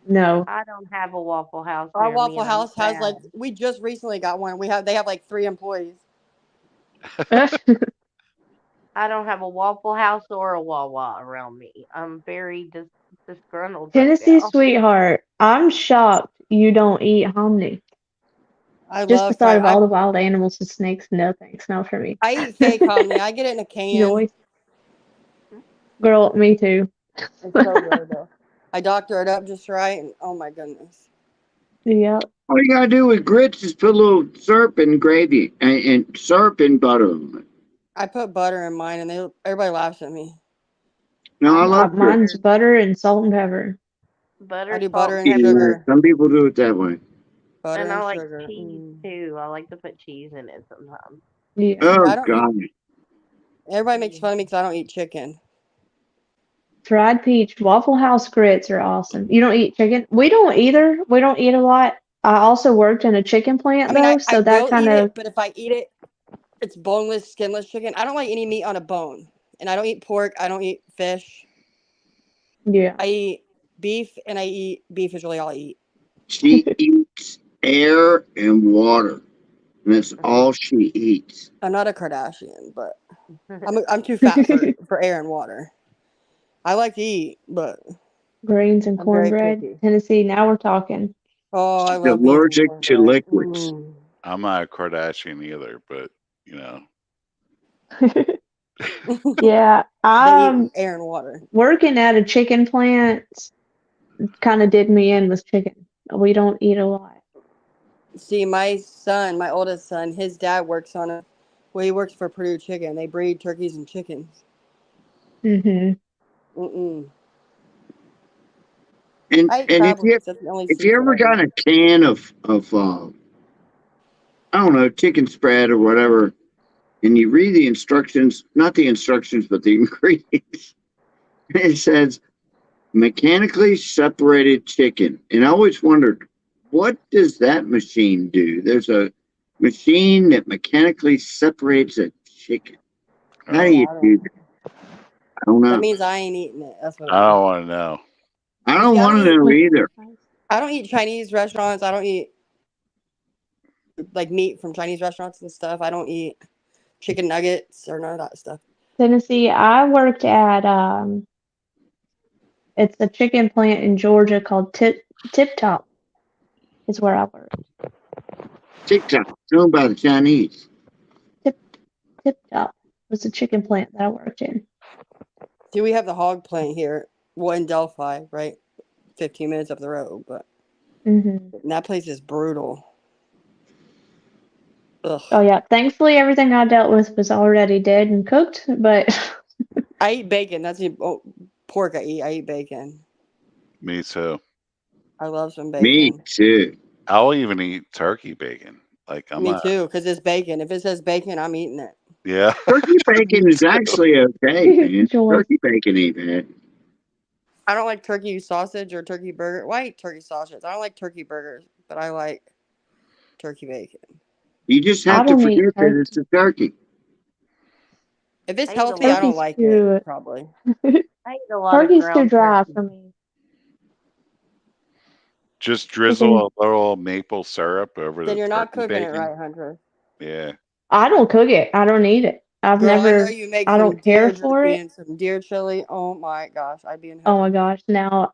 No. I don't have a Waffle House Our near me, Waffle and I'm House has like sad. we just recently got one. They have like 3 employees. I don't have a Waffle House or a Wawa around me. I'm very disgruntled right Tennessee now. sweetheart, I'm shocked you don't eat hominy. I Just the love thought fried. of all the wild animals and snakes. No thanks, not for me. I eat fake hominy. I get it in a can. Joy, girl, me too. It's so good though. I doctor it up just right, and oh my goodness. Yep. All you gotta do with grits is put a little syrup and gravy and syrup and butter on it. I put butter in mine, and everybody laughs at me. No, I love grits. Mine's butter and salt and pepper. Butter, I do salt, butter and and Yeah, sugar. some people do it that way. Butter and I and like sugar. cheese too. I like to put cheese in it sometimes. Yeah. Oh I don't eat. God. Everybody makes fun of me because I don't eat chicken. Fried peach, Waffle House grits are awesome. You don't eat chicken? We don't either. We don't eat a lot. I also worked in a chicken plant I mean, though, I so that will kind eat of it, but if I eat it, it's boneless, skinless chicken. I don't like any meat on a bone, and I don't eat pork. I don't eat fish. yeah. I eat beef, and I eat beef is really all I eat. She eats air and water. And that's all she eats. I'm not a Kardashian, but I'm too fat for air and water. I like to eat, but Greens and I'm very cornbread. picky. Tennessee, now we're talking. Oh, I She's love beans and allergic to cornbread. liquids. I'm not a Kardashian either, but you know, Yeah, They eat air and water. working at a chicken plant kind of did me in with chicken. We don't eat a lot. See, my oldest son, his dad works he works for Purdue Chicken. They breed turkeys and chickens. Mm-hmm. Mm-mm. And I eat if crab you legs. That's the only if you seafood ever I got eat. a can of I don't know, chicken spread or whatever, and you read the instructions, not the instructions, but the ingredients, it says mechanically separated chicken. And I always wondered, what does that machine do? There's a machine that mechanically separates a chicken. How do oh, you do that? I don't That know. means I ain't eating it. That's what it I means. don't want to know. I You don't see, want to know either. I don't eat Chinese restaurants. I don't eat like meat from Chinese restaurants and stuff. I don't eat chicken nuggets or none of that stuff. Tennessee, I worked at it's a chicken plant in Georgia called Tip Top is where I worked. TikTok, owned by the Chinese. Tip Top was the chicken plant that I worked in. See, we have the hog plant here, well, in Delphi, right? 15 minutes up the road, but Mm-hmm. that place is brutal. Ugh. Oh yeah, thankfully everything I dealt with was already dead and cooked, but I eat bacon. That's the pork I eat. I eat bacon. Me too. I love some Me bacon. too. I'll even eat turkey bacon. Like I'm Me a too, because it's bacon. If it says bacon, I'm eating it. yeah. Turkey bacon Me is too. actually okay, man. Joy. Turkey bacon ain't bad. I don't like turkey sausage or turkey burger. Well, I eat turkey sausages. I don't like turkey burgers, but I like turkey bacon. You just I have to don't eat forget that turkey. it's a turkey. If it's I eat a healthy, lot. I don't Turkey's like too it, probably. I eat a lot of turkey's too ground dry turkey. for me. Just Freaking, drizzle a little maple syrup over Then the you're not turkey cooking it bacon. right, Hunter. Yeah. I don't cook it. I don't eat it. I've Girl, I know never. you make I some don't care deer for jerky it. and some deer chili. Oh my gosh, I'd be in Oh my heaven. gosh! Now,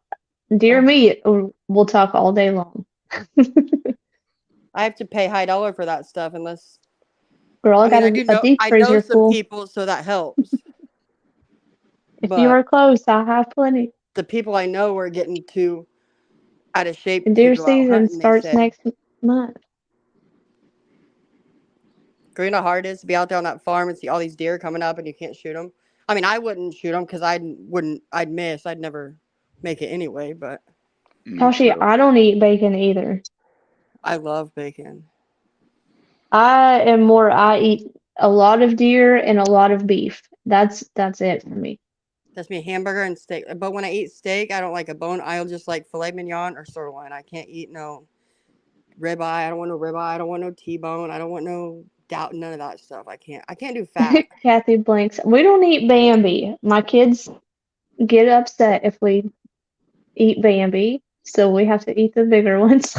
dear Oh, me, we'll talk all day long. I have to pay high dollar for that stuff unless Girl, I I mean got I do a know deep I know freezer some full. people, so that helps. If you But are close, I have plenty. the people I know are getting too out of shape And to deer go out season hunting, they starts say. next month. Girl, you know how hard it is to be out there on that farm and see all these deer coming up and you can't shoot them? I mean, I wouldn't shoot them because I'd miss. I'd never make it anyway, but Me Tashi, too. I don't eat bacon either. I love bacon. I eat a lot of deer and a lot of beef. That's it for me. That's me, hamburger and steak. But when I eat steak, I don't like a bone. I'll just like filet mignon or sirloin. I can't eat no ribeye. I don't want no ribeye. I don't want no T-bone. I don't want no doubt. None of that stuff. I can't. I can't do fat. Kathy blinks. We don't eat Bambi. My kids get upset if we eat Bambi, so we have to eat the bigger ones.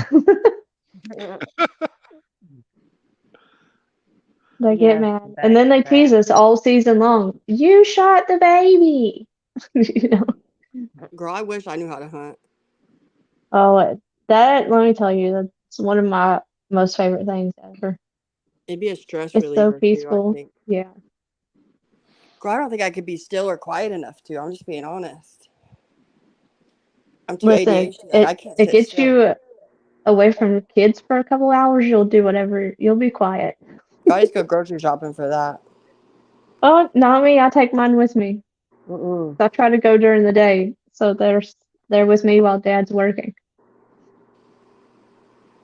They get Yes, mad. And that's then they tease bad. us all season long. You shot the baby. You know? Girl, I wish I knew how to hunt. Oh, let me tell you, that's one of my most favorite things ever. It'd be a stress It's so reliever too, I peaceful. think. Yeah. Girl, I don't think I could be still or quiet enough to. I'm just being honest. I'm too Listen, ADHD. I can't it sit gets still. you away from the kids for a couple hours. You'll do whatever. You'll be quiet. I just go grocery shopping for that. Oh, not me. I take mine with me. Mm-mm. I try to go during the day, so they're with me while Dad's working.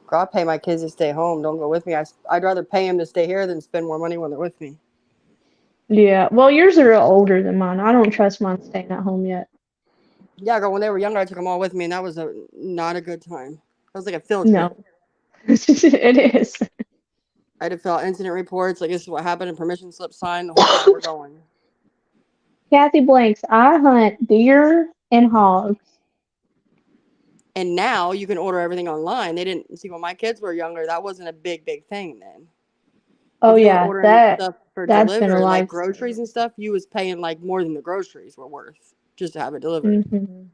Girl, I pay my kids to stay home. Don't go with me. I'd rather pay them to stay here than spend more money when they're with me. Yeah. Well, yours are older than mine. I don't trust mine staying at home yet. Yeah, girl, when they were younger, I took them all with me, and that was not a good time. It was like a field trip. No, it is. I had to fill out incident reports. Like, this is what happened, and permission slip signed. The whole time we're going. Kathy blanks. I hunt deer and hogs. And now you can order everything online. They didn't see when my kids were younger. That wasn't a big thing then. Oh If you were yeah, ordering stuff for that's been a delivered, like lifesaver. groceries and stuff, you was paying like more than the groceries were worth just to have it delivered. Hmm.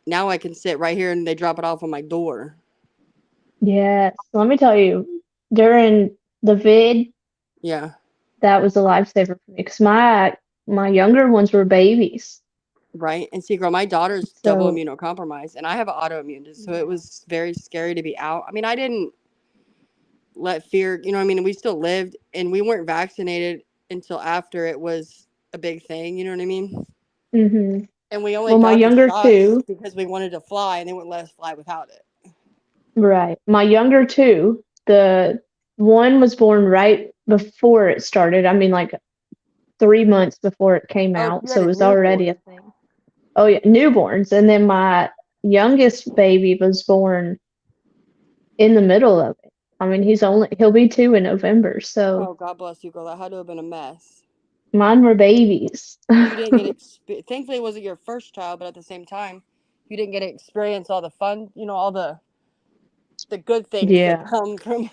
Now I can sit right here and they drop it off on my door. Yes. Let me tell you, during the vid, Yeah, that was a lifesaver for me because my younger ones were babies. right. And see, girl, my daughter's double So immunocompromised, and I have an autoimmune, so it was very scary to be out. I mean, I didn't let fear, you know what I mean? We still lived, and we weren't vaccinated until after it was a big thing, you know what I mean? hmm And we only well, my got the younger shots two, because we wanted to fly, and they wouldn't let us fly without it. right? My younger two, the one was born right before it started. I mean, like 3 months before it came Oh, out, you so had it a was already a newborn. thing. Oh yeah, newborns, and then my youngest baby was born in the middle of it. I mean, he'll be 2 in November, so Oh, God bless you, girl. That had to have been a mess. mine were babies. So you didn't get thankfully it wasn't your first child, but at the same time, you didn't get to experience all the fun, all the good things that Yeah. come from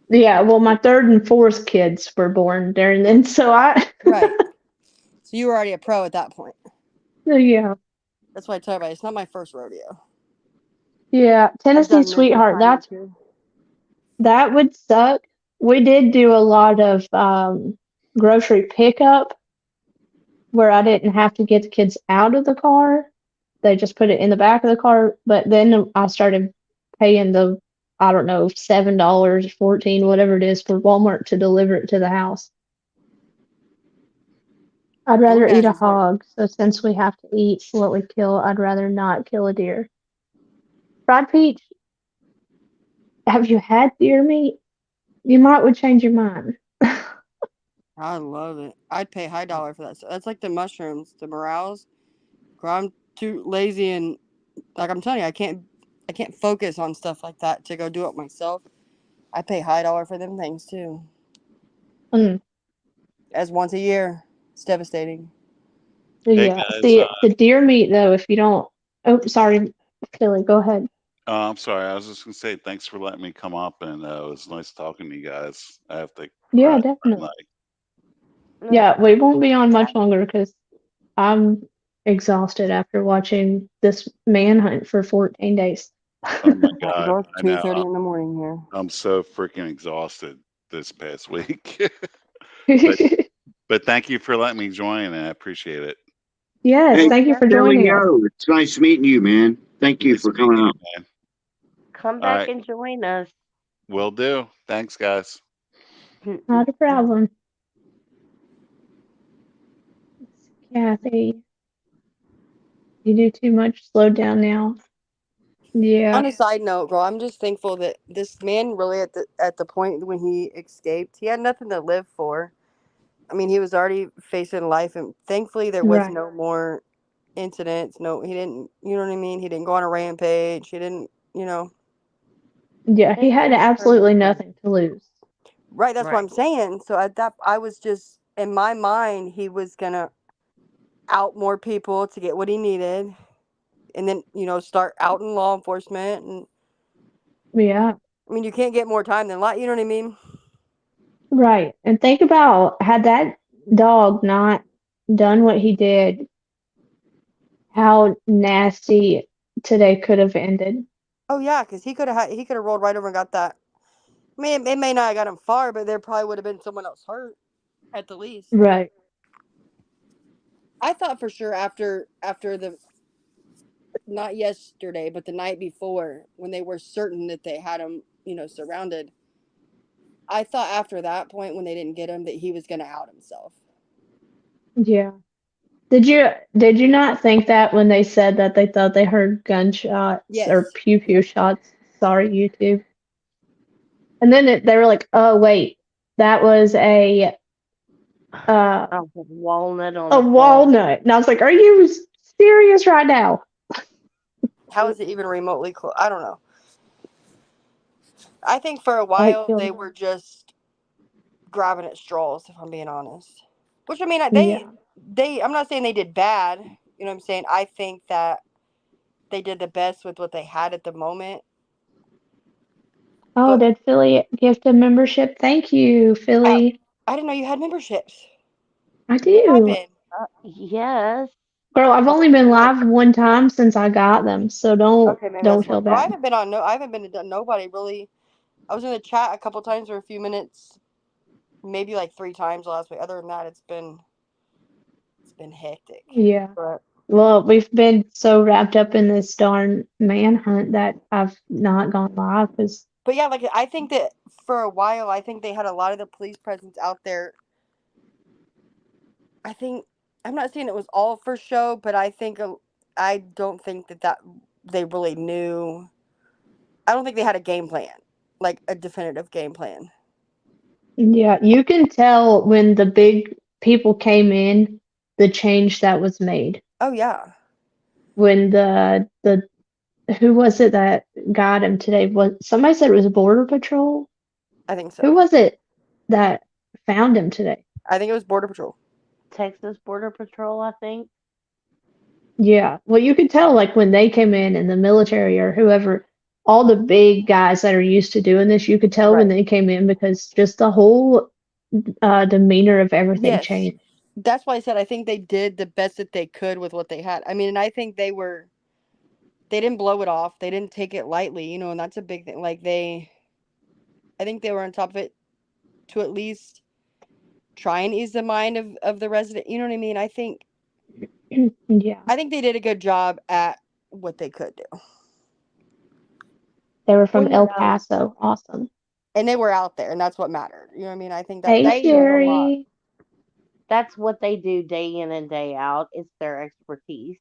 Yeah, well, my third and fourth kids were born during then, so right. So you were already a pro at that point. yeah. That's why I tell everybody it's not my first rodeo. Yeah, I've Tennessee done this a Sweetheart, time or two. that would suck. We did do a lot of grocery pickup where I didn't have to get the kids out of the car. They just put it in the back of the car, but then I started paying I don't know, $7, 14, whatever it is for Walmart to deliver it to the house. I'd rather eat DoorDash a is hard. hog. So since we have to eat what we kill, I'd rather not kill a deer. Fried peach, have you had deer meat? You might would change your mind. I love it. I'd pay high dollar for that. So that's like the mushrooms, the morels. Girl, I'm too lazy and like I'm telling you, I can't focus on stuff like that to go do it myself. I pay high dollar for them things too. Mm, As once a year. It's devastating. Hey yeah. guys, See, the deer meat though, if you don't. Oh, sorry, Philly. Go ahead. I'm sorry. I was just gonna say thanks for letting me come up, and it was nice talking to you guys. I have to Yeah, crash for the definitely. night. No, Yeah, we won't be on much longer because I'm exhausted after watching this manhunt for 14 days. Oh my Yeah, God, girl, it's I know. 2:30 in the morning here. I'm so freaking exhausted this past week. but but thank you for letting me join, and I appreciate it. Yes, Hey, most thank you for Billy joining us. Joe, it's nice meeting you, man. Thank you Nice for meeting coming you, up. man. come All back right, and join us. will do. Thanks, guys. Not a problem. Kathy, you do too much. Slow down now. Yeah, On a side note, girl, I'm just thankful that this man really at the point when he escaped, he had nothing to live for. I mean, he was already facing life, and thankfully there was right. no more incidents. No, he didn't. You know what I mean? He didn't go on a rampage. He didn't. You know. Yeah, he Thank had goodness for absolutely nothing. nothing to lose. Right. That's what Right. I'm saying. So at that, I was just in my mind, he was gonna out more people to get what he needed, and then start out in law enforcement. And Yeah, I mean, you can't get more time than life. You know what I mean? right. And think about had that dog not done what he did, how nasty today could have ended. Oh yeah, because he could have rolled right over and got that. I mean, it may not have got him far, but there probably would have been someone else hurt at the least. Right. I thought for sure after the not yesterday, but the night before when they were certain that they had him, surrounded. I thought after that point when they didn't get him that he was going to out himself. Yeah. Did you not think that when they said that they thought they heard gunshots or Yes. pew pew shots? Sorry, YouTube. And then they were like, "Oh wait, that was uh Oh, with walnut on a the phone. walnut." And I was like, "Are you serious right now?" How is it even remotely close? I don't know. I think for a Oh, it while killed they him. were just grabbing at straws, if I'm being honest. Which I mean, Yeah. I'm not saying they did bad. You know what I'm saying? I think that they did the best with what they had at the moment. Oh, But did Philly gift a membership? Thank you, I, Philly. I didn't know you had memberships. I Where have I do. been? Yes. Girl, I've Oh, only been look. live one time since I got them, so don't Okay, maybe don't that's feel what. Girl, bad. I haven't been to nobody really. I was in the chat a couple times for a few minutes, maybe like 3 times last week. Other than that, it's been hectic. Yeah. But Well, we've been so wrapped up in this darn manhunt that I've not gone live because yeah, like I think that for a while, I think they had a lot of the police presence out there. I think I'm not saying it was all for show, but I don't think that they really knew. I don't think they had a game plan, like a definitive game plan. yeah, you can tell when the big people came in, the change that was made. Oh yeah, When the who was it that got him today? Was somebody said it was Border Patrol? I think Who so. was it that found him today? I think it was Border Patrol. Texas Border Patrol, I think. Yeah. Well, you could tell like when they came in the military or whoever, all the big guys that are used to doing this, you could tell when Right. they came in because just the whole demeanor of everything Yes. changed. That's why I said I think they did the best that they could with what they had. I mean, and I think they didn't blow it off. They didn't take it lightly, and that's a big thing. Like I think they were on top of it to at least try and ease the mind of the resident. You know what I mean? Yeah. I think they did a good job at what they could do. They were from Well, El Paso. Awesome. And they were out there, and that's what mattered. You know what I mean? I think that Hey, that says a lot. Sherry. that's what they do day in and day out. It's their expertise.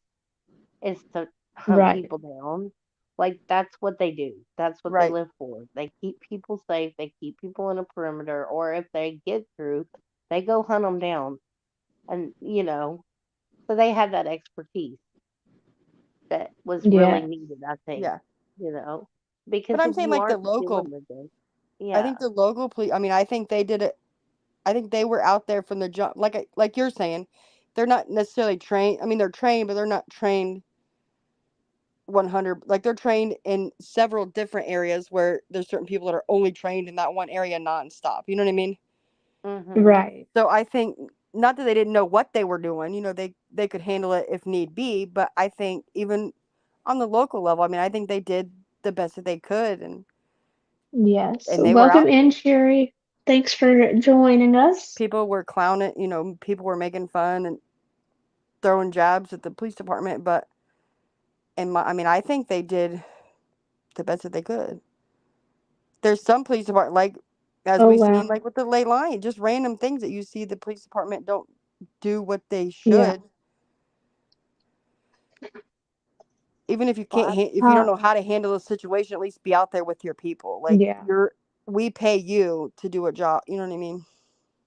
Is to hunt Right. people down. Like that's what they do. That's what they Right. live for. They keep people safe. They keep people in a perimeter. Or if they get through, they go hunt them down. And so they have that expertise that was really Yeah. needed. I think Yeah. you know But because I'm if saying you like the aren't local, dealing with this, I yeah, think the local police, I mean, I think they did it. I think they were out there from the jump, like you're saying, they're not necessarily trained. I mean, they're trained, but they're not trained 100. Like they're trained in several different areas where there's certain people that are only trained in that one area nonstop. You know what I mean? mhm, Right. So I think not that they didn't know what they were doing. They could handle it if need be. But I think even on the local level, I mean, I think they did the best that they could, Yes. and they were Welcome out in, there. Sherry. Thanks for joining us. People were clowning. People were making fun and throwing jabs at the police department. But I mean, I think they did the best that they could. There's some police department, like as Oh we've seen, wow. like with the ley line, just random things that you see the police department don't do what they Yeah. should. Even if you well, can't, if you don't Uh, know how to handle a situation, at least be out there with your people. Like yeah. we pay you to do a job. You know what I mean?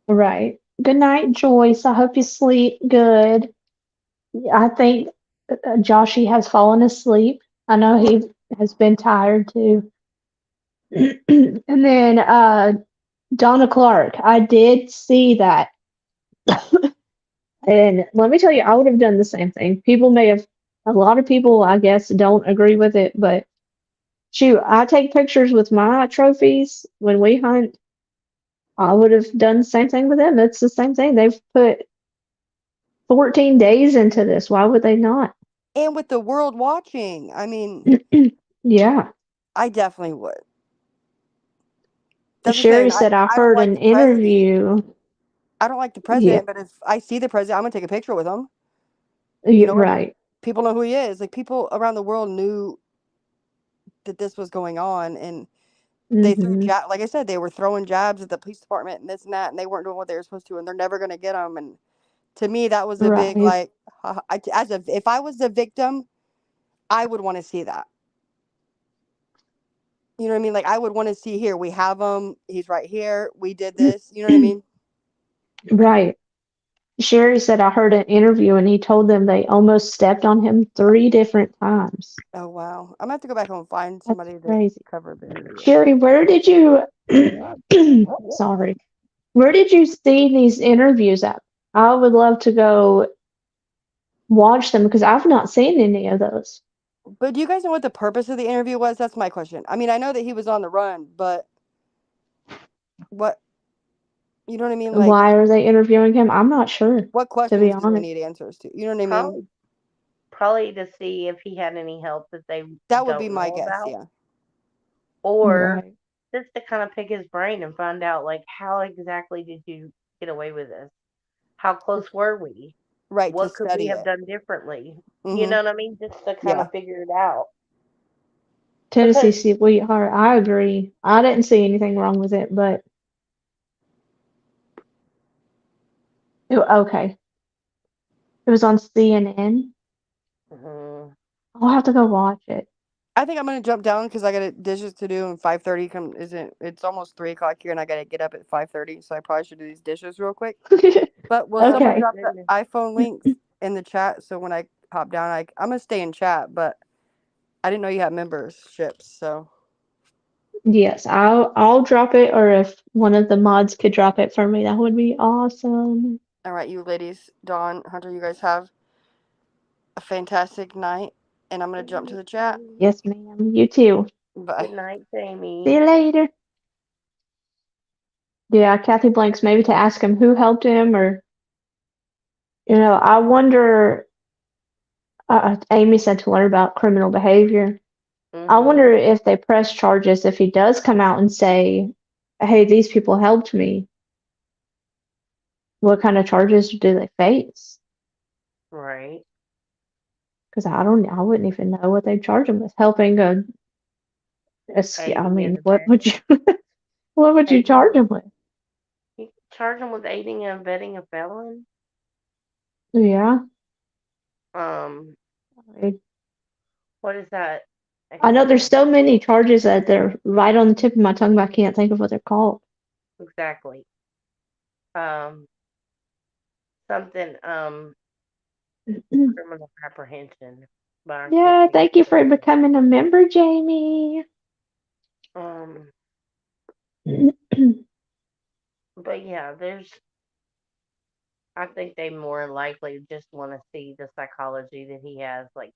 Right. Good night, Joyce. I hope you sleep good. I think Joshy has fallen asleep. I know he has been tired too. And then Donna Clark, I did see that. And let me tell you, I would have done the same thing. A lot of people, I guess, don't agree with it, but shoot, I take pictures with my trophies when we hunt. I would have done the same thing with them. It's the same thing. They've put 14 days into this. Why would they not? And with the world watching, I mean, Yeah. I definitely would. That's the Sherry thing. said, I I don't heard like an the president. interview. I don't like the Yeah, president, but if I see the president, I'm gonna take a picture with him. You you're know, and right. people know who he is. Like people around the world knew that this was going on, and they threw Hmm. like I said, they were throwing jabs at the police department and this and that, and they weren't doing what they were supposed to, and they're never gonna get them. And to me, that was a big Right. like, if I was the victim, I would want to see that. You know what I mean? Like I would want to see here. We have him. He's right here. We did this. You know what I mean? Right. Sherry said, I heard an interview and he told them they almost stepped on him 3 different times. Oh wow. I'm gonna have to go back home and find That's somebody to crazy. cover the video. Sherry, where did you, sorry, where did you see these interviews at? I would love to go watch them because I've not seen any of those. But do you guys know what the purpose of the interview was? That's my question. I mean, I know that he was on the run, but what, you know what I mean? Like, Why are they interviewing him? I'm not sure, what to be questions do they honest. need answers to? You know what I mean? probably to see if he had any help that they That would be don't my know guess, about, yeah. or Right. just to kind of pick his brain and find out like how exactly did you get away with this? How close were we? Right, to What could we study have it. done differently? You Mm-hmm. know what I mean? Just to kind Yeah. of figure it out. Tennessee Because Sweetheart, I agree. I didn't see anything wrong with it, but okay. It was on CNN. mm, I'll have to go watch it. I think I'm gonna jump down because I got dishes to do and 5:30 it's almost 3 o'clock here and I gotta get up at 5:30, so I probably should do these dishes real quick. But will oh someone my Okay. drop the goodness. iPhone links in the chat so when I hop down, I'm gonna stay in chat, but I didn't know you had memberships, so Yes, I'll drop it, or if one of the mods could drop it for me, that would be awesome. all right, you ladies, Dawn, Hunter, you guys have a fantastic night, and I'm gonna jump to the chat. Yes, ma'am. You too. Good Bye. night, See Jamie. you later. Yeah, Kathy Blanks, maybe to ask him who helped him, or I wonder. Amy said to learn about criminal behavior. I Mhm. wonder if they press charges if he does come out and say, "Hey, these people helped me." What kind of charges do they face? Right. Because I wouldn't even know what they'd charge him with helping I Aiding mean, and what would abetting. you, what would you Aiding charge and him with? you charge him with aiding and abetting a felon. Yeah. Um, I what is that? I know there's Extortion. so many charges that they're right on the tip of my tongue, but I can't think of what they're called. Exactly. Um, something. Criminal apprehension. But I can't Yeah, think thank you of for it. becoming a member, Jamie. Um, but yeah, I think they more than likely just want to see the psychology that he has, like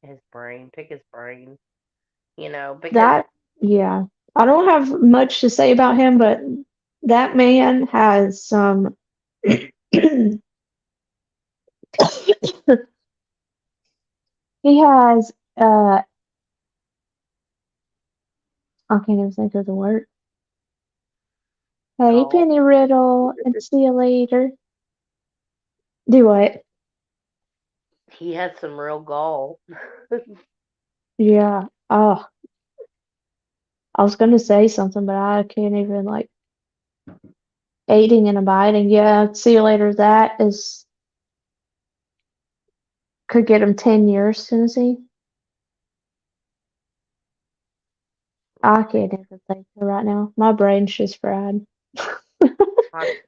his brain, pick his brain, because That, yeah. I don't have much to say about him, but that man has some. He has, I can't even think of the word. Hey, gall. Penny Riddle, and see you later. Do what? He has some real gall. Yeah. Oh, I was gonna say something, but I can't even like aiding and abiding. Yeah, see you later. That is could get him 10 years, Tennessee. I can't even think of it right now. My brain's just fried.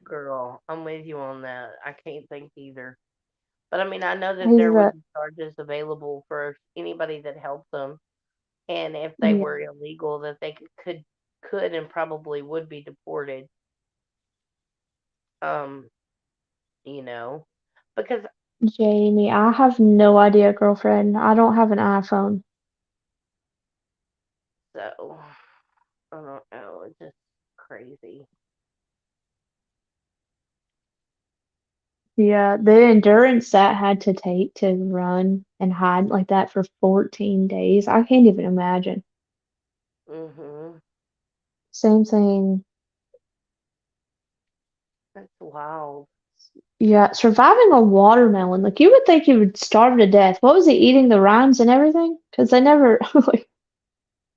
Girl, I'm with you on that. I can't think either. But I mean, I know that He's there would a be charges available for anybody that helps them, and if they yeah, were illegal, that they could and probably would be deported. Um, you know, because Jamie. I have no idea, girlfriend. I don't have an iPhone. so I don't know. It's just crazy. Yeah, the endurance that had to take to run and hide like that for 14 days. I can't even imagine. Mhm. Same thing. That's wild. Yeah, surviving a watermelon. Like you would think he would starve to death. What was he eating the rinds and everything? Because they never like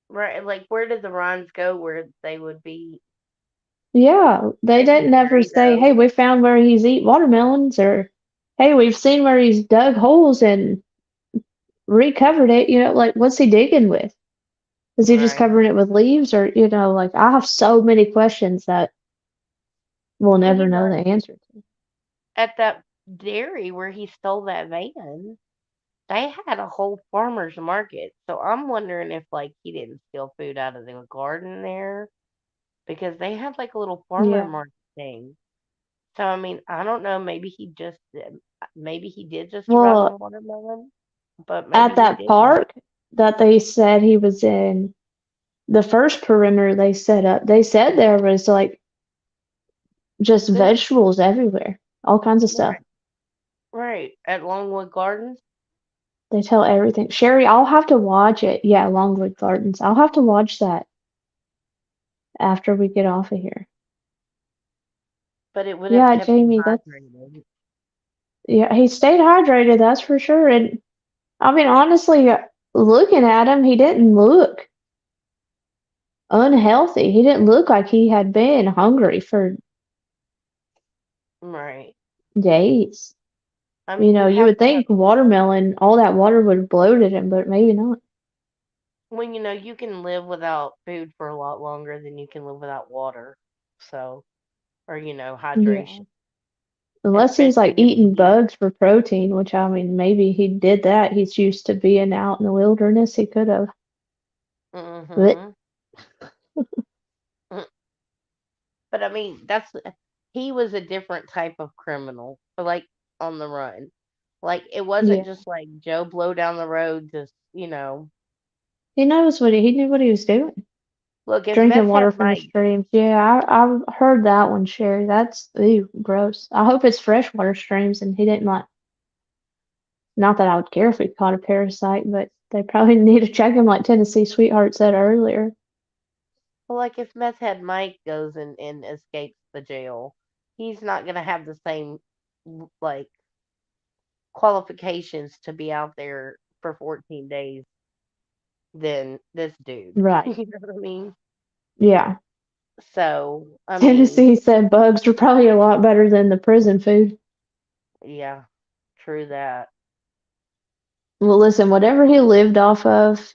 Right? Like, where did the Rons go? Where they would be? yeah, they They'd be didn't ever buried say, "Hey, though. we found where he's eat watermelons," or "Hey, we've seen where he's dug holes and recovered it." Like what's he digging with? Is he just Right. covering it with leaves, or like I have so many questions that we'll And never know the answer to. at that dairy where he stole that van, they had a whole farmer's market. So I'm wondering if like he didn't steal food out of the garden there because they had like a little farmer Yeah. market thing. So I mean, I don't know. Maybe he did just survive on Well, watermelon, but maybe at he that didn't. park that they said he was in, the first perimeter they set up, they said there was like just Food. vegetables everywhere, all kinds of stuff. Right. Right. At Longwood Gardens. They tell everything. Sherry, I'll have to watch it. Yeah, Longwood Gardens. I'll have to watch that after we get off of here. But it would have Yeah, kept him Jamie, that's hydrated. yeah, he stayed hydrated, that's for sure. And I mean, honestly, looking at him, he didn't look unhealthy. He didn't look like he had been hungry for Right. days. I mean, you You have would to have, think watermelon, all that water would have bloated him, but maybe not. when you can live without food for a lot longer than you can live without water. So, or Yeah. hydration, Unless he's like especially in the eating heat. bugs for protein, which I mean, maybe he did that. He's used to being out in the wilderness. He could have. But Mhm. But I mean, he was a different type of criminal, like on the run. Like it wasn't yeah, just like Joe Blow down the road, just. he knew what he was doing. Look, if Drinking Meth water had from the Mike, streams. Yeah, I've heard that one, Sherry. That's ew, gross. I hope it's freshwater streams and he didn't like. Not that I would care if he caught a parasite, but they probably need to check him, like Tennessee Sweetheart said earlier. well, like if Meth Head Mike goes and escapes the jail, he's not gonna have the same like qualifications to be out there for 14 days than this dude. Right. You know what I mean? Yeah. So, I mean, Tennessee said bugs are probably a lot better than the prison food. yeah, true that. Well, listen, whatever he lived off of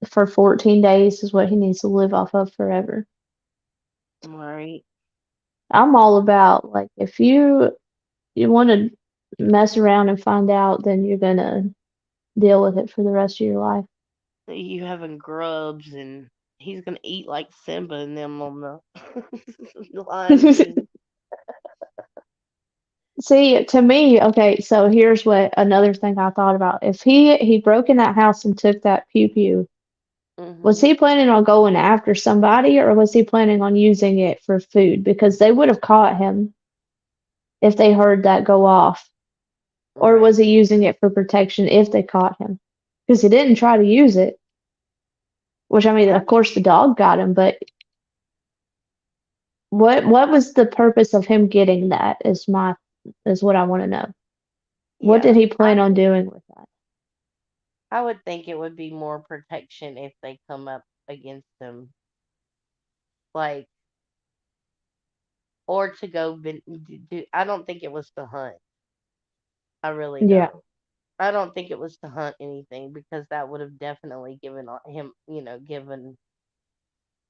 for 14 days is what he needs to live off of forever. Right. I'm all about like if you want to mess around and find out, then you're gonna deal with it for the rest of your life. You having grubs, and he's gonna eat like Simba and them on the Lion King. See, to me, okay, so here's what another thing I thought about. If he broke in that house and took that pew pew, was Hmm. he planning on going after somebody or was he planning on using it for food? Because they would have caught him if they heard that go off. Or Right. was he using it for protection if they caught him? Because he didn't try to use it, which I mean, How of course the dog got him, but what was the purpose of him getting that is what I want to know. What did Yeah, he plan on doing with that? I would think it would be more protection if they come up against him, like, or to go. I don't think it was to hunt. I really Yeah. don't. I don't think it was to hunt anything because that would have definitely him,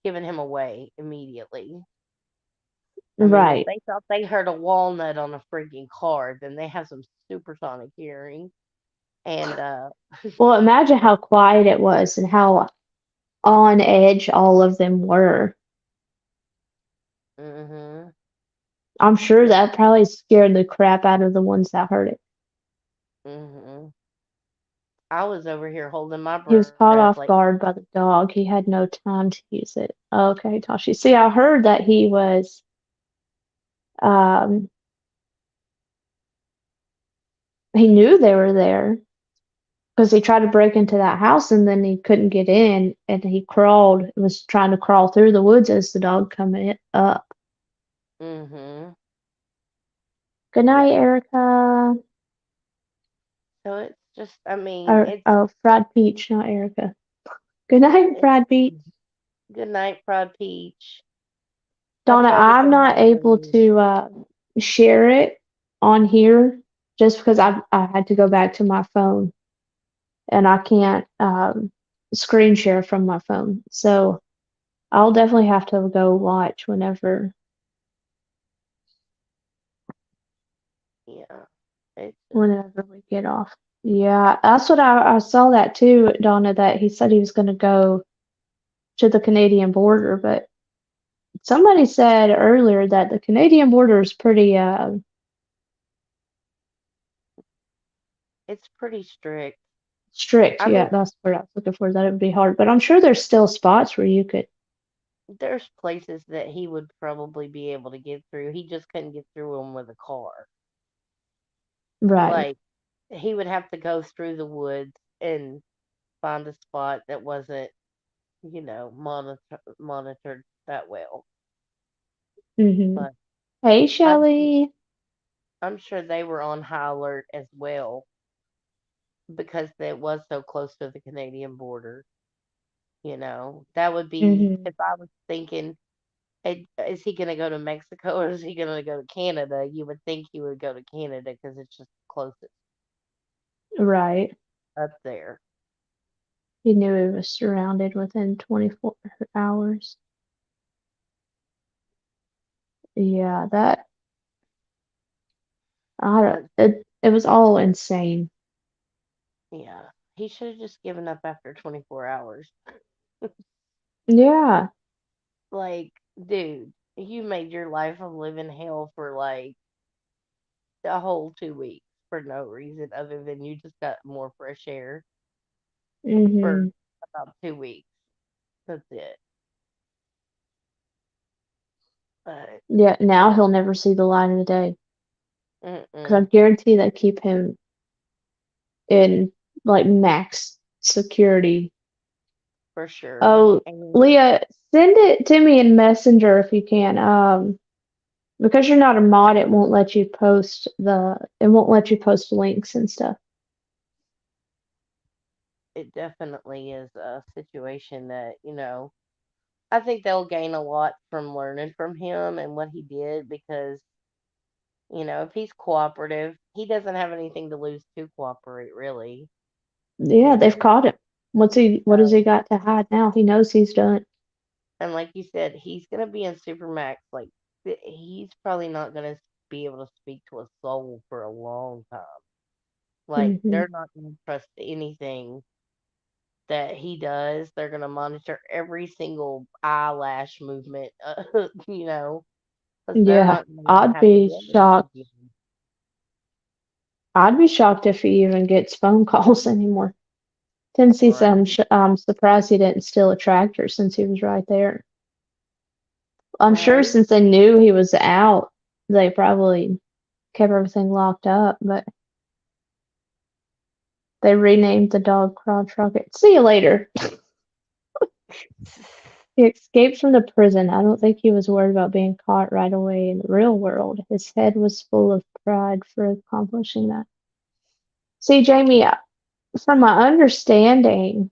given him away immediately. I mean, if Right. they thought they heard a walnut on a freaking car, then they have some supersonic hearing. And Well, imagine how quiet it was and how on edge all of them were. mhm, I'm sure yeah, that probably scared the crap out of the ones that heard it. mhm. I was over here holding my He was breath, caught like, off guard by the dog. He had no time to use it. Okay, Tashi. See, I heard that um, he knew they were there because he tried to break into that house and then he couldn't get in and he was trying to crawl through the woods as the dog coming up. mhm, Good yeah. night, Erica. So it's just, I mean, Or, oh, Fried Peach, not Erica. Good night, it's Fried Peach. good night, Fried Peach. I Donna, tried to I'm say not hi to able her. to share it on here just because I had to go back to my phone and I can't screen share from my phone. So I'll definitely have to go watch Yeah, it's just, whenever we get off. Yeah, that's what I saw that too, Donna, that he said he was going to go to the Canadian border, but somebody said earlier that the Canadian border is pretty it's pretty strict. strict. I mean, Yeah, that's what I was looking for, that it would be hard. But I'm sure there's still spots where you could. there's places that he would probably be able to get through. He just couldn't get through them with a car. Right. Like, he would have to go through the woods and find a spot that wasn't, monitored that well. Hmm. But Hey, I'm su- Shelley. I'm sure they were on high alert as well because it was so close to the Canadian border. That would be Hmm. if I was thinking, is he going to go to Mexico or is he going to go to Canada? You would think he would go to Canada because it's just closest Right. up there. He knew he was surrounded within 24 hours. Yeah, I don't, But it was all insane. yeah, he should have just given up after 24 hours. Yeah. Like, dude, you made your life a living hell for like a whole 2 weeks for no reason other than you just got more fresh air for Hmm. about 2 weeks. That's it. But Yeah, now he'll never see the light of the day. Because I mm-mm, guarantee they keep him in like max security. for sure. Oh, And Leah, send it to me in Messenger if you can. Because you're not a mod, it won't let you post links and stuff. it definitely is a situation that, I think they'll gain a lot from learning from him and what he did because, if he's cooperative, he doesn't have anything to lose to cooperate, really. Yeah, You know. they've caught him. What has he So, got to hide now? He knows he's done. and like you said, he's gonna be in Supermax. Like, he's probably not gonna be able to speak to a soul for a long time. Like, Hmm. they're not gonna trust anything that he does. They're gonna monitor every single eyelash movement. Because they're Yeah, not gonna I'd have to be deal with him shocked. again. I'd be shocked if he even gets phone calls anymore. Tennessee said, Right. I'm surprised he didn't steal a tractor since he was right there. I'm sure Right. since they knew he was out, they probably kept everything locked up, but they renamed the dog Crotch Rocket. See you later. He escaped from the prison. I don't think he was worried about being caught right away in the real world. His head was full of pride for accomplishing that. See, Jamie, from my understanding,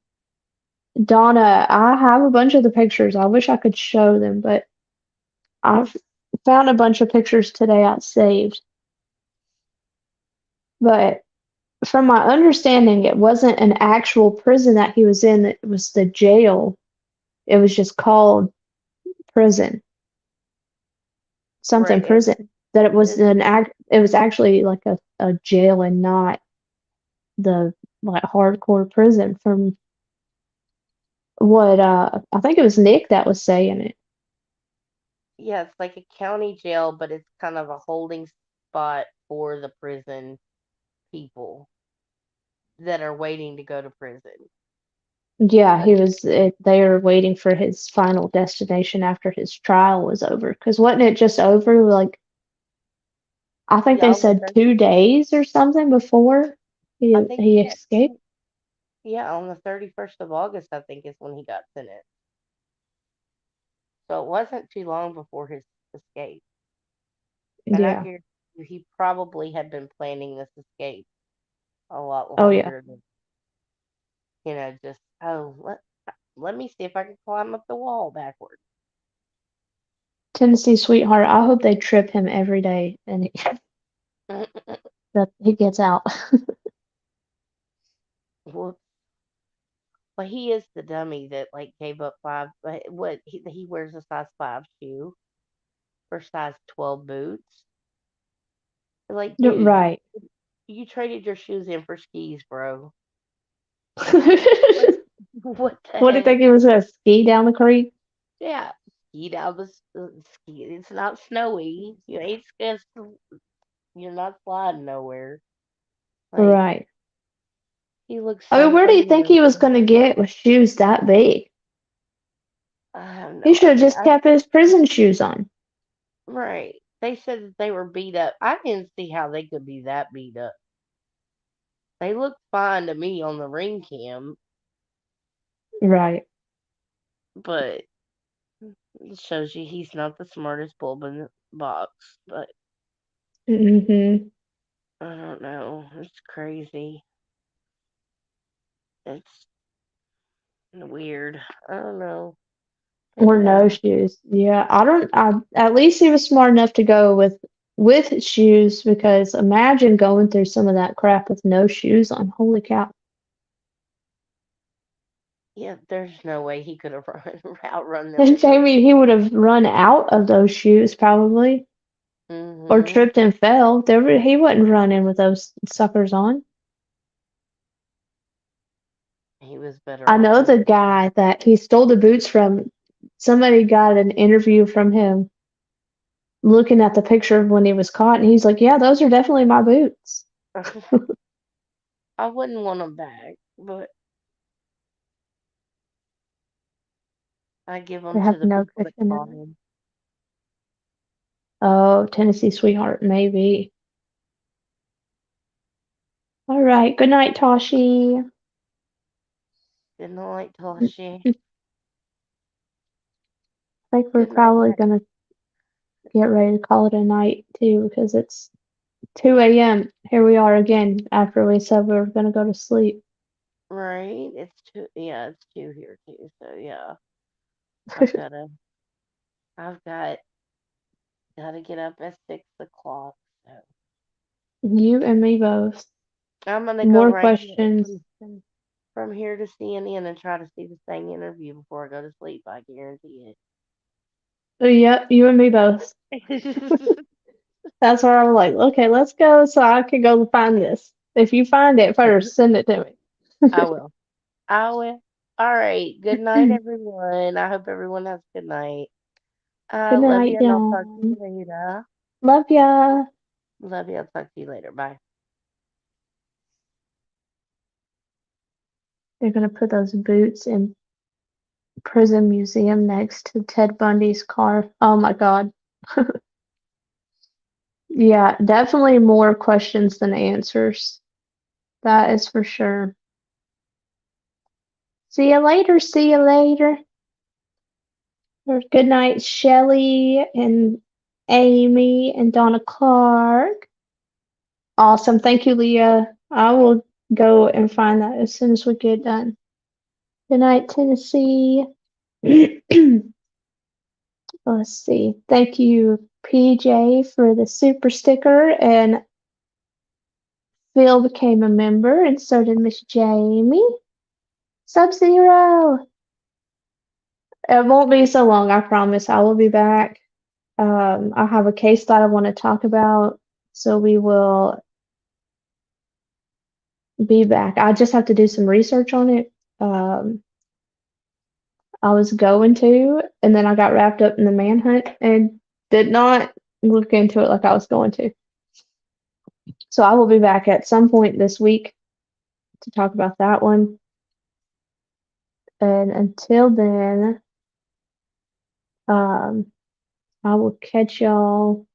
Donna, I have a bunch of the pictures. I wish I could show them, but I've found a bunch of pictures today I saved. But from my understanding, it wasn't an actual prison that he was in, it was the jail. It was just called prison, something Right. prison. That it was It's it was actually like a jail and not the like hardcore prison from what I think it was Nick that was saying it. Yeah, it's like a county jail, but it's kind of a holding spot for the prison people that are waiting to go to prison. Yeah, But they were waiting for his final destination after his trial was over. Because wasn't it just over? Like, I think yeah, they said 2 days or something before I think he yeah, escaped. yeah, on the 31st of August, I think is when he got sentenced. So it wasn't too long before his escape. And I Yeah. guarantee you he probably had been planning this escape a lot Oh yeah. longer than, just, oh, let me see if I can climb up the wall backwards. Tennessee sweetheart. I hope they trip him every day and that he gets out. Well, but he is the dummy that like gave up five. What he wears a size 5 shoe for size 12 boots. Like, dude, Right. you traded your shoes in for skis, bro. Like, What what the do you heck? think he was gonna ski down the creek? Yeah, ski down ski. It's not snowy. You ain't just you're not sliding nowhere. Like, Right. he looks I mean, so where do you funny think with he was them. gonna get with shoes that big? I have He no should have idea. just kept his prison shoes on. Right. They said that they were beat up. I didn't see how they could be that beat up. They looked fine to me on the ring cam, Right. but it shows you he's not the smartest bulb in the box. But Hmm. I don't know. It's crazy. It's weird. I don't know. Or And no shoes. Yeah, I don't. At least he was smart enough to go with shoes because imagine going through some of that crap with no shoes on. Holy cow! yeah, there's no way he could have outrun them And anyway. Jamie, he would have run out of those shoes probably, or Mhm. tripped and fell. He wouldn't run in with those suckers on. He was better I off know with. the guy that he stole the boots from. Somebody got an interview from him looking at the picture of when he was caught, and he's like, "Yeah, those are definitely my boots." I wouldn't want him back, but I give They them to have the no people that cushion in caught them. him. Oh, Tennessee sweetheart, maybe. All right. Good night, Toshi. Good night, I Toshi. think we're Good night, probably gonna get ready to call it a night too, because it's 2 a.m. Here we are again after we said we were gonna go to sleep. right? It's 2. Yeah, it's 2 here too. So yeah. I've gotta, I've gotta get up at 6 o'clock. So You and me both. I'm gonna go More right questions. from here to CNN and try to see this thing interview before I go to sleep. I guarantee Oh, yep, you and me both. it. That's where I'm like, okay, let's go so I can go find this. If you find it first, send it to me. I will. I will. All right. Good night, everyone. I hope everyone has a good night. Good Love night, you, and I'll talk to you y'all. later. Love ya. Love you. I'll talk to you later. Bye. They're gonna put those boots in prison museum next to Ted Bundy's car. Oh my God. Yeah, definitely more questions than answers. That is for sure. See you later. See you later. Or good night, Shelly and Amy and Donna Clark. Awesome. Thank you, Leah. I will go and find that as soon as we get done. Good night, Tennessee. Let's see. Thank you, PJ, for the super sticker, and Phil became a member, and so did Miss Jamie. Sub-Zero. It won't be so long, I promise. I will be back. I have a case that I want to talk about, so we will be back. I just have to do some research on it. I was going to, and then I got wrapped up in the manhunt and did not look into it like I was going to. So I will be back at some point this week to talk about that one. And until then, I will catch y'all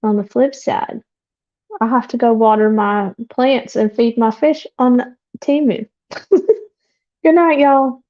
on the flip side. I have to go water my plants and feed my fish on Temu. Good night, y'all.